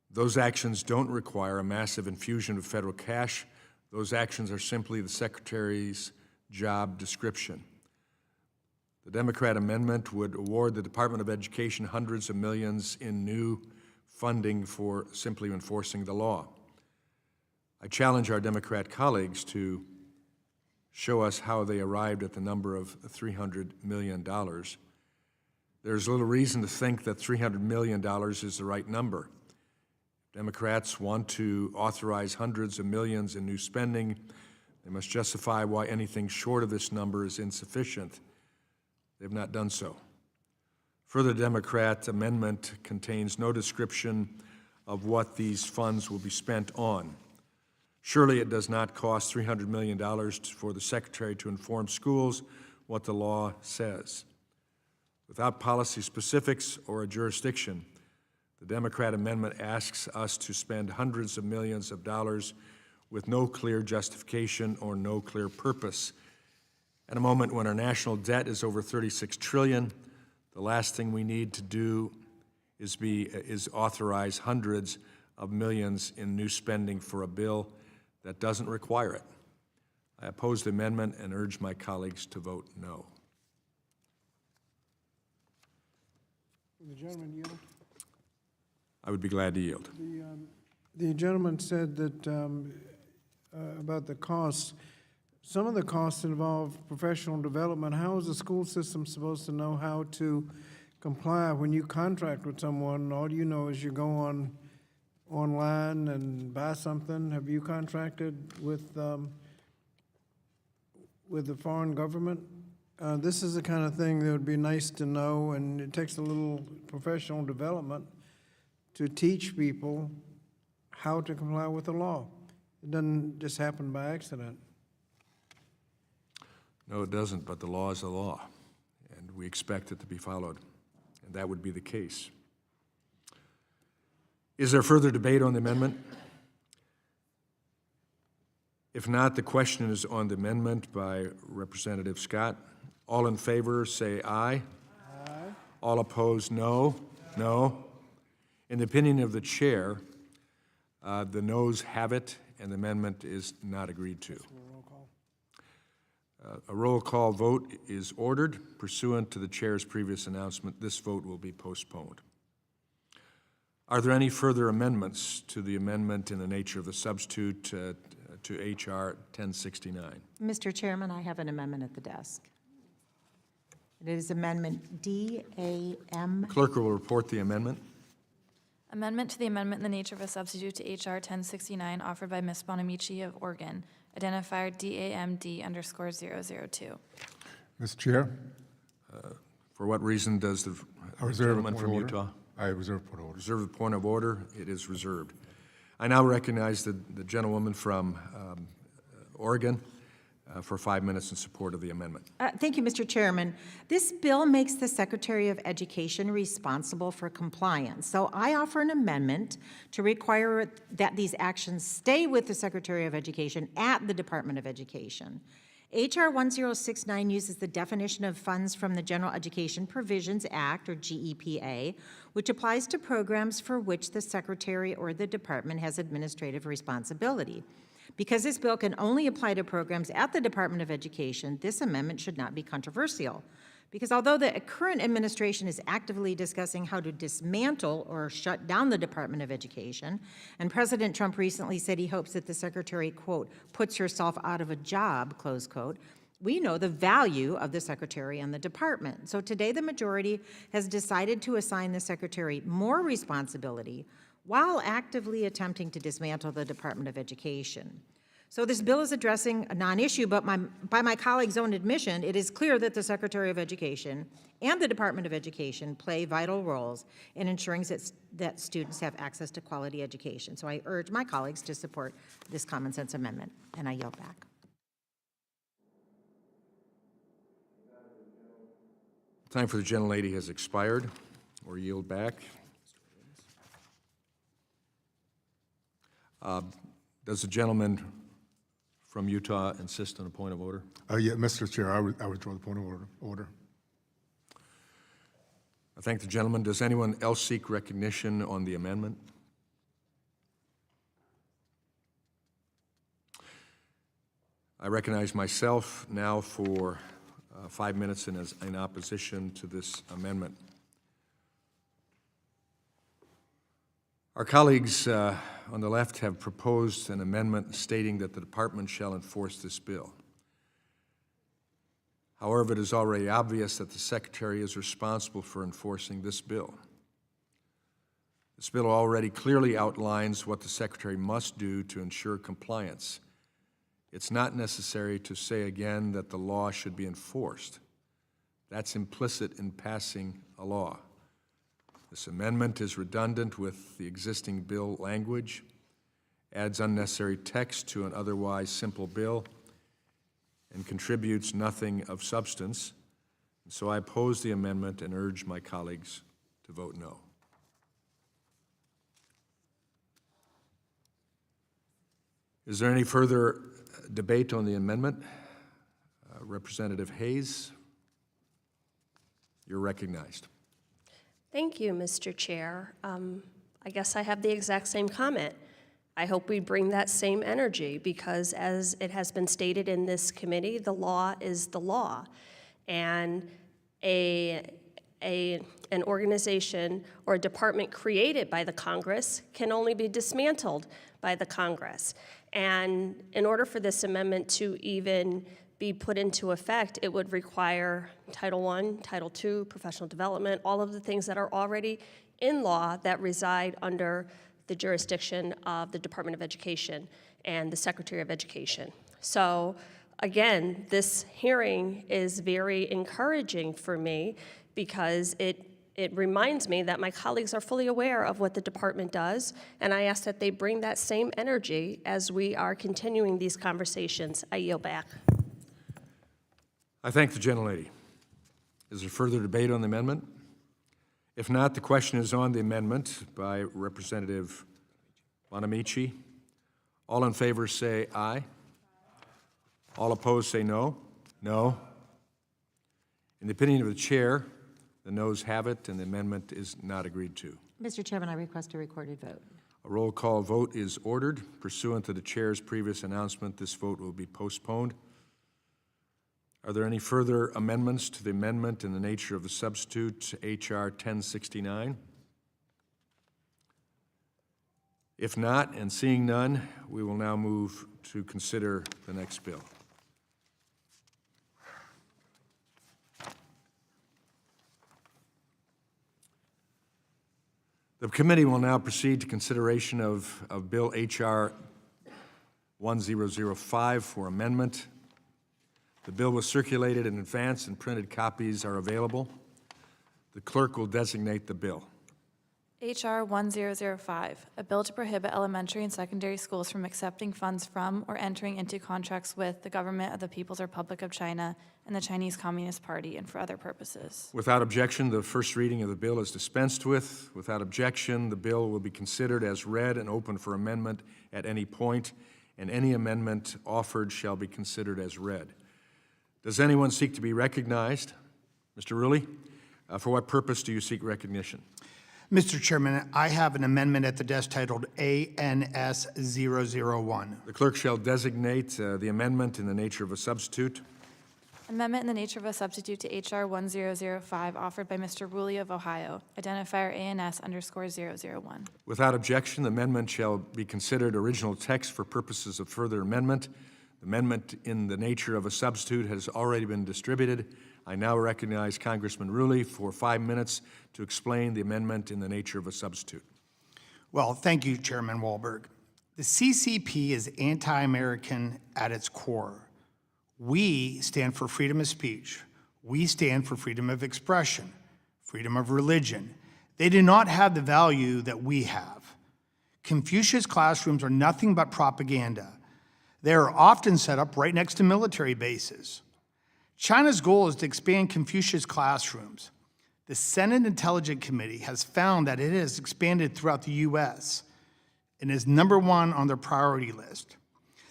Those actions don't require a massive infusion of federal cash. Those actions are simply the Secretary's job description. The Democrat amendment would award the Department of Education hundreds of millions in new funding for simply enforcing the law. I challenge our Democrat colleagues to show us how they arrived at the number of $300 million. There's little reason to think that $300 million is the right number. Democrats want to authorize hundreds of millions in new spending. They must justify why anything short of this number is insufficient. They have not done so. Further, the Democrat amendment contains no description of what these funds will be spent on. Surely it does not cost $300 million for the Secretary to inform schools what the law says. Without policy specifics or a jurisdiction, the Democrat amendment asks us to spend hundreds of millions of dollars with no clear justification or no clear purpose. At a moment when our national debt is over $36 trillion, the last thing we need to do is authorize hundreds of millions in new spending for a bill that doesn't require it. I oppose the amendment and urge my colleagues to vote no. The gentleman yield? I would be glad to yield. The gentleman said that about the costs. Some of the costs involve professional development. How is the school system supposed to know how to comply when you contract with someone? All you know is you go online and buy something. Have you contracted with the foreign government? This is the kind of thing that would be nice to know, and it takes a little professional development to teach people how to comply with the law. It doesn't just happen by accident. No, it doesn't, but the law is the law, and we expect it to be followed, and that would be the case. Is there further debate on the amendment? If not, the question is on the amendment by Representative Scott. All in favor, say aye. Aye. All opposed, no. No. In the opinion of the chair, the noes have it, and the amendment is not agreed to. A roll call vote is ordered. Pursuant to the chair's previous announcement, this vote will be postponed. Are there any further amendments to the amendment in the nature of the substitute to H.R. 1069? Mr. Chairman, I have an amendment at the desk. It is Amendment D.A.M. Clerk will report the amendment. Amendment to the amendment in the nature of a substitute to H.R. 1069 offered by Ms. Bonamici of Oregon, identifier DAMD_002. Mr. Chair? For what reason does the gentleman from Utah? I reserve point of order. Reserve the point of order. It is reserved. I now recognize the gentlewoman from Oregon for 5 minutes in support of the amendment. Thank you, Mr. Chairman. This bill makes the Secretary of Education responsible for compliance. So I offer an amendment to require that these actions stay with the Secretary of Education at the Department of Education. H.R. 1069 uses the definition of funds from the General Education Provisions Act, or GEPA, which applies to programs for which the Secretary or the Department has administrative responsibility. Because this bill can only apply to programs at the Department of Education, this amendment should not be controversial. Because although the current administration is actively discussing how to dismantle or shut down the Department of Education, and President Trump recently said he hopes that the Secretary, quote, puts herself out of a job, close quote, we know the value of the Secretary and the Department. So today the majority has decided to assign the Secretary more responsibility while actively attempting to dismantle the Department of Education. So this bill is addressing a non-issue, but by my colleague's own admission, it is clear that the Secretary of Education and the Department of Education play vital roles in ensuring that students have access to quality education. So I urge my colleagues to support this common sense amendment, and I yield back. Time for the gentlelady has expired, or yield back. Does the gentleman from Utah insist on a point of order? Yeah, Mr. Chair, I withdraw the point of order. I thank the gentleman. Does anyone else seek recognition on the amendment? I recognize myself now for 5 minutes in opposition to this amendment. Our colleagues on the left have proposed an amendment stating that the department shall enforce this bill. However, it is already obvious that the Secretary is responsible for enforcing this bill. This bill already clearly outlines what the Secretary must do to ensure compliance. It's not necessary to say again that the law should be enforced. That's implicit in passing a law. This amendment is redundant with the existing bill language, adds unnecessary text to an otherwise simple bill, and contributes nothing of substance. And so I oppose the amendment and urge my colleagues to vote no. Is there any further debate on the amendment? Representative Hayes, you're recognized. Thank you, Mr. Chair. I guess I have the exact same comment. I hope we bring that same energy because, as it has been stated in this committee, the law is the law. And an organization or a department created by the Congress can only be dismantled by the Congress. And in order for this amendment to even be put into effect, it would require Title I, Title II, professional development, all of the things that are already in law that reside under the jurisdiction of the Department of Education and the Secretary of Education. So again, this hearing is very encouraging for me because it reminds me that my colleagues are fully aware of what the department does, and I ask that they bring that same energy as we are continuing these conversations. I yield back. I thank the gentlelady. Is there further debate on the amendment? If not, the question is on the amendment by Representative Bonamici. All in favor say aye. All opposed say no. No. In the opinion of the chair, the noes have it, and the amendment is not agreed to. Mr. Chairman, I request a recorded vote. A roll call vote is ordered. Pursuant to the chair's previous announcement, this vote will be postponed. Are there any further amendments to the amendment in the nature of a substitute, H.R. 1069? If not, and seeing none, we will now move to consider the next bill. The committee will now proceed to consideration of Bill H.R. 1005 for amendment. The bill was circulated in advance and printed copies are available. The clerk will designate the bill. H.R. 1005, a bill to prohibit elementary and secondary schools from accepting funds from or entering into contracts with the government of the People's Republic of China and the Chinese Communist Party and for other purposes. Without objection, the first reading of the bill is dispensed with. Without objection, the bill will be considered as read and open for amendment at any point, and any amendment offered shall be considered as read. Does anyone seek to be recognized? Mr. Rulli, for what purpose do you seek recognition? Mr. Chairman, I have an amendment at the desk titled ANS 001. The clerk shall designate the amendment in the nature of a substitute. Amendment in the nature of a substitute to H.R. 1005 offered by Mr. Rulli of Ohio, identifier ANS_001. Without objection, the amendment shall be considered original text for purposes of further amendment. The amendment in the nature of a substitute has already been distributed. I now recognize Congressman Rulli for 5 minutes to explain the amendment in the nature of a substitute. Well, thank you, Chairman Walberg. The CCP is anti-American at its core. We stand for freedom of speech. We stand for freedom of expression, freedom of religion. They do not have the value that we have. Confucius classrooms are nothing but propaganda. They are often set up right next to military bases. China's goal is to expand Confucius classrooms. The Senate Intelligence Committee has found that it has expanded throughout the U.S. and is #1 on their priority list.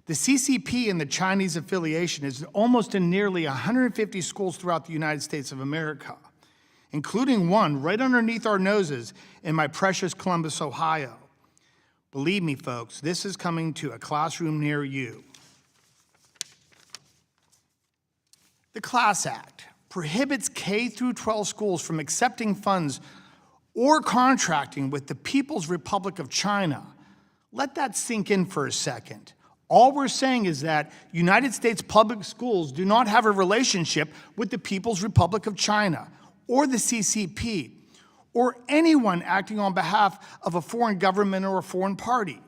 The CCP and the Chinese affiliation is almost in nearly 150 schools throughout the United States of America, including one right underneath our noses in my precious Columbus, Ohio. Believe me, folks, this is coming to a classroom near you. The CLASS Act prohibits K-12 schools from accepting funds or contracting with the People's Republic of China. Let that sink in for a second. All we're saying is that United States public schools do not have a relationship with the People's Republic of China or the CCP or anyone acting on behalf of a foreign government or a foreign party.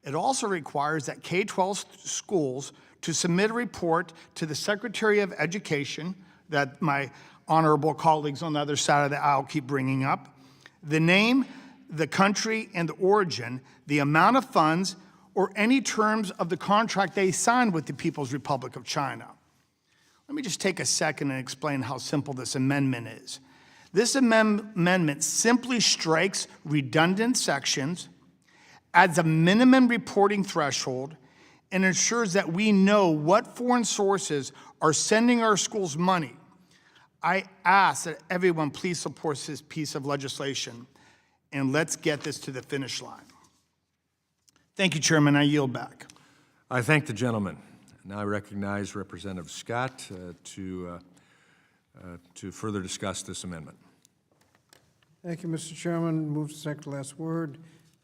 It also requires that K-12 schools to submit a report to the Secretary of Education that my honorable colleagues on the other side of the aisle keep bringing up, the name, the country, and the origin, the amount of funds, or any terms of the contract they signed with the People's Republic of China. Let me just take a second and explain how simple this amendment is. This amendment simply strikes redundant sections, adds a minimum reporting threshold, and ensures that we know what foreign sources are sending our schools money. I ask that everyone please support this piece of legislation, and let's get this to the finish line. Thank you, Chairman. I yield back. I thank the gentleman. Now I recognize Representative Scott to further discuss this amendment. Thank you, Mr. Chairman. Move to second to last word.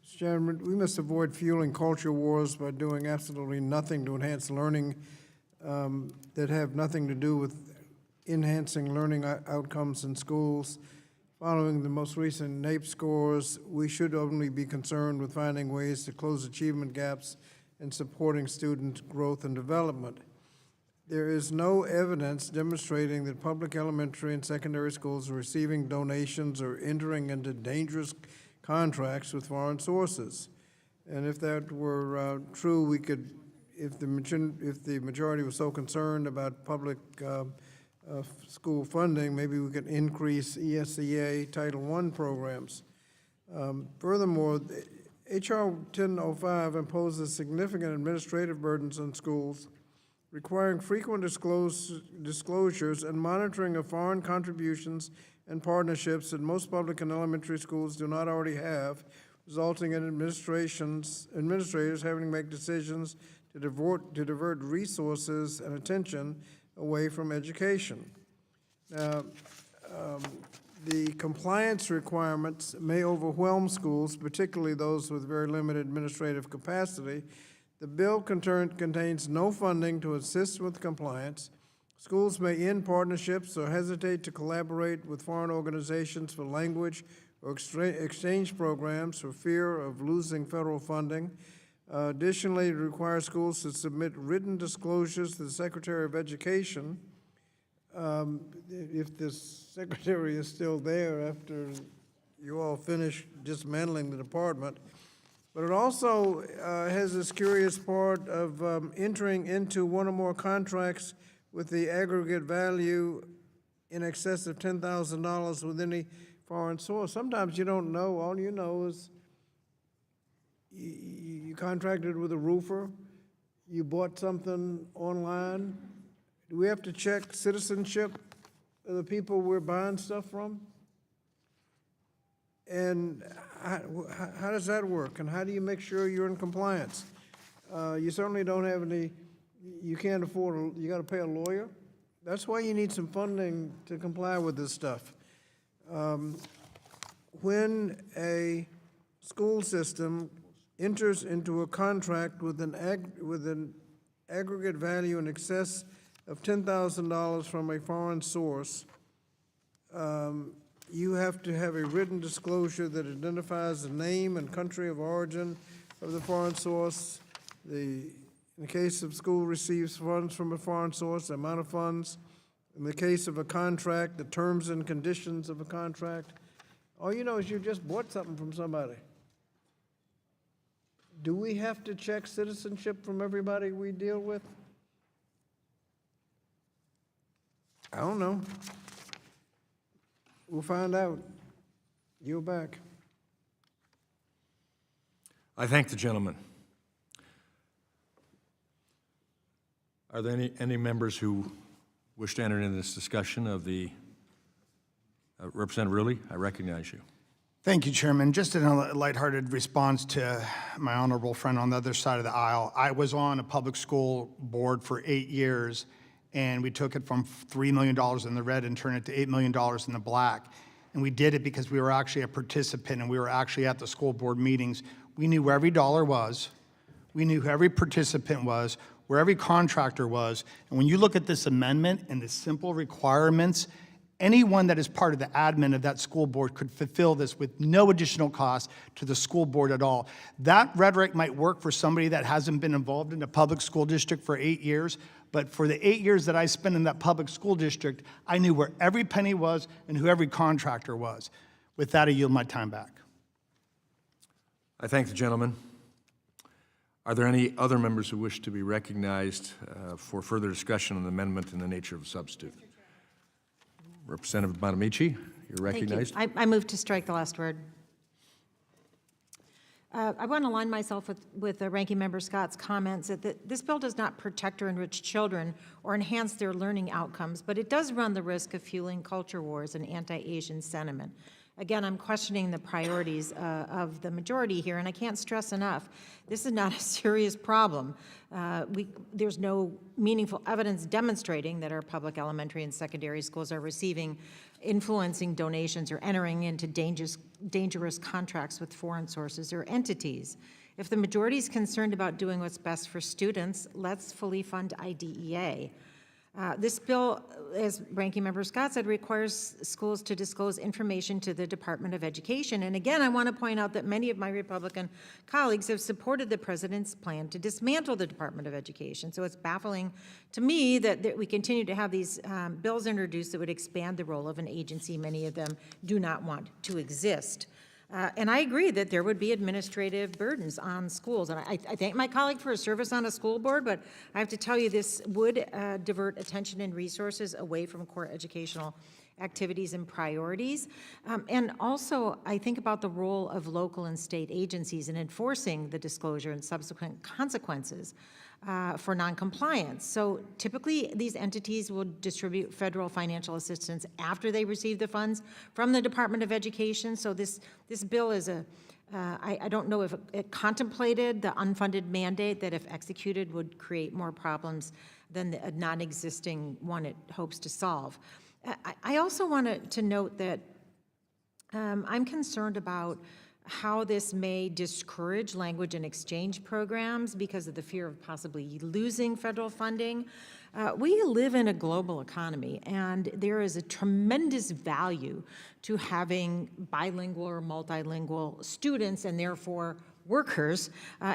Mr. Chairman, we must avoid fueling culture wars by doing absolutely nothing to enhance learning that have nothing to do with enhancing learning outcomes in schools. Following the most recent NAEP scores, we should only be concerned with finding ways to close achievement gaps and supporting student growth and development. There is no evidence demonstrating that public elementary and secondary schools are receiving donations or entering into dangerous contracts with foreign sources. And if that were true, we could, if the majority was so concerned about public school funding, maybe we could increase ESEA Title I programs. Furthermore, H.R. 1005 imposes significant administrative burdens on schools, requiring frequent disclosures and monitoring of foreign contributions and partnerships that most public and elementary schools do not already have, resulting in administrators having to make decisions to divert resources and attention away from education. Now, the compliance requirements may overwhelm schools, particularly those with very limited administrative capacity. The bill contains no funding to assist with compliance. Schools may end partnerships or hesitate to collaborate with foreign organizations for language or exchange programs for fear of losing federal funding. Additionally, it requires schools to submit written disclosures to the Secretary of Education, if the secretary is still there after you all finish dismantling the department. But it also has this curious part of entering into one or more contracts with the aggregate value in excess of $10,000 with any foreign source. Sometimes you don't know. All you know is you contracted with a roofer, you bought something online. Do we have to check citizenship of the people we're buying stuff from? And how does that work? And how do you make sure you're in compliance? You certainly don't have any, you can't afford, you got to pay a lawyer. That's why you need some funding to comply with this stuff. When a school system enters into a contract with an aggregate value in excess of $10,000 from a foreign source, you have to have a written disclosure that identifies the name and country of origin of the foreign source, in the case of school receives funds from a foreign source, the amount of funds, in the case of a contract, the terms and conditions of a contract. All you know is you just bought something from somebody. Do we have to check citizenship from everybody we deal with? I don't know. We'll find out. Yield back. I thank the gentleman. Are there any members who wish to enter into this discussion of the Representative Rulli? I recognize you. Thank you, Chairman. Just in a lighthearted response to my honorable friend on the other side of the aisle, I was on a public school board for 8 years, and we took it from $3 million in the red and turned it to $8 million in the black. And we did it because we were actually a participant and we were actually at the school board meetings. We knew where every dollar was. We knew who every participant was, where every contractor was. And when you look at this amendment and the simple requirements, anyone that is part of the admin of that school board could fulfill this with no additional cost to the school board at all. That rhetoric might work for somebody that hasn't been involved in a public school district for 8 years, but for the 8 years that I spent in that public school district, I knew where every penny was and who every contractor was. With that, I yield my time back. I thank the gentleman. Are there any other members who wish to be recognized for further discussion on the amendment in the nature of a substitute? Representative Bonamici, you're recognized. Thank you. I move to strike the last word. I want to align myself with Ranking Member Scott's comments that this bill does not protect or enrich children or enhance their learning outcomes, but it does run the risk of fueling culture wars and anti-Asian sentiment. Again, I'm questioning the priorities of the majority here, and I can't stress enough, this is not a serious problem. There's no meaningful evidence demonstrating that our public elementary and secondary schools are receiving influencing donations or entering into dangerous contracts with foreign sources or entities. If the majority is concerned about doing what's best for students, let's fully fund IDEA. This bill, as Ranking Member Scott said, requires schools to disclose information to the Department of Education. And again, I want to point out that many of my Republican colleagues have supported the president's plan to dismantle the Department of Education. So it's baffling to me that we continue to have these bills introduced that would expand the role of an agency many of them do not want to exist. And I agree that there would be administrative burdens on schools. And I thank my colleague for his service on a school board, but I have to tell you, this would divert attention and resources away from core educational activities and priorities. And also, I think about the role of local and state agencies in enforcing the disclosure and subsequent consequences for noncompliance. So typically, these entities will distribute federal financial assistance after they receive the funds from the Department of Education. So this bill is I don't know if it contemplated the unfunded mandate that, if executed, would create more problems than the non-existing one it hopes to solve. I also wanted to note that I'm concerned about how this may discourage language and exchange programs because of the fear of possibly losing federal funding. We live in a global economy, and there is a tremendous value to having bilingual or multilingual students and therefore workers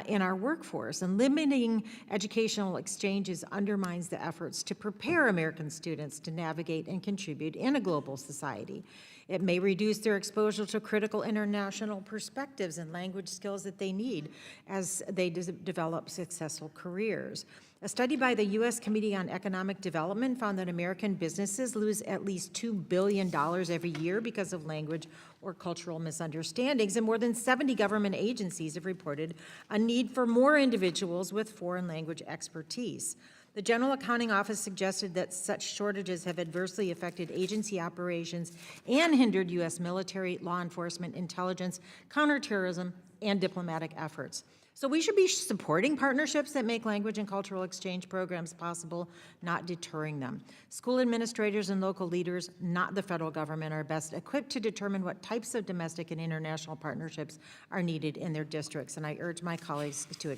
in our workforce. And limiting educational exchanges undermines the efforts to prepare American students to navigate and contribute in a global society. It may reduce their exposure to critical international perspectives and language skills that they need as they develop successful careers. A study by the U.S. Committee on Economic Development found that American businesses lose at least $2 billion every year because of language or cultural misunderstandings, and more than 70 government agencies have reported a need for more individuals with foreign language expertise. The General Accounting Office suggested that such shortages have adversely affected agency operations and hindered U.S. military, law enforcement, intelligence, counterterrorism, and diplomatic efforts. So we should be supporting partnerships that make language and cultural exchange programs possible, not deterring them. School administrators and local leaders, not the federal government, are best equipped to determine what types of domestic and international partnerships are needed in their districts. And I urge my colleagues to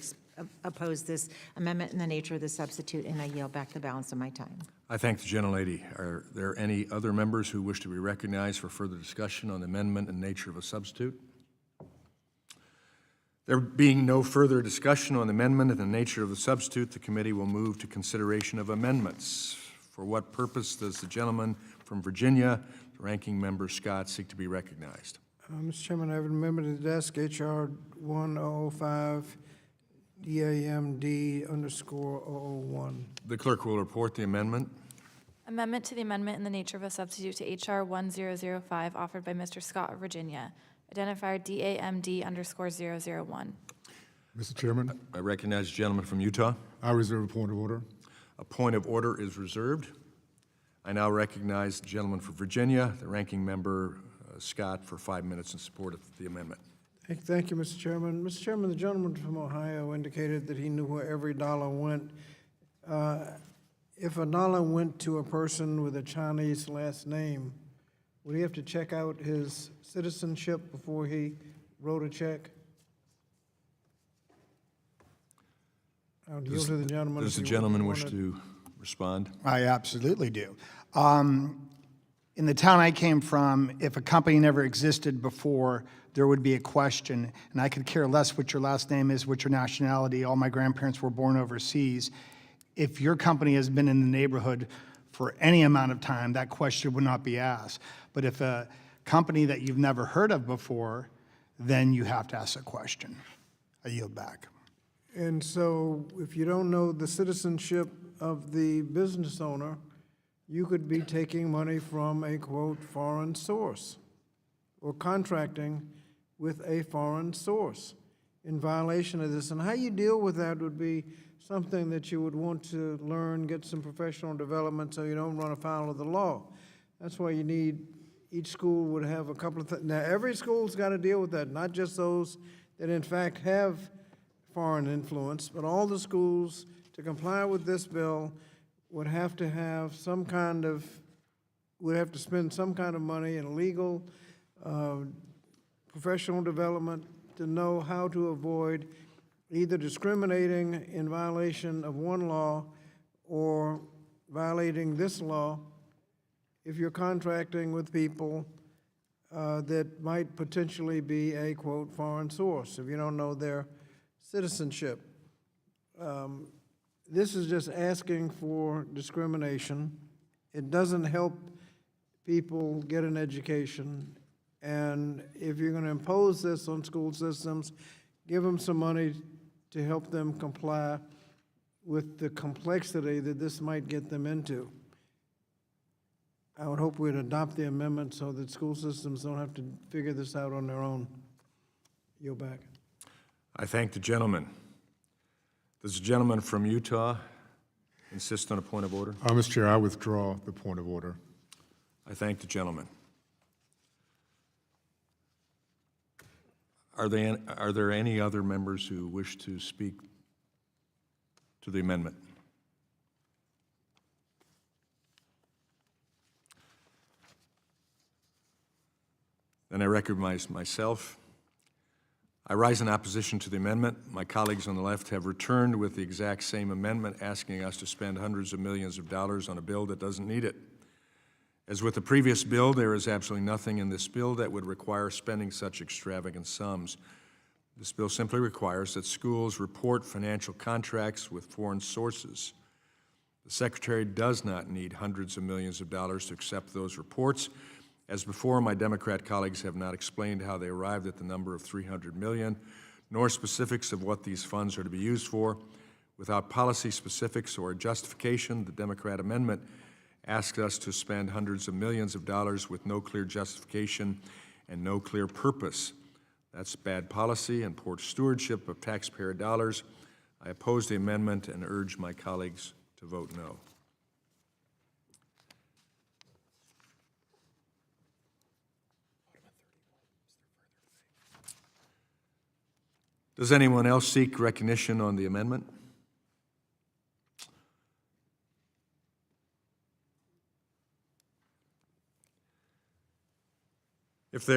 oppose this amendment in the nature of the substitute, and I yield back the balance of my time. I thank the gentlelady. Are there any other members who wish to be recognized for further discussion on the amendment and nature of a substitute? There being no further discussion on the amendment and the nature of the substitute, the committee will move to consideration of amendments. For what purpose does the gentleman from Virginia, the ranking member Scott, seek to be recognized? Mr. Chairman, I have an amendment to the desk, H.R. 1005, DAMD_001. The clerk will report the amendment. Amendment to the amendment in the nature of a substitute to H.R. 1005 offered by Mr. Scott of Virginia. Identifier DAMD_001. Mr. Chairman, I recognize the gentleman from Utah. I reserve a point of order. A point of order is reserved. I now recognize the gentleman from Virginia, the ranking member Scott, for 5 minutes in support of the amendment. Thank you, Mr. Chairman. Mr. Chairman, the gentleman from Ohio indicated that he knew where every dollar went. If a dollar went to a person with a Chinese last name, would he have to check out his citizenship before he wrote a check? I'll yield to the gentleman. Does the gentleman wish to respond? I absolutely do. In the town I came from, if a company never existed before, there would be a question, and I could care less what your last name is, what your nationality. All my grandparents were born overseas. If your company has been in the neighborhood for any amount of time, that question would not be asked. But if a company that you've never heard of before, then you have to ask a question. I yield back. And so if you don't know the citizenship of the business owner, you could be taking money from a, quote, foreign source or contracting with a foreign source in violation of this. And how you deal with that would be something that you would want to learn, get some professional development so you don't run afoul of the law. That's why you need, each school would have a couple of things. Now, every school's got to deal with that, not just those that in fact have foreign influence, but all the schools, to comply with this bill, would have to have some kind of, would have to spend some kind of money in legal, professional development to know how to avoid either discriminating in violation of one law or violating this law if you're contracting with people that might potentially be a, quote, foreign source, if you don't know their citizenship. This is just asking for discrimination. It doesn't help people get an education. And if you're going to impose this on school systems, give them some money to help them comply with the complexity that this might get them into. I would hope we'd adopt the amendment so that school systems don't have to figure this out on their own. Yield back. I thank the gentleman. Does the gentleman from Utah insist on a point of order? Mr. Chair, I withdraw the point of order. I thank the gentleman. Are there any other members who wish to speak to the amendment? Then I recognize myself. I rise in opposition to the amendment. My colleagues on the left have returned with the exact same amendment, asking us to spend hundreds of millions of dollars on a bill that doesn't need it. As with the previous bill, there is absolutely nothing in this bill that would require spending such extravagant sums. This bill simply requires that schools report financial contracts with foreign sources. The Secretary does not need hundreds of millions of dollars to accept those reports. As before, my Democrat colleagues have not explained how they arrived at the number of $300 million, nor specifics of what these funds are to be used for. Without policy specifics or justification, the Democrat amendment asks us to spend hundreds of millions of dollars with no clear justification and no clear purpose. That's bad policy and poor stewardship of taxpayer dollars. I oppose the amendment and urge my colleagues to vote no. Does anyone else seek recognition on the amendment? If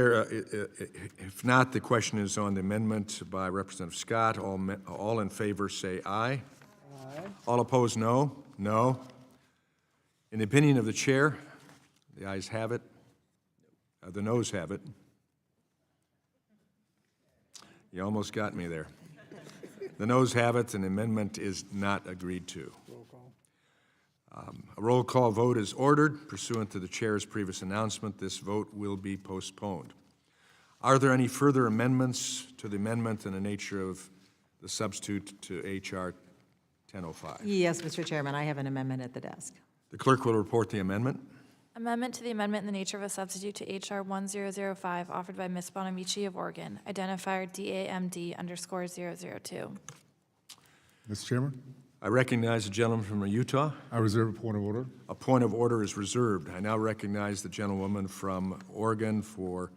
not, the question is on the amendment by Representative Scott. All in favor say aye. Aye. All opposed, no. No. In the opinion of the chair, the ayes have it. The noes have it. You almost got me there. The noes have it, and the amendment is not agreed to. A roll call vote is ordered. Pursuant to the chair's previous announcement, this vote will be postponed. Are there any further amendments to the amendment in the nature of the substitute to H.R. 1005? Yes, Mr. Chairman, I have an amendment at the desk. The clerk will report the amendment. Amendment to the amendment in the nature of a substitute to H.R. 1005, offered by Ms. Bonamici of Oregon, identifier DAMD_002. Mr. Chairman, I recognize the gentleman from Utah. I reserve a point of order. A point of order is reserved. I now recognize the gentlewoman from Oregon for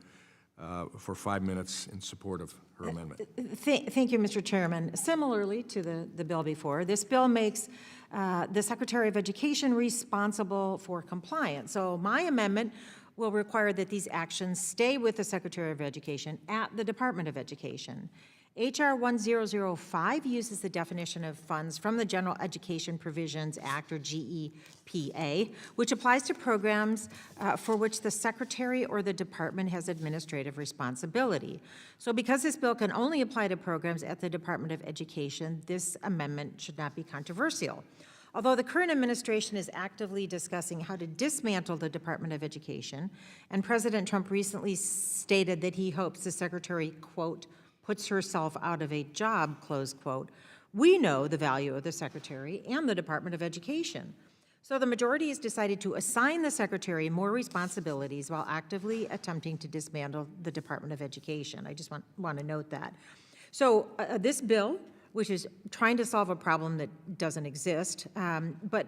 5 minutes in support of her amendment. Thank you, Mr. Chairman. Similarly to the bill before, this bill makes the Secretary of Education responsible for compliance. So my amendment will require that these actions stay with the Secretary of Education at the Department of Education. H.R. 1005 uses the definition of funds from the General Education Provisions Act, or GEPA, which applies to programs for which the Secretary or the Department has administrative responsibility. So because this bill can only apply to programs at the Department of Education, this amendment should not be controversial. Although the current administration is actively discussing how to dismantle the Department of Education, and President Trump recently stated that he hopes the Secretary, quote, puts herself out of a job, close quote, we know the value of the Secretary and the Department of Education. So the majority has decided to assign the Secretary more responsibilities while actively attempting to dismantle the Department of Education. I just want to note that. So this bill, which is trying to solve a problem that doesn't exist, but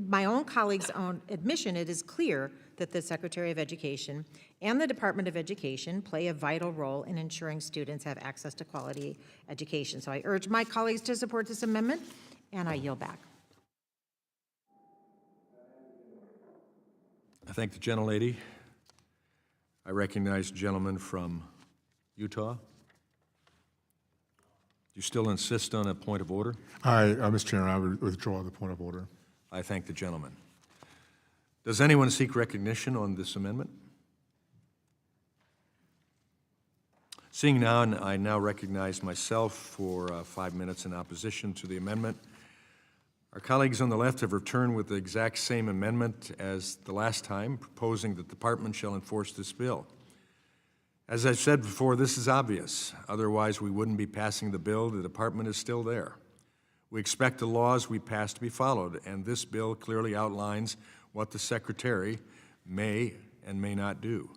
my own colleague's own admission, it is clear that the Secretary of Education and the Department of Education play a vital role in ensuring students have access to quality education. So I urge my colleagues to support this amendment, and I yield back. I thank the gentlelady. I recognize the gentleman from Utah. Do you still insist on a point of order? Mr. Chairman, I would withdraw the point of order. I thank the gentleman. Does anyone seek recognition on this amendment? Seeing none, I now recognize myself for 5 minutes in opposition to the amendment. Our colleagues on the left have returned with the exact same amendment as the last time, proposing that the department shall enforce this bill. As I've said before, this is obvious. Otherwise, we wouldn't be passing the bill. The department is still there. We expect the laws we pass to be followed, and this bill clearly outlines what the Secretary may and may not do.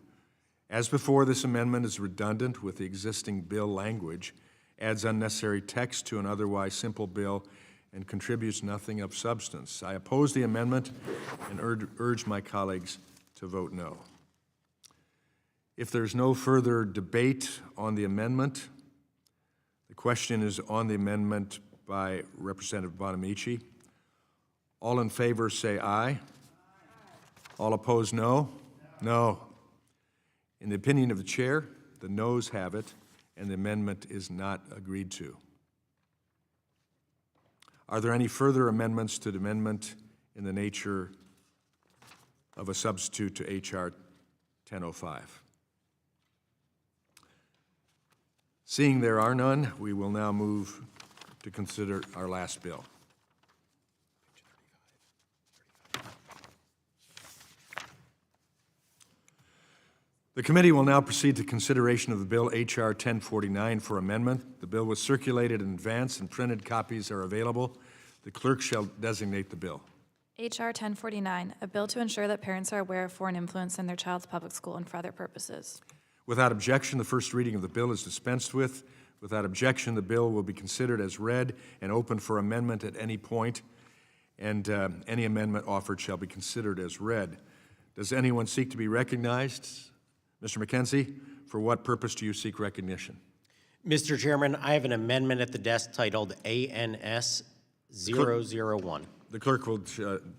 As before, this amendment is redundant with the existing bill language, adds unnecessary text to an otherwise simple bill, and contributes nothing of substance. I oppose the amendment and urge my colleagues to vote no. If there's no further debate on the amendment, the question is on the amendment by Representative Bonamici. All in favor say aye. All opposed, no? No. In the opinion of the chair, the noes have it, and the amendment is not agreed to. Are there any further amendments to the amendment in the nature of a substitute to H.R. 1005? Seeing there are none, we will now move to consider our last bill. The committee will now proceed to consideration of the bill H.R. 1049 for amendment. The bill was circulated in advance and printed copies are available. The clerk shall designate the bill. H.R. 1049, a bill to ensure that parents are aware of foreign influence in their child's public school and for other purposes. Without objection, the first reading of the bill is dispensed with. Without objection, the bill will be considered as read and open for amendment at any point, and any amendment offered shall be considered as read. Does anyone seek to be recognized? Mr. McKenzie, for what purpose do you seek recognition? Mr. Chairman, I have an amendment at the desk titled ANS 001. The clerk will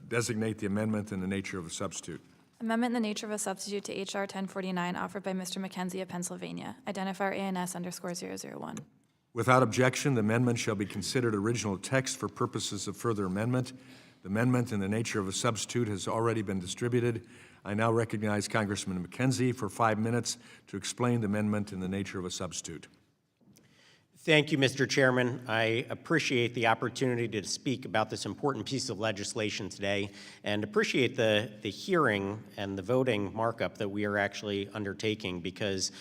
designate the amendment in the nature of a substitute. Amendment in the nature of a substitute to H.R. 1049, offered by Mr. McKenzie of Pennsylvania, identifier ANS_001. Without objection, the amendment shall be considered original text for purposes of further amendment. The amendment in the nature of a substitute has already been distributed. I now recognize Congressman McKenzie for 5 minutes to explain the amendment in the nature of a substitute. Thank you, Mr. Chairman. I appreciate the opportunity to speak about this important piece of legislation today and appreciate the hearing and the voting markup that we are actually undertaking, because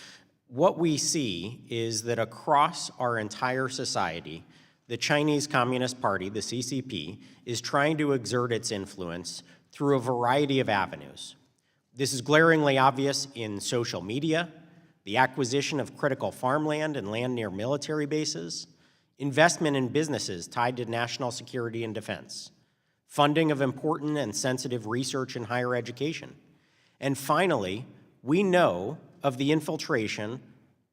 what we see is that across our entire society, the Chinese Communist Party, the CCP, is trying to exert its influence through a variety of avenues. This is glaringly obvious in social media, the acquisition of critical farmland and land near military bases, investment in businesses tied to national security and defense, funding of important and sensitive research in higher education. And finally, we know of the infiltration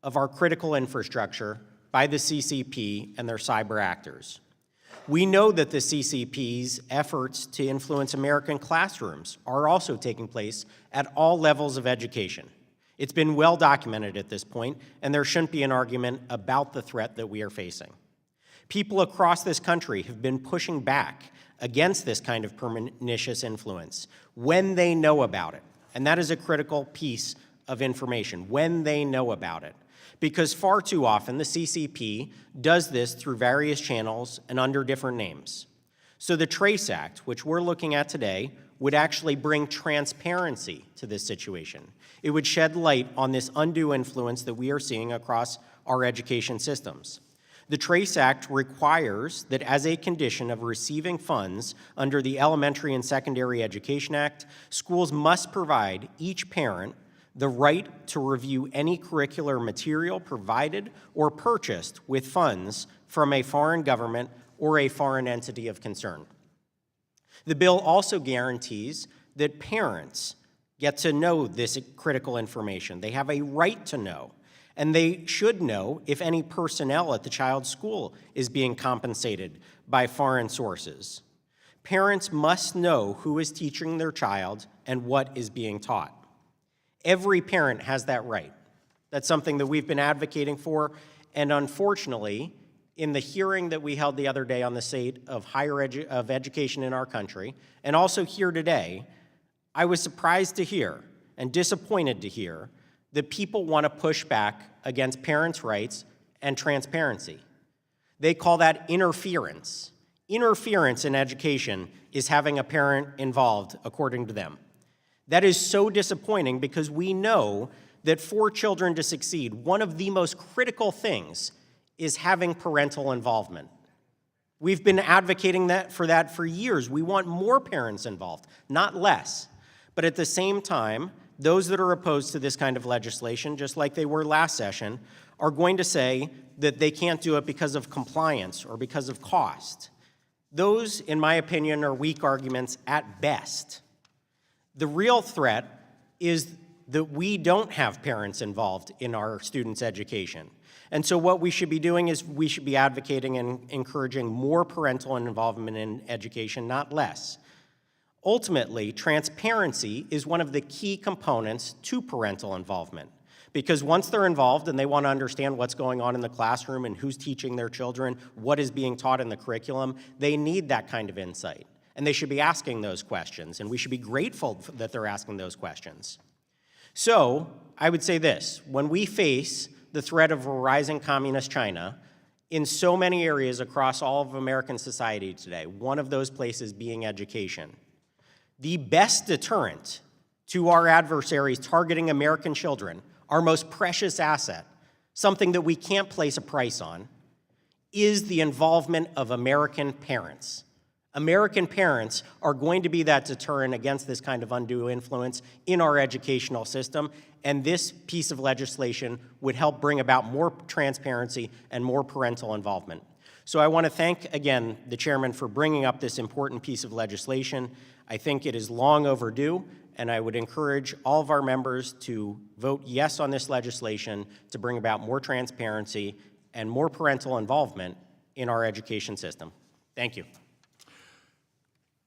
of our critical infrastructure by the CCP and their cyber actors. We know that the CCP's efforts to influence American classrooms are also taking place at all levels of education. It's been well documented at this point, and there shouldn't be an argument about the threat that we are facing. People across this country have been pushing back against this kind of pernicious influence when they know about it. And that is a critical piece of information, when they know about it. Because far too often, the CCP does this through various channels and under different names. So the TRACE Act, which we're looking at today, would actually bring transparency to this situation. It would shed light on this undue influence that we are seeing across our education systems. The TRACE Act requires that as a condition of receiving funds under the Elementary and Secondary Education Act, schools must provide each parent the right to review any curricular material provided or purchased with funds from a foreign government or a foreign entity of concern. The bill also guarantees that parents get to know this critical information. They have a right to know, and they should know if any personnel at the child's school is being compensated by foreign sources. Parents must know who is teaching their child and what is being taught. Every parent has that right. That's something that we've been advocating for, and unfortunately, in the hearing that we held the other day on the state of education in our country, and also here today, I was surprised to hear and disappointed to hear that people want to push back against parents' rights and transparency. They call that interference. Interference in education is having a parent involved, according to them. That is so disappointing because we know that for children to succeed, one of the most critical things is having parental involvement. We've been advocating for that for years. We want more parents involved, not less. But at the same time, those that are opposed to this kind of legislation, just like they were last session, are going to say that they can't do it because of compliance or because of cost. Those, in my opinion, are weak arguments at best. The real threat is that we don't have parents involved in our students' education. And so what we should be doing is we should be advocating and encouraging more parental involvement in education, not less. Ultimately, transparency is one of the key components to parental involvement, because once they're involved and they want to understand what's going on in the classroom and who's teaching their children, what is being taught in the curriculum, they need that kind of insight. And they should be asking those questions, and we should be grateful that they're asking those questions. So, I would say this: when we face the threat of a rising communist China in so many areas across all of American society today, one of those places being education, the best deterrent to our adversaries targeting American children, our most precious asset, something that we can't place a price on, is the involvement of American parents. American parents are going to be that deterrent against this kind of undue influence in our educational system, and this piece of legislation would help bring about more transparency and more parental involvement. So I want to thank, again, the chairman for bringing up this important piece of legislation. I think it is long overdue, and I would encourage all of our members to vote yes on this legislation to bring about more transparency and more parental involvement in our education system. Thank you.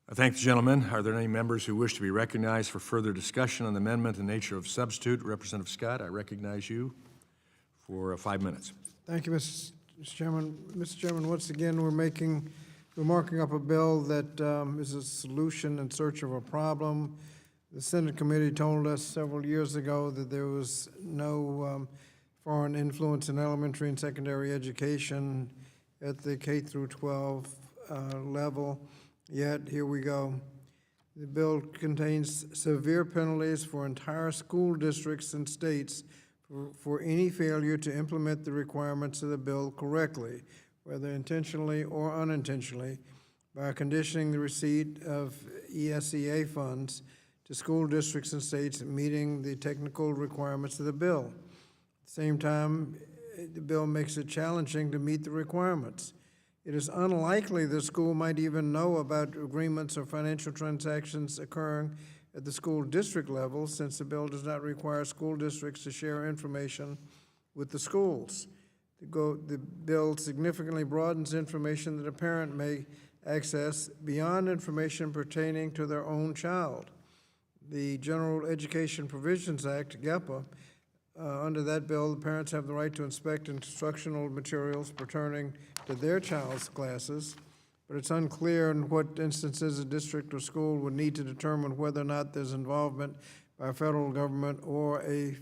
I thank the gentleman. Are there any members who wish to be recognized for further discussion on the amendment in the nature of substitute? Representative Scott, I recognize you for 5 minutes. Thank you, Mr. Chairman. Mr. Chairman, once again, we're marking up a bill that is a solution in search of a problem. The Senate committee told us several years ago that there was no foreign influence in elementary and secondary education at the K through 12 level. Yet, here we go. The bill contains severe penalties for entire school districts and states for any failure to implement the requirements of the bill correctly, whether intentionally or unintentionally, by conditioning the receipt of ESEA funds to school districts and states meeting the technical requirements of the bill. At the same time, the bill makes it challenging to meet the requirements. It is unlikely the school might even know about agreements or financial transactions occurring at the school district level, since the bill does not require school districts to share information with the schools. The bill significantly broadens information that a parent may access beyond information pertaining to their own child. The General Education Provisions Act, GEPA, under that bill, the parents have the right to inspect instructional materials pertaining to their child's classes, but it's unclear in what instances a district or school would need to determine whether or not there's involvement by a federal government or a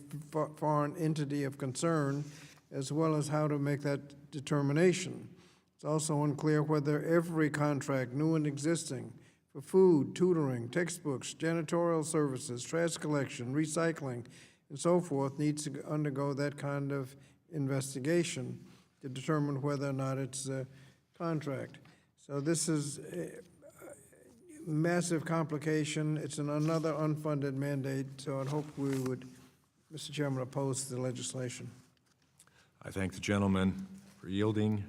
foreign entity of concern, as well as how to make that determination. It's also unclear whether every contract, new and existing, for food, tutoring, textbooks, janitorial services, trash collection, recycling, and so forth, needs to undergo that kind of investigation to determine whether or not it's a contract. So this is a massive complication. It's another unfunded mandate, so I hope we would, Mr. Chairman, oppose the legislation. I thank the gentleman for yielding.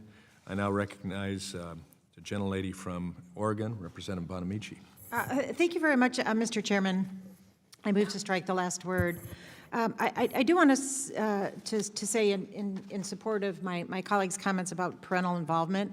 I now recognize the gentlelady from Oregon, Representative Bonamici. Thank you very much, Mr. Chairman. I move to strike the last word. I do want to say in support of my colleagues' comments about parental involvement.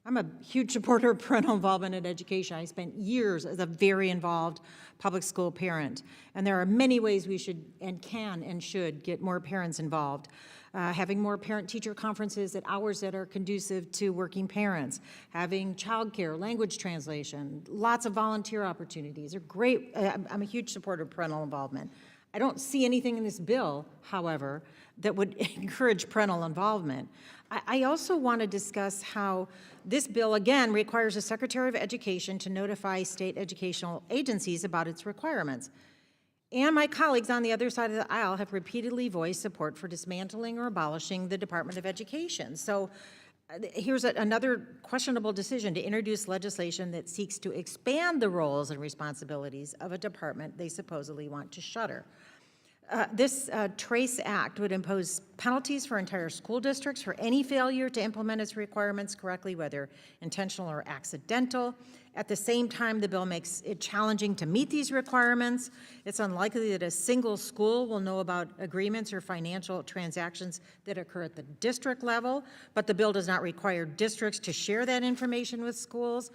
I'm a huge supporter of parental involvement in education. I spent years as a very involved public school parent, and there are many ways we should and can and should get more parents involved. Having more parent-teacher conferences at hours that are conducive to working parents, having childcare, language translation, lots of volunteer opportunities are great. I'm a huge supporter of parental involvement. I don't see anything in this bill, however, that would encourage parental involvement. I also want to discuss how this bill, again, requires a Secretary of Education to notify state educational agencies about its requirements. And my colleagues on the other side of the aisle have repeatedly voiced support for dismantling or abolishing the Department of Education. So here's another questionable decision to introduce legislation that seeks to expand the roles and responsibilities of a department they supposedly want to shutter. This TRACE Act would impose penalties for entire school districts for any failure to implement its requirements correctly, whether intentional or accidental. At the same time, the bill makes it challenging to meet these requirements. It's unlikely that a single school will know about agreements or financial transactions that occur at the district level, but the bill does not require districts to share that information with schools.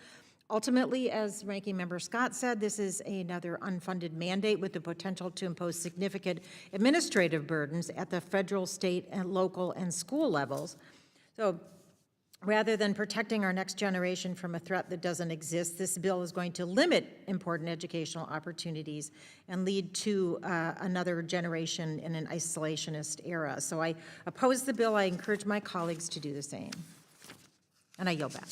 Ultimately, as Ranking Member Scott said, this is another unfunded mandate with the potential to impose significant administrative burdens at the federal, state, and local and school levels. So rather than protecting our next generation from a threat that doesn't exist, this bill is going to limit important educational opportunities and lead to another generation in an isolationist era. So I oppose the bill. I encourage my colleagues to do the same. And I yield back.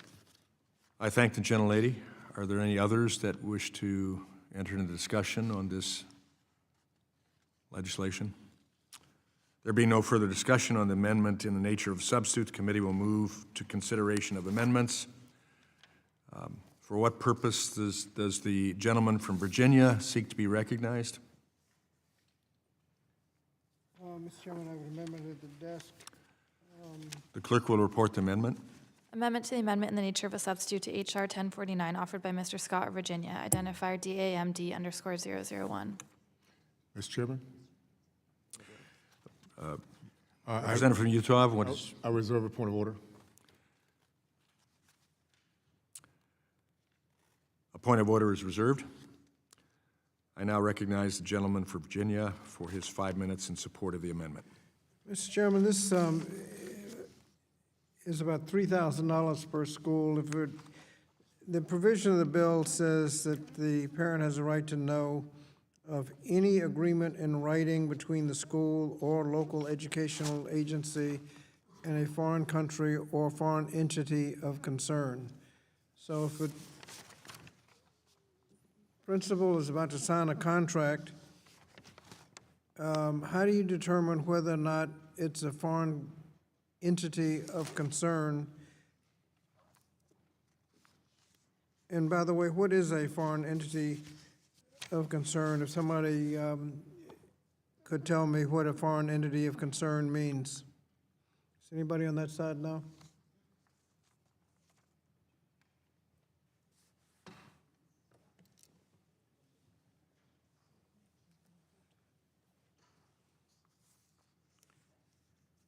I thank the gentlelady. Are there any others that wish to enter into discussion on this legislation? There being no further discussion on the amendment in the nature of substitute, the committee will move to consideration of amendments. For what purpose does the gentleman from Virginia seek to be recognized? Mr. Chairman, I have an amendment at the desk. The clerk will report the amendment. Amendment to the amendment in the nature of a substitute to H.R. 1049 offered by Mr. Scott of Virginia, identifier DAMD_001. Mr. Chairman? Representative from Utah, what is? I reserve a point of order. A point of order is reserved. I now recognize the gentleman from Virginia for his 5 minutes in support of the amendment. Mr. Chairman, this is about $3,000 per school. The provision of the bill says that the parent has a right to know of any agreement in writing between the school or local educational agency and a foreign country or foreign entity of concern. So if a principal is about to sign a contract, how do you determine whether or not it's a foreign entity of concern? And by the way, what is a foreign entity of concern? If somebody could tell me what a foreign entity of concern means. Does anybody on that side know?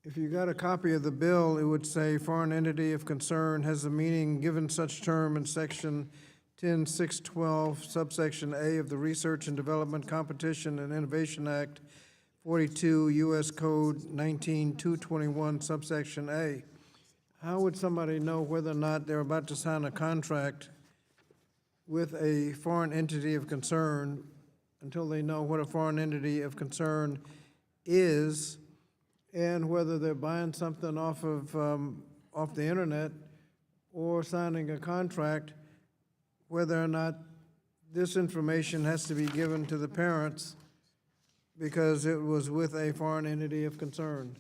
If you got a copy of the bill, it would say foreign entity of concern has a meaning given such term in section 10.612 subsection A of the Research and Development Competition and Innovation Act 42 U.S. Code 19.221 subsection A. How would somebody know whether or not they're about to sign a contract with a foreign entity of concern until they know what a foreign entity of concern is, and whether they're buying something off the internet or signing a contract, whether or not this information has to be given to the parents because it was with a foreign entity of concern?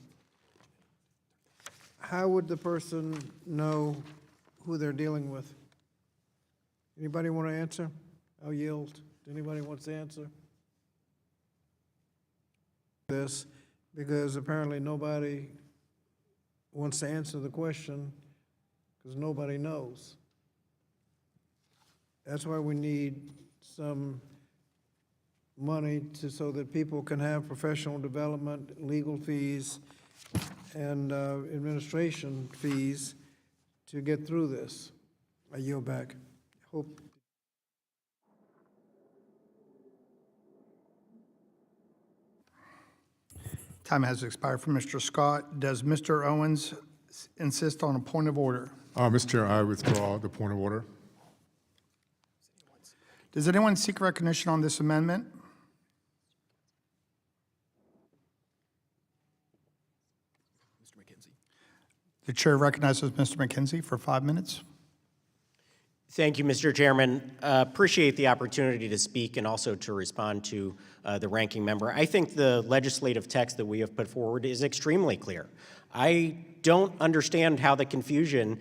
How would the person know who they're dealing with? Anybody want to answer? I'll yield. Anybody wants to answer? This, because apparently nobody wants to answer the question because nobody knows. That's why we need some money so that people can have professional development, legal fees, and administration fees to get through this. I yield back. Hope. Time has expired for Mr. Scott. Does Mr. Owens insist on a point of order? Mr. Chair, I withdraw the point of order. Does anyone seek recognition on this amendment? Mr. McKenzie. The chair recognizes Mr. McKenzie for 5 minutes. Thank you, Mr. Chairman. Appreciate the opportunity to speak and also to respond to the ranking member. I think the legislative text that we have put forward is extremely clear. I don't understand how the confusion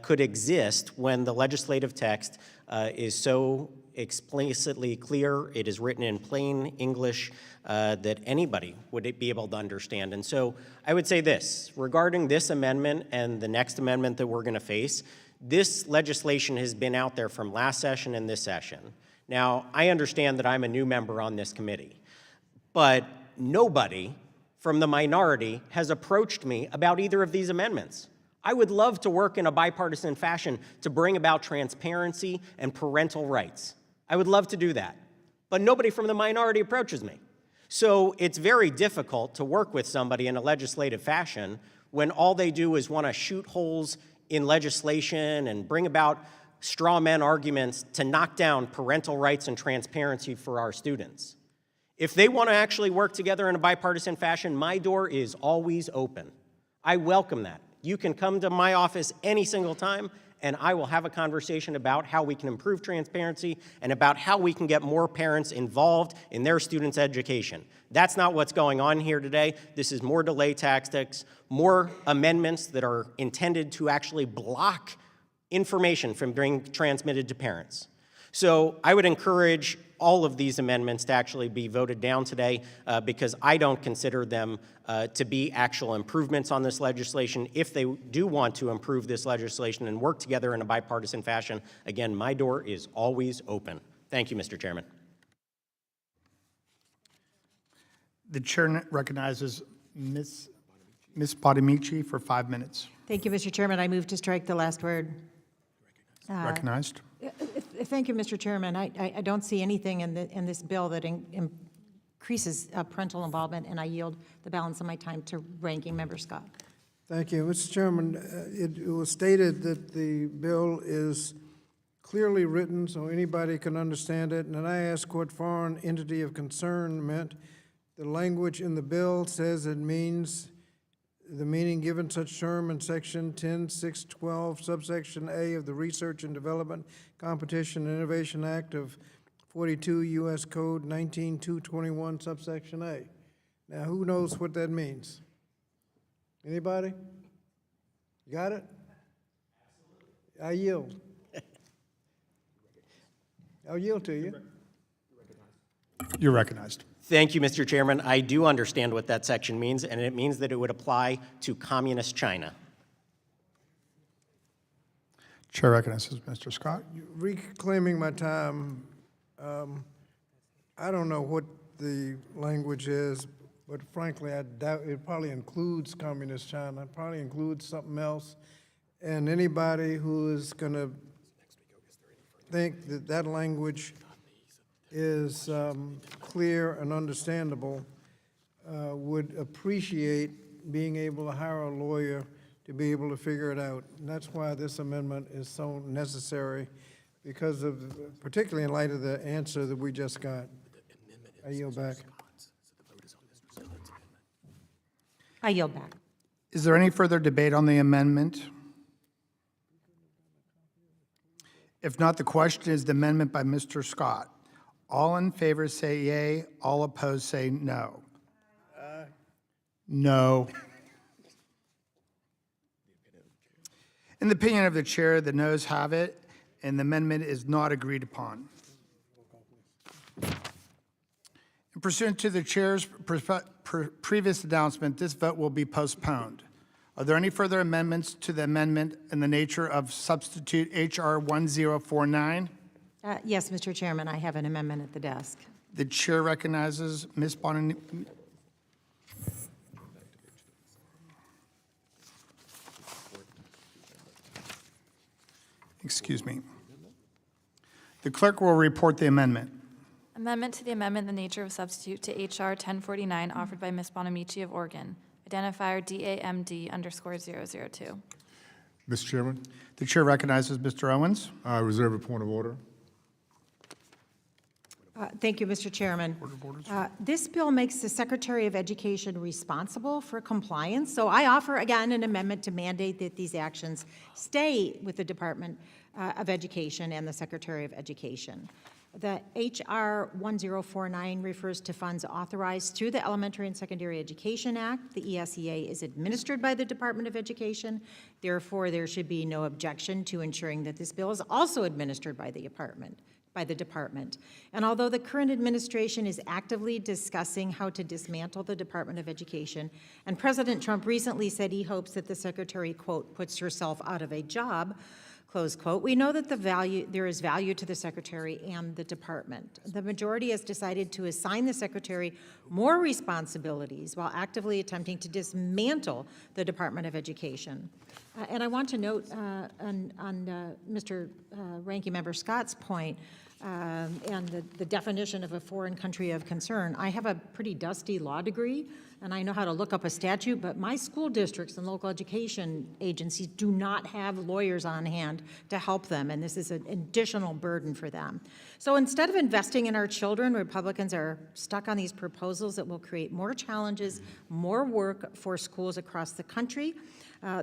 could exist when the legislative text is so explicitly clear. It is written in plain English that anybody would be able to understand. And so I would say this, regarding this amendment and the next amendment that we're going to face, this legislation has been out there from last session and this session. Now, I understand that I'm a new member on this committee, but nobody from the minority has approached me about either of these amendments. I would love to work in a bipartisan fashion to bring about transparency and parental rights. I would love to do that, but nobody from the minority approaches me. So it's very difficult to work with somebody in a legislative fashion when all they do is want to shoot holes in legislation and bring about straw man arguments to knock down parental rights and transparency for our students. If they want to actually work together in a bipartisan fashion, my door is always open. I welcome that. You can come to my office any single time, and I will have a conversation about how we can improve transparency and about how we can get more parents involved in their students' education. That's not what's going on here today. This is more delay tactics, more amendments that are intended to actually block information from being transmitted to parents. So I would encourage all of these amendments to actually be voted down today because I don't consider them to be actual improvements on this legislation. If they do want to improve this legislation and work together in a bipartisan fashion, again, my door is always open. Thank you, Mr. Chairman. The chair recognizes Ms. Bodemici for 5 minutes. Thank you, Mr. Chairman. I move to strike the last word. Recognized. Thank you, Mr. Chairman. I don't see anything in this bill that increases parental involvement, and I yield the balance of my time to Ranking Member Scott. Thank you. Mr. Chairman, it was stated that the bill is clearly written so anybody can understand it, and then I asked what foreign entity of concern meant. The language in the bill says it means the meaning given such term in section 10.6.12 subsection A of the Research and Development Competition and Innovation Act of 42 U.S. Code 19221 subsection A. Now, who knows what that means? Anybody? You got it? I yield. I'll yield to you. You're recognized. Thank you, Mr. Chairman. I do understand what that section means, and it means that it would apply to Communist China. Chair recognizes Mr. Scott. Reclaiming my time, I don't know what the language is, but frankly, I doubt it probably includes Communist China, it probably includes something else. And anybody who is going to think that that language is clear and understandable would appreciate being able to hire a lawyer to be able to figure it out. And that's why this amendment is so necessary, because of, particularly in light of the answer that we just got. I yield back. I yield back. Is there any further debate on the amendment? If not, the question is the amendment by Mr. Scott. All in favor say yea, all opposed say no. No. In the opinion of the chair, the noes have it, and the amendment is not agreed upon. And pursuant to the chair's previous announcement, this vote will be postponed. Are there any further amendments to the amendment in the nature of substitute H.R. 1049? Yes, Mr. Chairman, I have an amendment at the desk. The chair recognizes Ms. Bonanucci. Excuse me. The clerk will report the amendment. Amendment to the amendment in the nature of substitute to H.R. 1049 offered by Ms. Bonamici of Oregon. Identifier DAMD_002. Mr. Chairman, The chair recognizes Mr. Owens. I reserve a point of order. Thank you, Mr. Chairman. This bill makes the Secretary of Education responsible for compliance, so I offer again an amendment to mandate that these actions stay with the Department of Education and the Secretary of Education. The H.R. 1049 refers to funds authorized through the Elementary and Secondary Education Act. The ESEA is administered by the Department of Education. Therefore, there should be no objection to ensuring that this bill is also administered by the department. And although the current administration is actively discussing how to dismantle the Department of Education, and President Trump recently said he hopes that the secretary, quote, puts herself out of a job, close quote, we know that there is value to the secretary and the department. The majority has decided to assign the secretary more responsibilities while actively attempting to dismantle the Department of Education. And I want to note on Mr. Ranking Member Scott's point, and the definition of a foreign country of concern. I have a pretty dusty law degree, and I know how to look up a statute, but my school districts and local education agencies do not have lawyers on hand to help them, and this is an additional burden for them. So instead of investing in our children, Republicans are stuck on these proposals that will create more challenges, more work for schools across the country.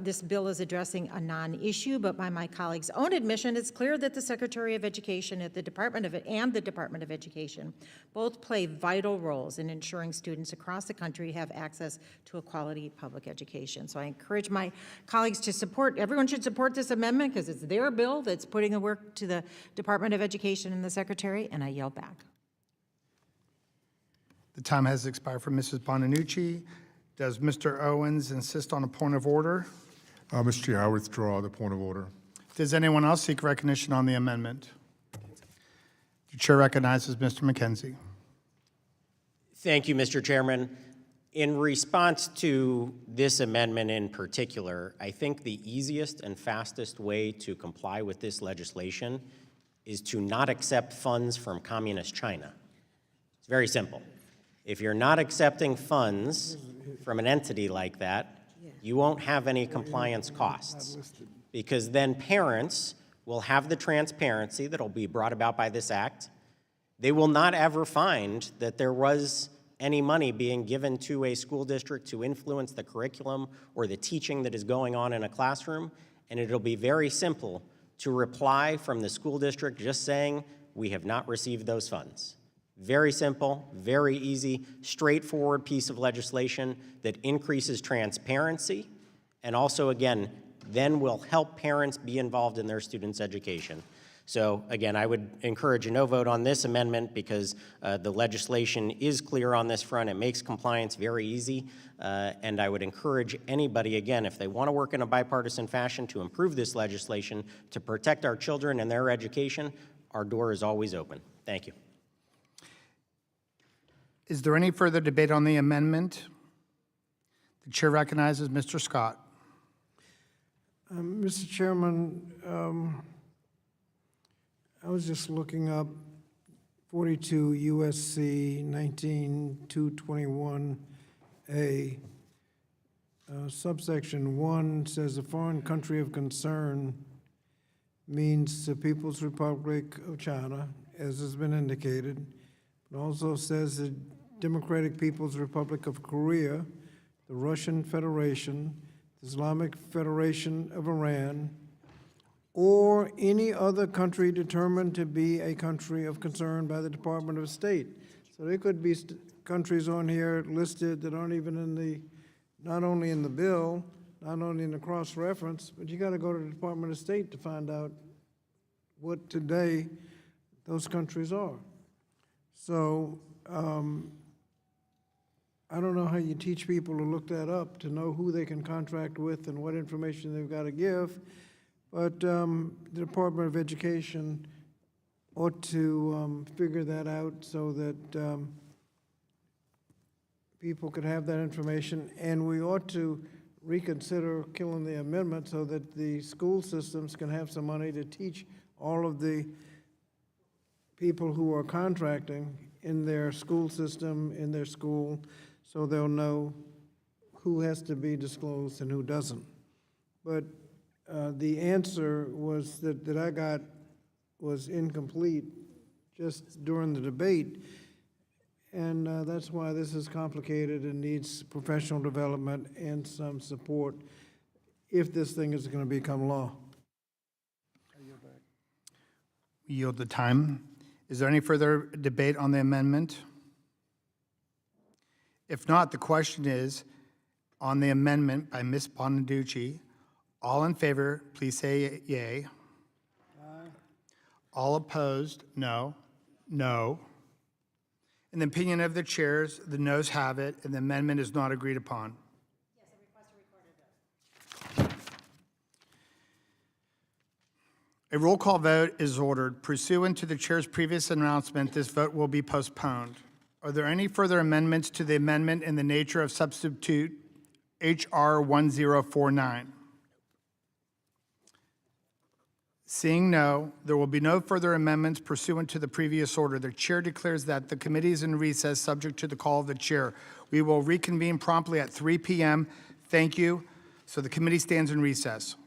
This bill is addressing a non-issue, but by my colleagues' own admission, it's clear that the Secretary of Education and the Department of Education both play vital roles in ensuring students across the country have access to a quality public education. So I encourage my colleagues to support, everyone should support this amendment because it's their bill that's putting the work to the Department of Education and the Secretary, and I yield back. The time has expired for Mrs. Bonanucci. Does Mr. Owens insist on a point of order? Mr. Chair, I withdraw the point of order. Does anyone else seek recognition on the amendment? The chair recognizes Mr. McKenzie. Thank you, Mr. Chairman. In response to this amendment in particular, I think the easiest and fastest way to comply with this legislation is to not accept funds from Communist China. It's very simple. If you're not accepting funds from an entity like that, you won't have any compliance costs, because then parents will have the transparency that will be brought about by this act. They will not ever find that there was any money being given to a school district to influence the curriculum or the teaching that is going on in a classroom, and it'll be very simple to reply from the school district just saying, we have not received those funds. Very simple, very easy, straightforward piece of legislation that increases transparency and also, again, then will help parents be involved in their students' education. So again, I would encourage a no vote on this amendment because the legislation is clear on this front. It makes compliance very easy. And I would encourage anybody, again, if they want to work in a bipartisan fashion to improve this legislation, to protect our children and their education, our door is always open. Thank you. Is there any further debate on the amendment? The chair recognizes Mr. Scott. Mr. Chairman, I was just looking up 42 U.S.C. 19221A. Subsection 1 says a foreign country of concern means the People's Republic of China, as has been indicated. It also says the Democratic People's Republic of Korea, the Russian Federation, the Islamic Federation of Iran, or any other country determined to be a country of concern by the Department of State. So there could be countries on here listed that aren't even in the, not only in the bill, not only in the cross-reference, but you got to go to the Department of State to find out what today those countries are. So I don't know how you teach people to look that up, to know who they can contract with and what information they've got to give. But the Department of Education ought to figure that out so that people could have that information. And we ought to reconsider killing the amendment so that the school systems can have some money to teach all of the people who are contracting in their school system, in their school, so they'll know who has to be disclosed and who doesn't. But the answer was that I got was incomplete just during the debate, and that's why this is complicated and needs professional development and some support if this thing is going to become law. We yield the time. Is there any further debate on the amendment? If not, the question is, on the amendment by Ms. Bonaducci, all in favor, please say yay. Aye. All opposed, no. No. In the opinion of the chairs, the noes have it, and the amendment is not agreed upon. Yes, I request a recorded vote. A roll call vote is ordered. Pursuant to the chair's previous announcement, this vote will be postponed. Are there any further amendments to the amendment in the nature of substitute H.R. 1049? Seeing no, there will be no further amendments pursuant to the previous order. The chair declares that the committee is in recess subject to the call of the chair. We will reconvene promptly at 3 p.m. Thank you. So the committee stands in recess.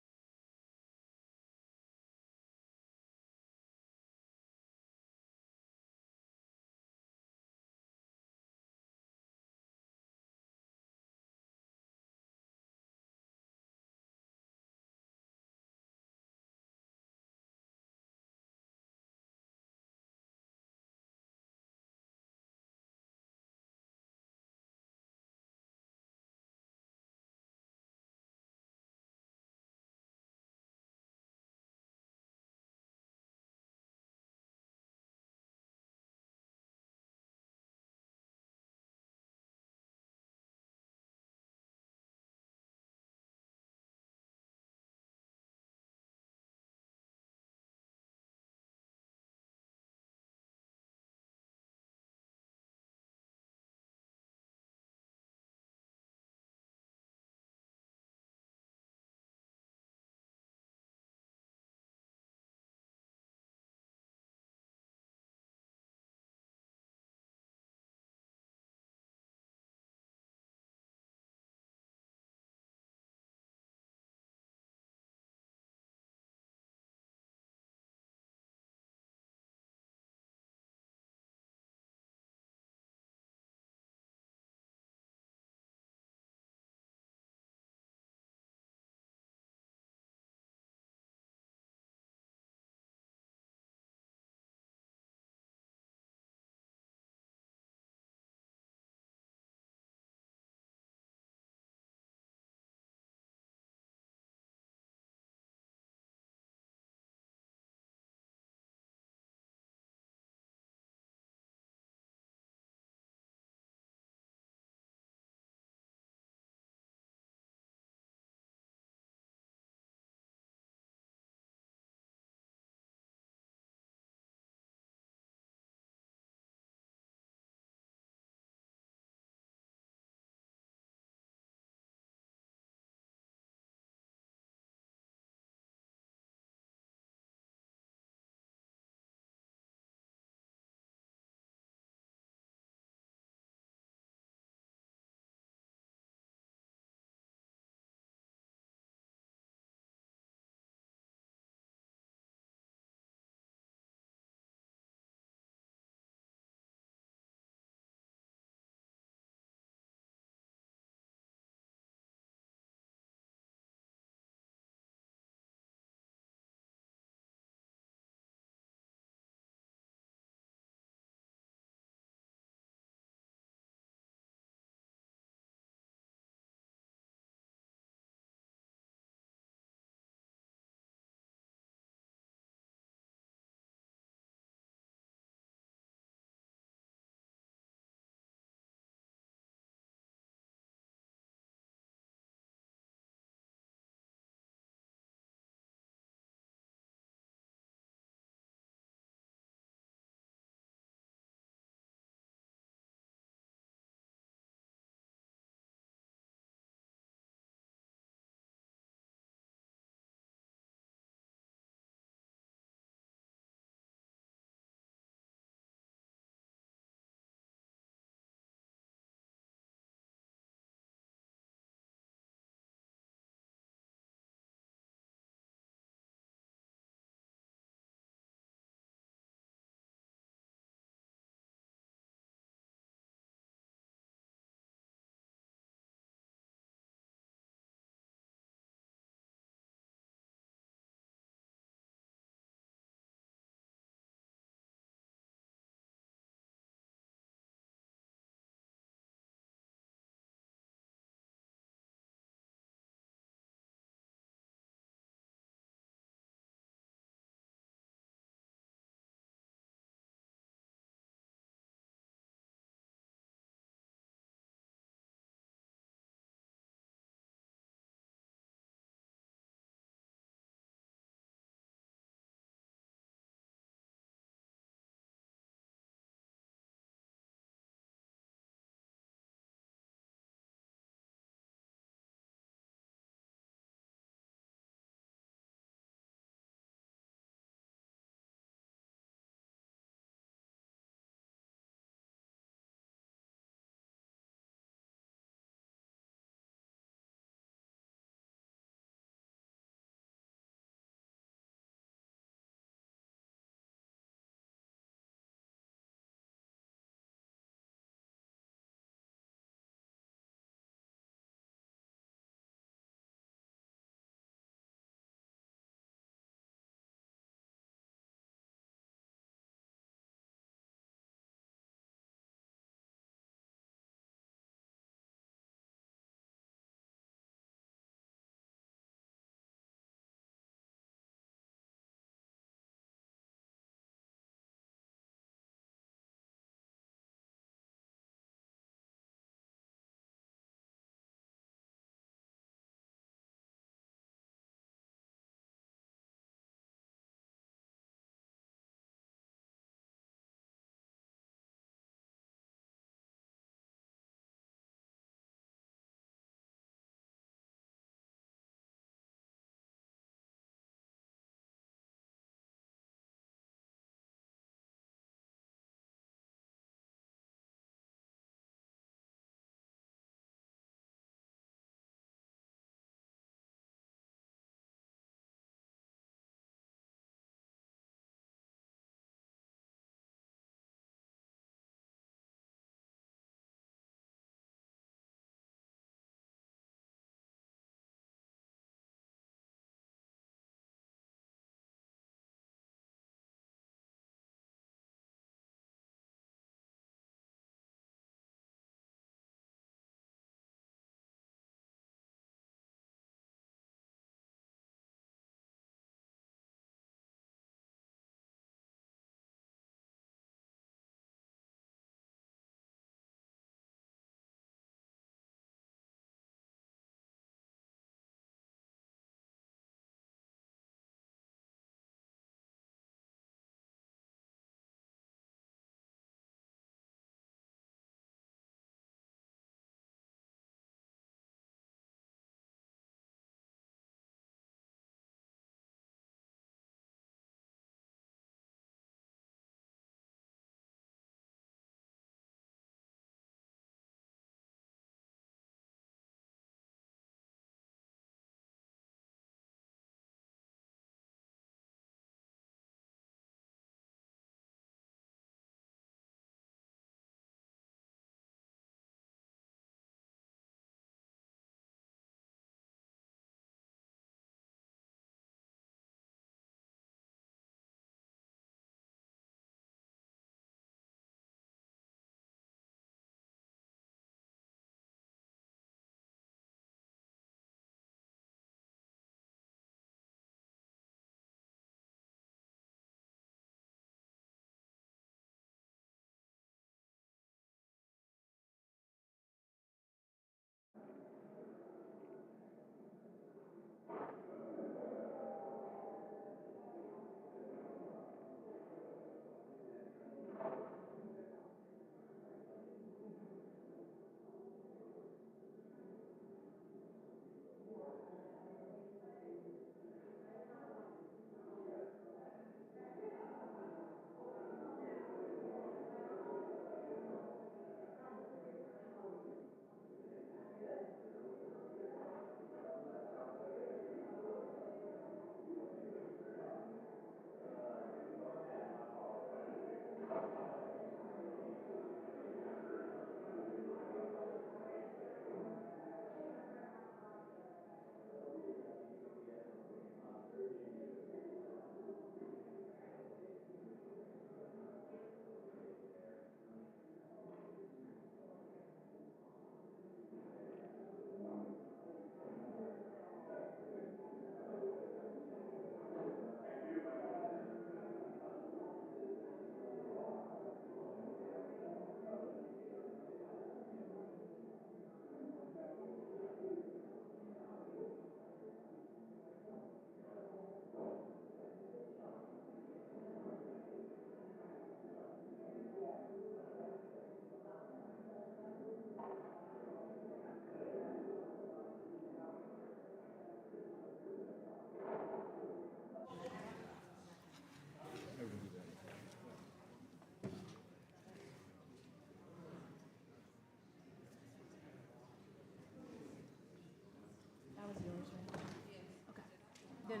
You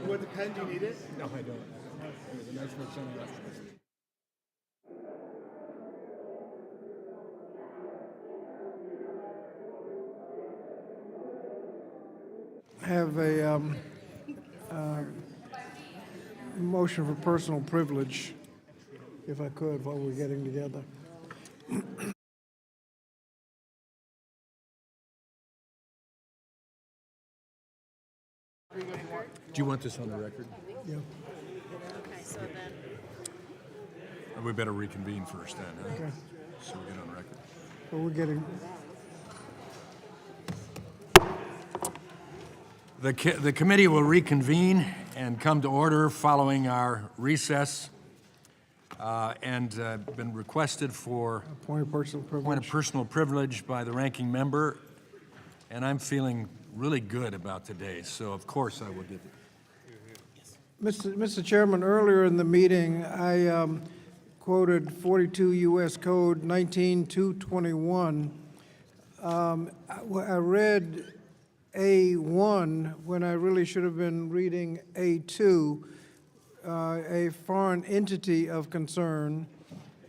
want the pen? Do you need it? No, I don't. There's a nice one somewhere else. Have a motion for personal privilege, if I could, while we're getting together. Do you want this on the record? Yeah. Okay, so then. We better reconvene first then, huh? Okay. So we get on record. Well, we're getting, The committee will reconvene and come to order following our recess, and been requested for point of personal privilege. point of personal privilege by the ranking member, and I'm feeling really good about today, so of course I will give it. Mr. Chairman, earlier in the meeting, I quoted 42 U.S. Code 19221. I read A1 when I really should have been reading A2, a foreign entity of concern.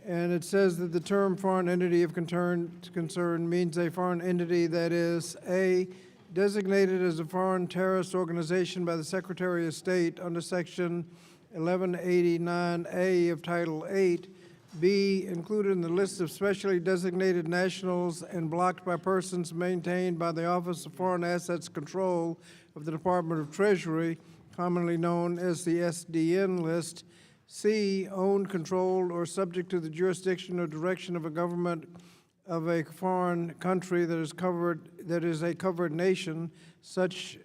And it says that the term foreign entity of concern means a foreign entity that is A, designated as a foreign terrorist organization by the Secretary of State under Section 1189A of Title 8, B, included in the list of specially designated nationals and blocked by persons maintained by the Office of Foreign Assets Control of the Department of Treasury, commonly known as the SDN list, C, owned, controlled, or subject to the jurisdiction or direction of a government of a foreign country that is a covered nation, such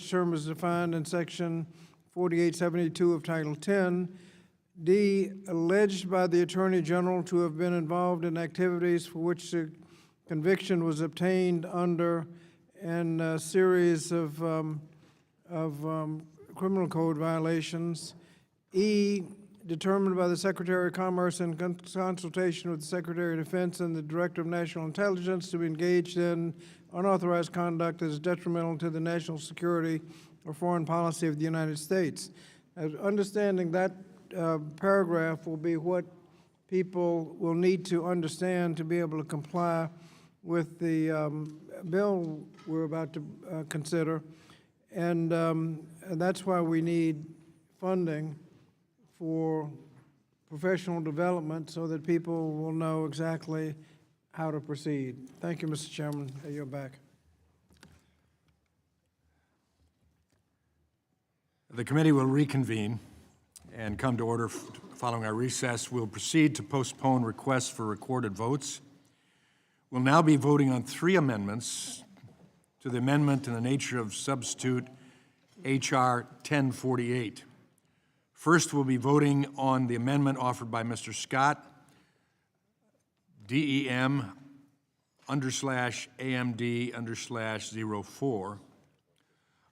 term is defined in Section 4872 of Title 10. D, alleged by the Attorney General to have been involved in activities for which the conviction was obtained under and a series of criminal code violations. E, determined by the Secretary of Commerce in consultation with the Secretary of Defense and the Director of National Intelligence to be engaged in unauthorized conduct that is detrimental to the national security or foreign policy of the United States. Understanding that paragraph will be what people will need to understand to be able to comply with the bill we're about to consider. And that's why we need funding for professional development so that people will know exactly how to proceed. Thank you, Mr. Chairman. You're back. The committee will reconvene and come to order following our recess. We'll proceed to postpone requests for recorded votes. We'll now be voting on 3 amendments to the amendment in the nature of substitute H.R. 1048. First, we'll be voting on the amendment offered by Mr. Scott, DEM/AMD/04.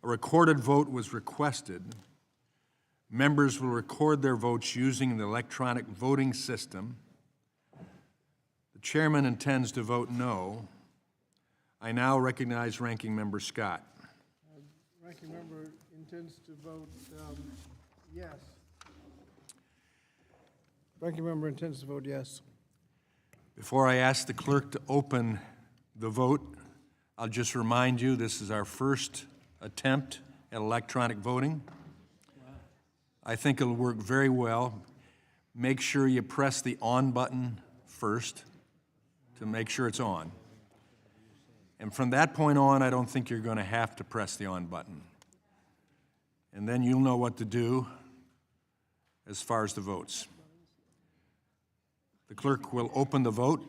A recorded vote was requested. Members will record their votes using the electronic voting system. The chairman intends to vote no. I now recognize Ranking Member Scott. Ranking Member intends to vote yes. Ranking Member intends to vote yes. Before I ask the clerk to open the vote, I'll just remind you this is our first attempt at electronic voting. I think it'll work very well. Make sure you press the on button first to make sure it's on. And from that point on, I don't think you're going to have to press the on button. And then you'll know what to do as far as the votes. The clerk will open the vote.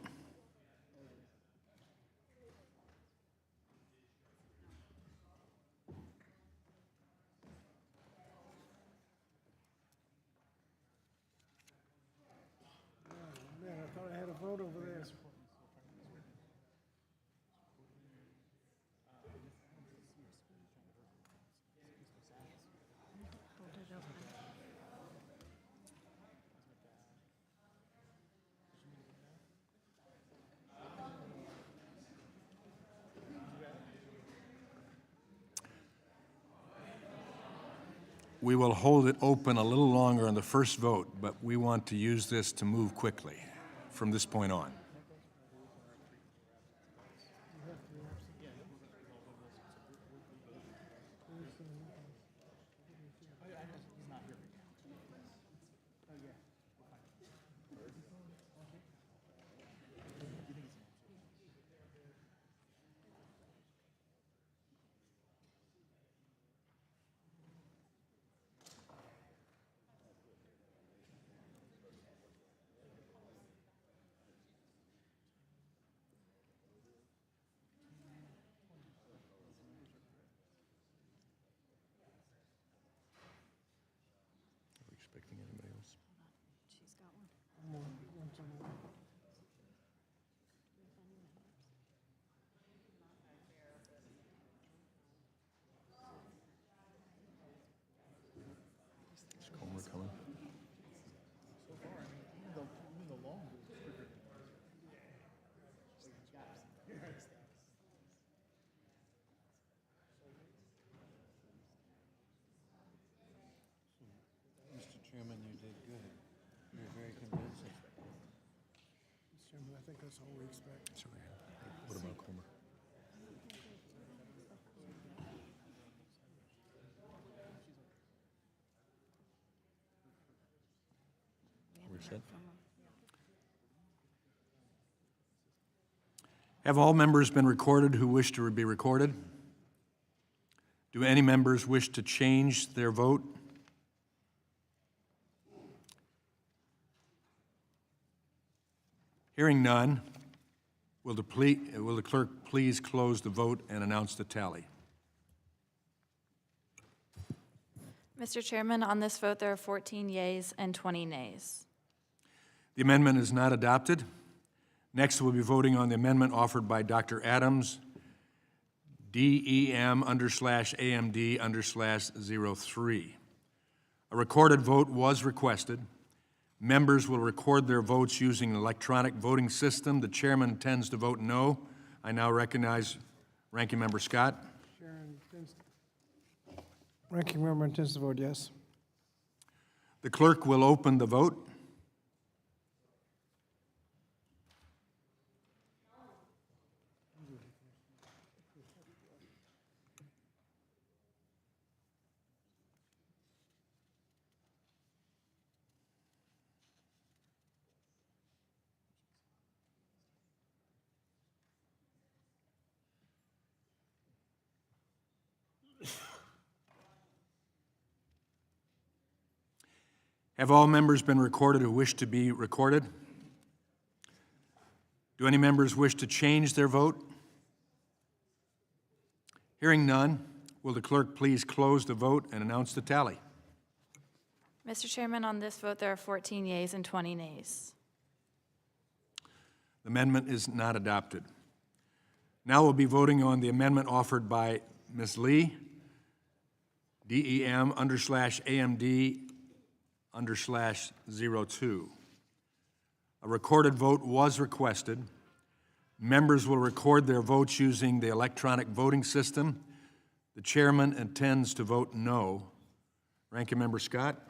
Man, I thought I had a vote over there. We will hold it open a little longer on the first vote, but we want to use this to move quickly from this point on. Expecting anybody else? Is Comer coming? Mr. Chairman, you did good. You're very convincing. Mr. Chairman, I think that's all we expect. What about Comer? We're set. Have all members been recorded who wish to be recorded? Do any members wish to change their vote? Hearing none, will the clerk please close the vote and announce the tally? Mr. Chairman, on this vote, there are 14 yeas and 20 nays. The amendment is not adopted. Next, we'll be voting on the amendment offered by Dr. Adams, DEM/AMD/03. A recorded vote was requested. Members will record their votes using an electronic voting system. The chairman intends to vote no. I now recognize Ranking Member Scott. Ranking Member intends to vote yes. The clerk will open the vote. Have all members been recorded who wish to be recorded? Do any members wish to change their vote? Hearing none, will the clerk please close the vote and announce the tally? Mr. Chairman, on this vote, there are 14 yeas and 20 nays. The amendment is not adopted. Now we'll be voting on the amendment offered by Ms. Lee, DEM/AMD/02. A recorded vote was requested. Members will record their votes using the electronic voting system. The chairman intends to vote no. Ranking Member Scott?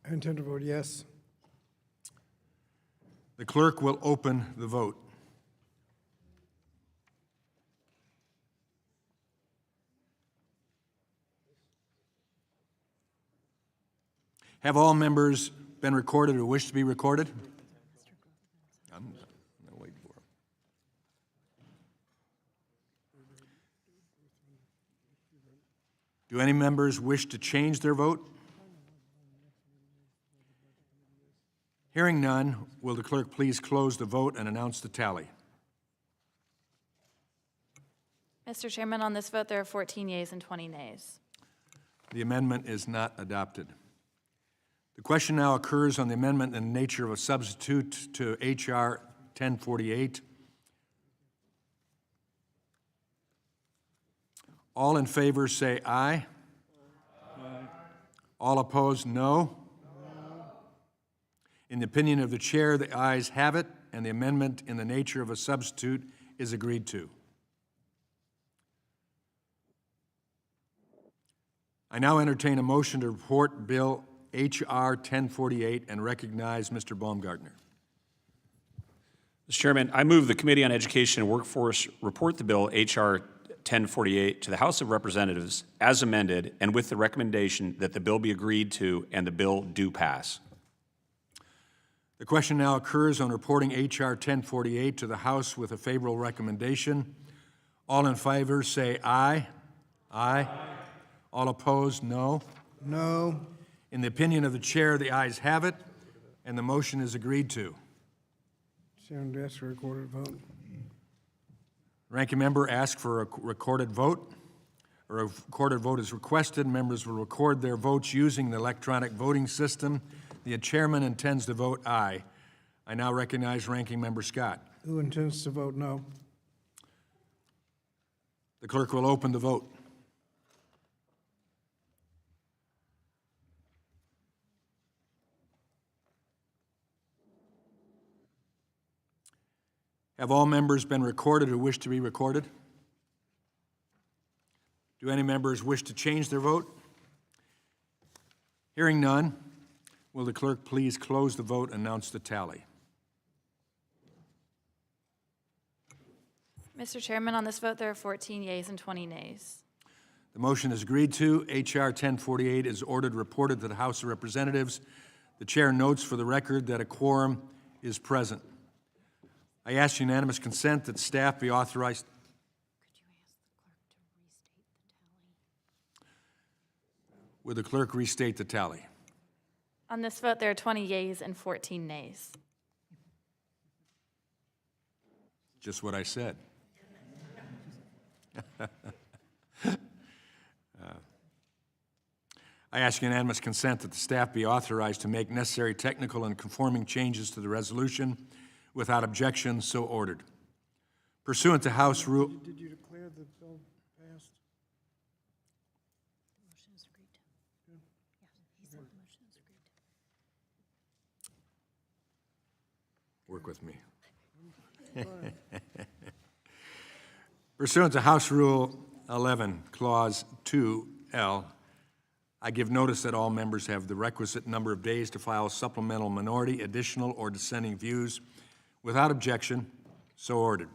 I intend to vote yes. The clerk will open the vote. Have all members been recorded who wish to be recorded? I'm gonna wait for them. Do any members wish to change their vote? Hearing none, will the clerk please close the vote and announce the tally? Mr. Chairman, on this vote, there are 14 yeas and 20 nays. The amendment is not adopted. The question now occurs on the amendment in the nature of a substitute to H.R. 1048. All in favor say aye. All opposed, no. In the opinion of the chair, the ayes have it, and the amendment in the nature of a substitute is agreed to. I now entertain a motion to report Bill H.R. 1048 and recognize Mr. Baumgartner. Mr. Chairman, I move the Committee on Education and Workforce report the bill H.R. 1048 to the House of Representatives as amended and with the recommendation that the bill be agreed to and the bill do pass. The question now occurs on reporting H.R. 1048 to the House with a favorable recommendation. All in favor say aye. Aye. All opposed, no. No. In the opinion of the chair, the ayes have it, and the motion is agreed to. Chairman, ask for a recorded vote. Ranking member asks for a recorded vote. A recorded vote is requested. Members will record their votes using the electronic voting system. The chairman intends to vote aye. I now recognize Ranking Member Scott. Who intends to vote no? The clerk will open the vote. Have all members been recorded who wish to be recorded? Do any members wish to change their vote? Hearing none, will the clerk please close the vote and announce the tally? Mr. Chairman, on this vote, there are 14 yeas and 20 nays. The motion is agreed to. H.R. 1048 is ordered reported to the House of Representatives. The chair notes for the record that a quorum is present. I ask unanimous consent that staff be authorized. Would the clerk restate the tally? On this vote, there are 20 yeas and 14 nays. Just what I said. I ask unanimous consent that the staff be authorized to make necessary technical and conforming changes to the resolution. Without objection, so ordered. Pursuant to House Rule... Did you declare the bill passed? The motion is agreed to. Yeah, he said the motion is agreed to. Work with me. Pursuant to House Rule 11, Clause 2L, I give notice that all members have the requisite number of days to file supplemental minority, additional, or dissenting views. Without objection, so ordered.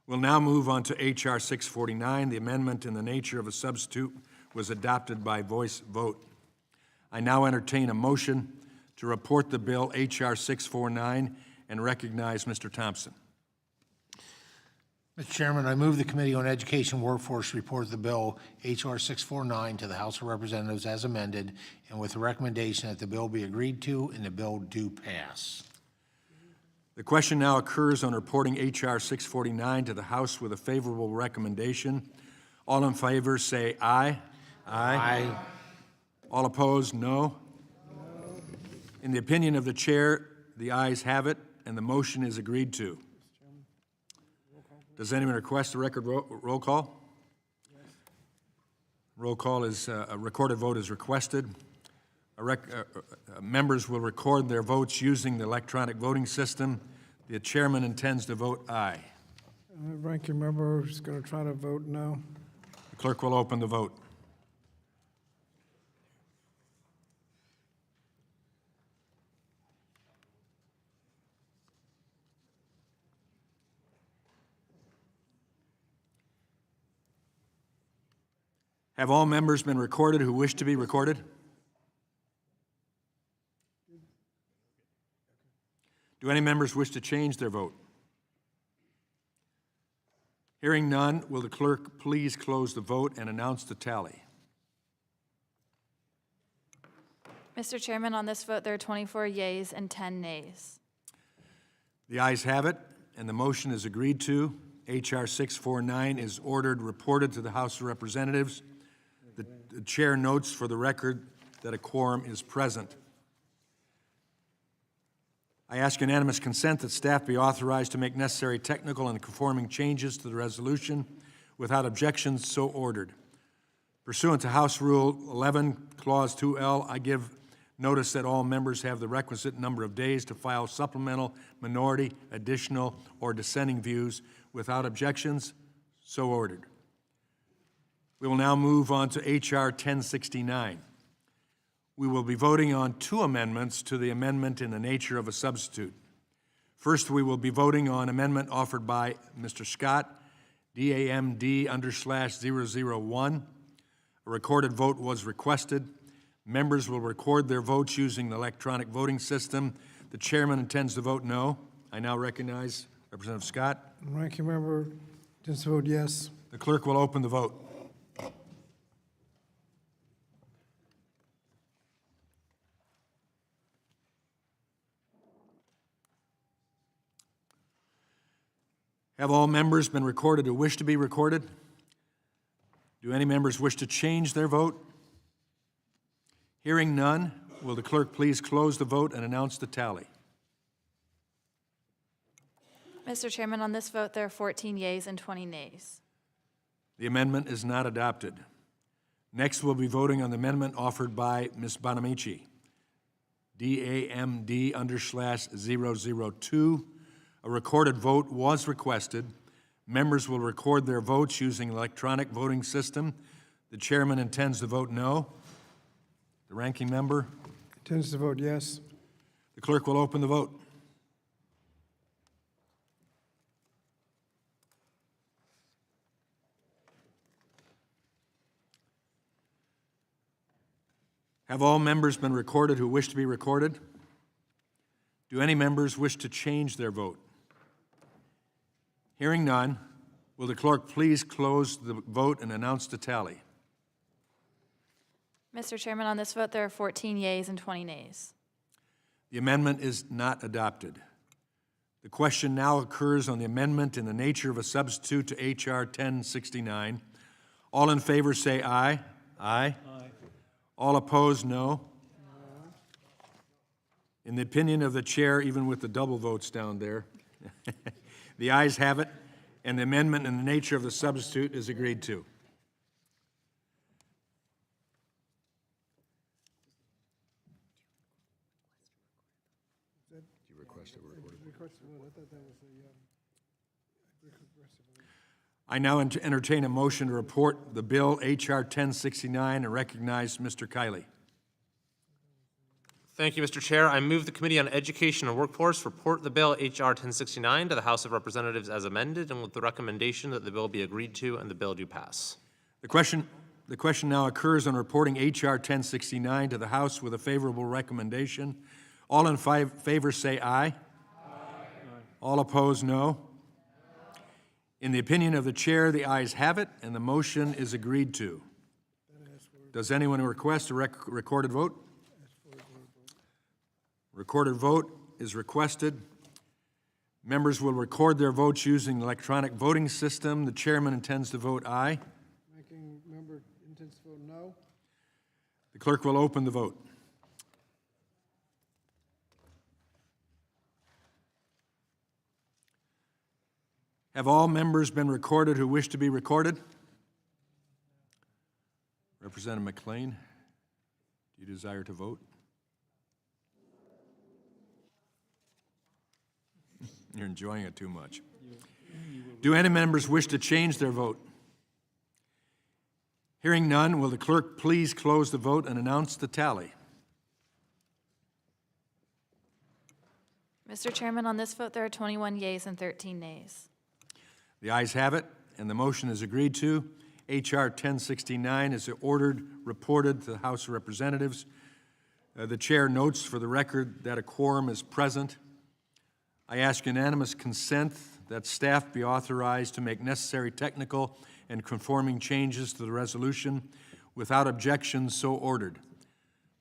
We'll now move on to H.R. 649. The amendment in the nature of a substitute was adopted by voice vote. I now entertain a motion to report the bill H.R. 649 and recognize Mr. Thompson. Mr. Chairman, I move the Committee on Education Workforce report the bill H.R. 649 to the House of Representatives as amended and with the recommendation that the bill be agreed to and the bill do pass. The question now occurs on reporting H.R. 649 to the House with a favorable recommendation. All in favor say aye. Aye. All opposed, no. In the opinion of the chair, the ayes have it, and the motion is agreed to. Does anyone request a record roll call? Roll call is, a recorded vote is requested. Members will record their votes using the electronic voting system. The chairman intends to vote aye. Ranking member is going to try to vote no. The clerk will open the vote. Have all members been recorded who wish to be recorded? Do any members wish to change their vote? Hearing none, will the clerk please close the vote and announce the tally? Mr. Chairman, on this vote, there are 24 yeas and 10 nays. The ayes have it, and the motion is agreed to. H.R. 649 is ordered reported to the House of Representatives. The chair notes for the record that a quorum is present. I ask unanimous consent that staff be authorized to make necessary technical and conforming changes to the resolution. Without objection, so ordered. Pursuant to House Rule 11, Clause 2L, I give notice that all members have the requisite number of days to file supplemental, minority, additional, or dissenting views. Without objections, so ordered. We will now move on to H.R. 1069. We will be voting on two amendments to the amendment in the nature of a substitute. First, we will be voting on amendment offered by Mr. Scott, DAMD_001. A recorded vote was requested. Members will record their votes using the electronic voting system. The chairman intends to vote no. I now recognize Representative Scott. Ranking member intends to vote yes. The clerk will open the vote. Have all members been recorded who wish to be recorded? Do any members wish to change their vote? Hearing none, will the clerk please close the vote and announce the tally? Mr. Chairman, on this vote, there are 14 yeas and 20 nays. The amendment is not adopted. Next, we'll be voting on the amendment offered by Ms. Bonamici, DAMD_002. A recorded vote was requested. Members will record their votes using electronic voting system. The chairman intends to vote no. The ranking member Intends to vote yes. The clerk will open the vote. Have all members been recorded who wish to be recorded? Do any members wish to change their vote? Hearing none, will the clerk please close the vote and announce the tally? Mr. Chairman, on this vote, there are 14 yeas and 20 nays. The amendment is not adopted. The question now occurs on the amendment in the nature of a substitute to H.R. 1069. All in favor say aye. Aye. All opposed, no. In the opinion of the chair, even with the double votes down there, the ayes have it, and the amendment in the nature of the substitute is agreed to. I now entertain a motion to report the bill H.R. 1069 and recognize Mr. Kiley. Thank you, Mr. Chair. I move the Committee on Education and Workforce report the bill H.R. 1069 to the House of Representatives as amended and with the recommendation that the bill be agreed to and the bill do pass. The question now occurs on reporting H.R. 1069 to the House with a favorable recommendation. All in favor say aye. Aye. All opposed, no. In the opinion of the chair, the ayes have it, and the motion is agreed to. Does anyone request a recorded vote? Recorded vote is requested. Members will record their votes using the electronic voting system. The chairman intends to vote aye. Ranking member intends to vote no. The clerk will open the vote. Have all members been recorded who wish to be recorded? Representative McLean, do you desire to vote? You're enjoying it too much. Do any members wish to change their vote? Hearing none, will the clerk please close the vote and announce the tally? Mr. Chairman, on this vote, there are 21 yeas and 13 nays. The ayes have it, and the motion is agreed to. H.R. 1069 is reported to the House of Representatives. The chair notes for the record that a quorum is present. I ask unanimous consent that staff be authorized to make necessary technical and conforming changes to the resolution. Without objection, so ordered.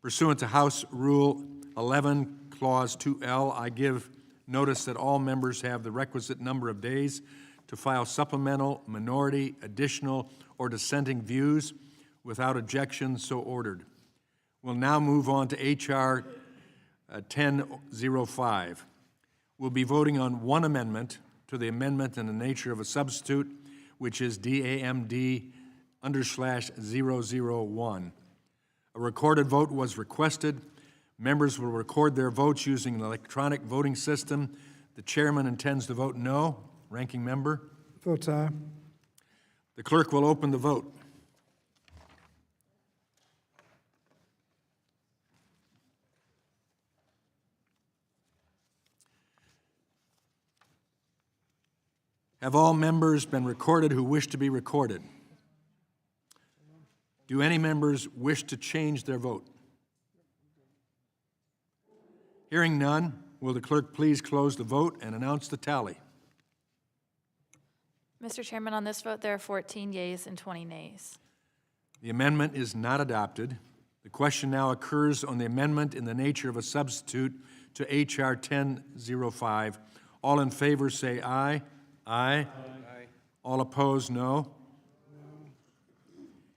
Pursuant to House Rule 11, Clause 2L, I give notice that all members have the requisite number of days to file supplemental, minority, additional, or dissenting views. Without objection, so ordered. We'll now move on to H.R. 1005. We'll be voting on one amendment to the amendment in the nature of a substitute. which is DAMD_001. A recorded vote was requested. Members will record their votes using an electronic voting system. The chairman intends to vote no. Ranking member? Votes aye. The clerk will open the vote. Have all members been recorded who wish to be recorded? Do any members wish to change their vote? Hearing none, will the clerk please close the vote and announce the tally? Mr. Chairman, on this vote, there are 14 yeas and 20 nays. The amendment is not adopted. The question now occurs on the amendment in the nature of a substitute to H.R. 1005. All in favor say aye. Aye. All opposed, no.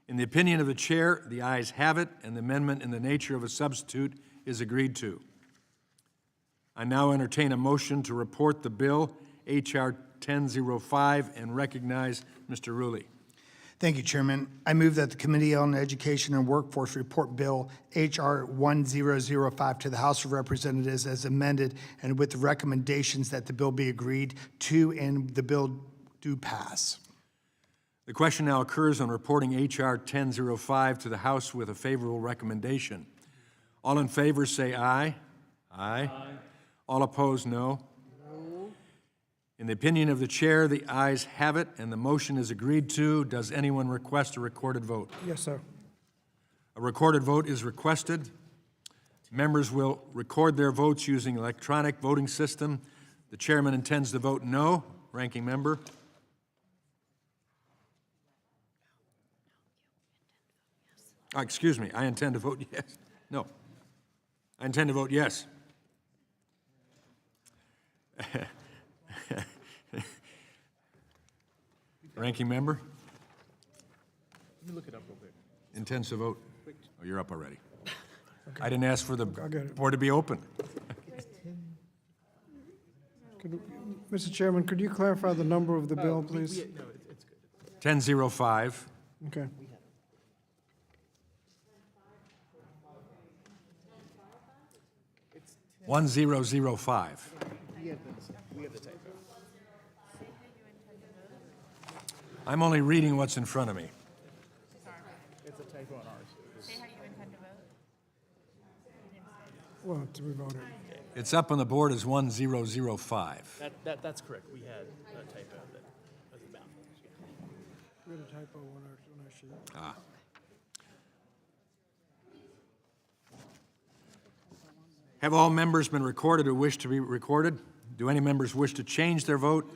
In the opinion of the chair, the ayes have it, and the amendment in the nature of a substitute is agreed to. I now entertain a motion to report the bill, H.R. 1005, and recognize Mr. Rulli. Thank you, Chairman. I move that the Committee on Education and Workforce report Bill H.R. 1005 to the House of Representatives as amended and with the recommendations that the bill be agreed to and the bill do pass. The question now occurs on reporting H.R. 1005 to the House with a favorable recommendation. All in favor say aye. Aye. All opposed, no. In the opinion of the chair, the ayes have it, and the motion is agreed to. Does anyone request a recorded vote? Yes, sir. A recorded vote is requested. Members will record their votes using electronic voting system. The chairman intends to vote no. Ranking member? Excuse me, I intend to vote yes. No. I intend to vote yes. Ranking member? Let me look it up real quick. Intends to vote? Oh, you're up already. I didn't ask for the it. board to be open. Mr. Chairman, could you clarify the number of the bill, please? No, it's good. 1005. Okay. It's 1005. we have the typo. I'm only reading what's in front of me. It's a typo on ours. Say how you intend to vote. Well, to be voted. It's up on the board as 1005. That's correct. We had a typo that was about. We had a typo on our sheet. Ah. Have all members been recorded who wish to be recorded? Do any members wish to change their vote?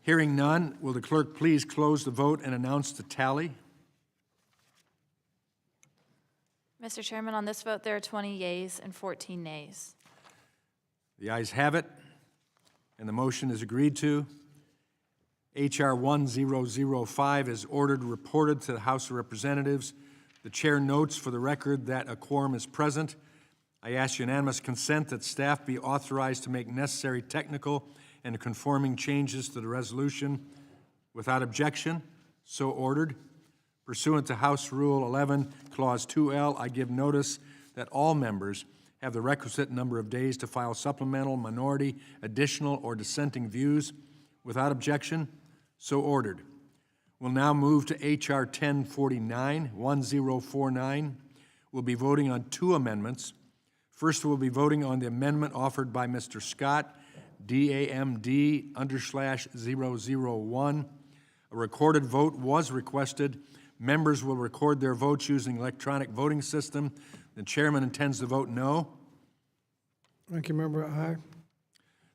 Hearing none, will the clerk please close the vote and announce the tally? Mr. Chairman, on this vote, there are 20 yeas and 14 nays. The ayes have it, and the motion is agreed to. H.R. 1005 is ordered reported to the House of Representatives. The chair notes for the record that a quorum is present. I ask unanimous consent that staff be authorized to make necessary technical and conforming changes to the resolution. Without objection, so ordered. Pursuant to House Rule 11, Clause 2L, I give notice that all members have the requisite number of days to file supplemental, minority, additional, or dissenting views. Without objection, so ordered. We'll now move to H.R. 1049. We'll be voting on two amendments. First, we'll be voting on the amendment offered by Mr. Scott, DAMD_001. A recorded vote was requested. Members will record their votes using electronic voting system. The chairman intends to vote no. Ranking member, aye.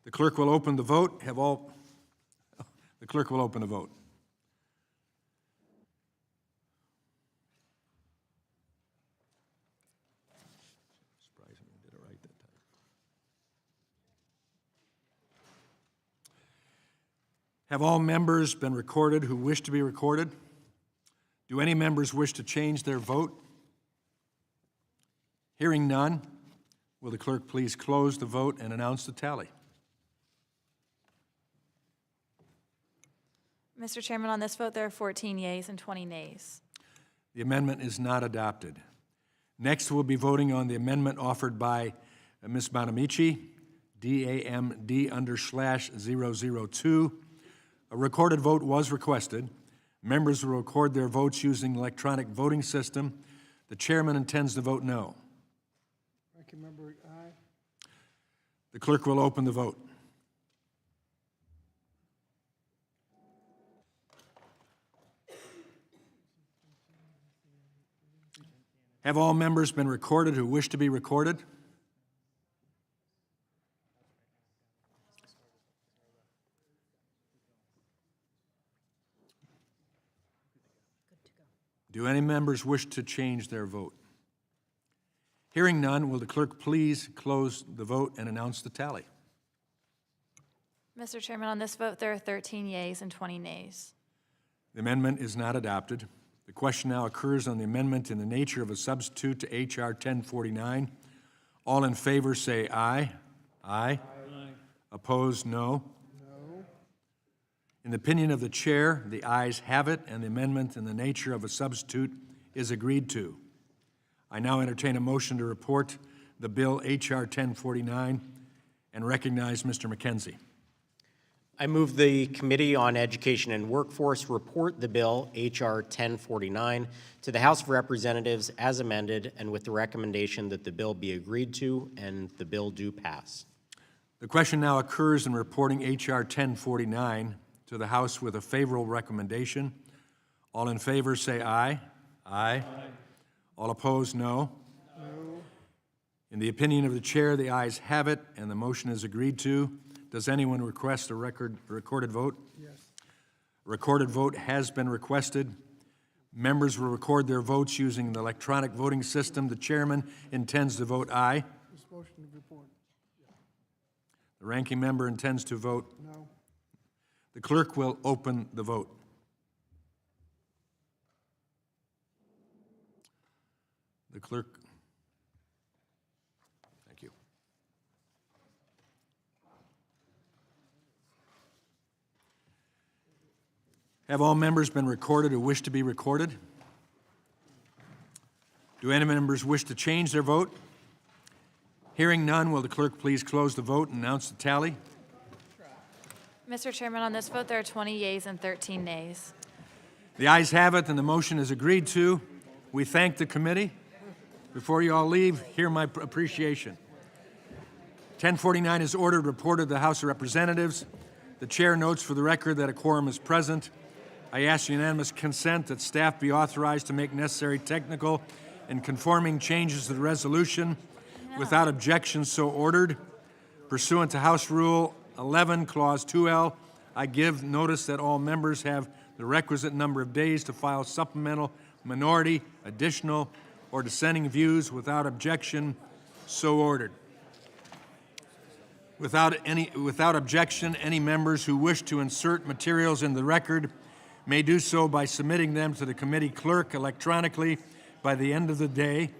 The clerk will open the vote. The clerk will open the vote. Surprising I did it right that time. Have all members been recorded who wish to be recorded? Do any members wish to change their vote? Hearing none, will the clerk please close the vote and announce the tally? Mr. Chairman, on this vote, there are 14 yeas and 20 nays. The amendment is not adopted. Next, we'll be voting on the amendment offered by Ms. Bonamici, DAMD_002. A recorded vote was requested. Members will record their votes using the electronic voting system. The chairman intends to vote no. Ranking Member, aye. The clerk will open the vote. Have all members been recorded who wish to be recorded? Do any members wish to change their vote? Hearing none, will the clerk please close the vote and announce the tally? Mr. Chairman, on this vote, there are 13 yeas and 20 nays. The amendment is not adopted. The question now occurs on the amendment in the nature of a substitute to H.R. 1049. All in favor say aye. Aye. Opposed, no. No. In the opinion of the chair, the ayes have it, and the amendment in the nature of a substitute is agreed to. I now entertain a motion to report the bill H.R. 1049 and recognize Mr. McKenzie. I move the Committee on Education and Workforce report the bill H.R. 1049 to the House of Representatives as amended and with the recommendation that the bill be agreed to and the bill do pass. The question now occurs in reporting H.R. 1049 to the House with a favorable recommendation. All in favor say aye. Aye. All opposed, no. No. In the opinion of the chair, the ayes have it, and the motion is agreed to. Does anyone request a recorded vote? Yes. A recorded vote has been requested. Members will record their votes using the electronic voting system. The chairman intends to vote aye. This motion to report. The ranking member intends to vote No. The clerk will open the vote. The clerk. Thank you. Have all members been recorded who wish to be recorded? Do any members wish to change their vote? Hearing none, will the clerk please close the vote and announce the tally? Mr. Chairman, on this vote, there are 20 yeas and 13 nays. The ayes have it, and the motion is agreed to. We thank the committee. Before you all leave, hear my appreciation. 1049 is ordered, reported to the House of Representatives. The chair notes for the record that a quorum is present. I ask unanimous consent that staff be authorized to make necessary technical and conforming changes to the resolution. Without objection, so ordered. Pursuant to House Rule 11, Clause 2L, I give notice that all members have the requisite number of days to file supplemental, minority, additional, or dissenting views. Without objection, so ordered. Without objection, any members who wish to insert materials in the record may do so by submitting them to the committee clerk electronically by the end of the day.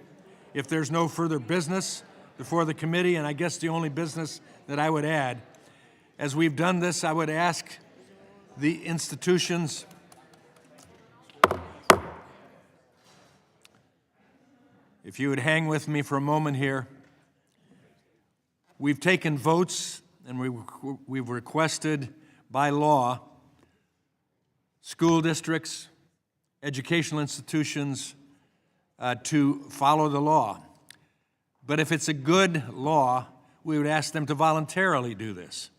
If there's no further business before the committee, and I guess the only business that I would add, as we've done this, I would ask the institutions if you would hang with me for a moment here. We've taken votes and we've requested by law school districts, educational institutions to follow the law. But if it's a good law, we would ask them to voluntarily do this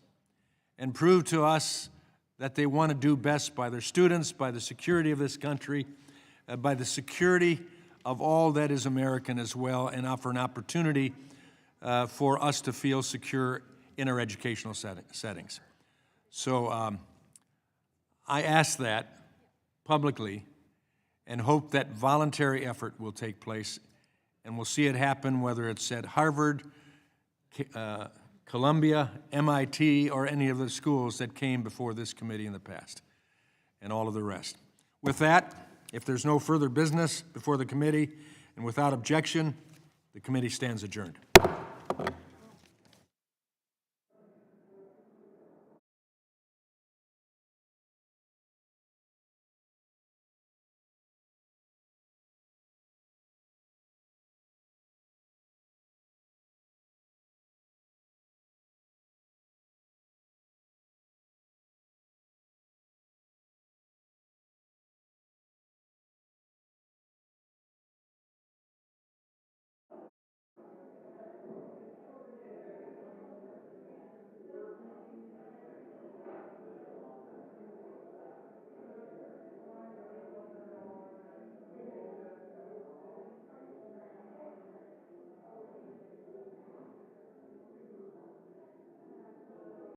and prove to us that they want to do best by their students, by the security of this country, by the security of all that is American as well, and offer an opportunity for us to feel secure in our educational settings. So I ask that publicly and hope that voluntary effort will take place, and we'll see it happen whether it's at Harvard, Columbia, MIT, or any of the schools that came before this committee in the past, and all of the rest. With that, if there's no further business before the committee, and without objection, the committee stands adjourned.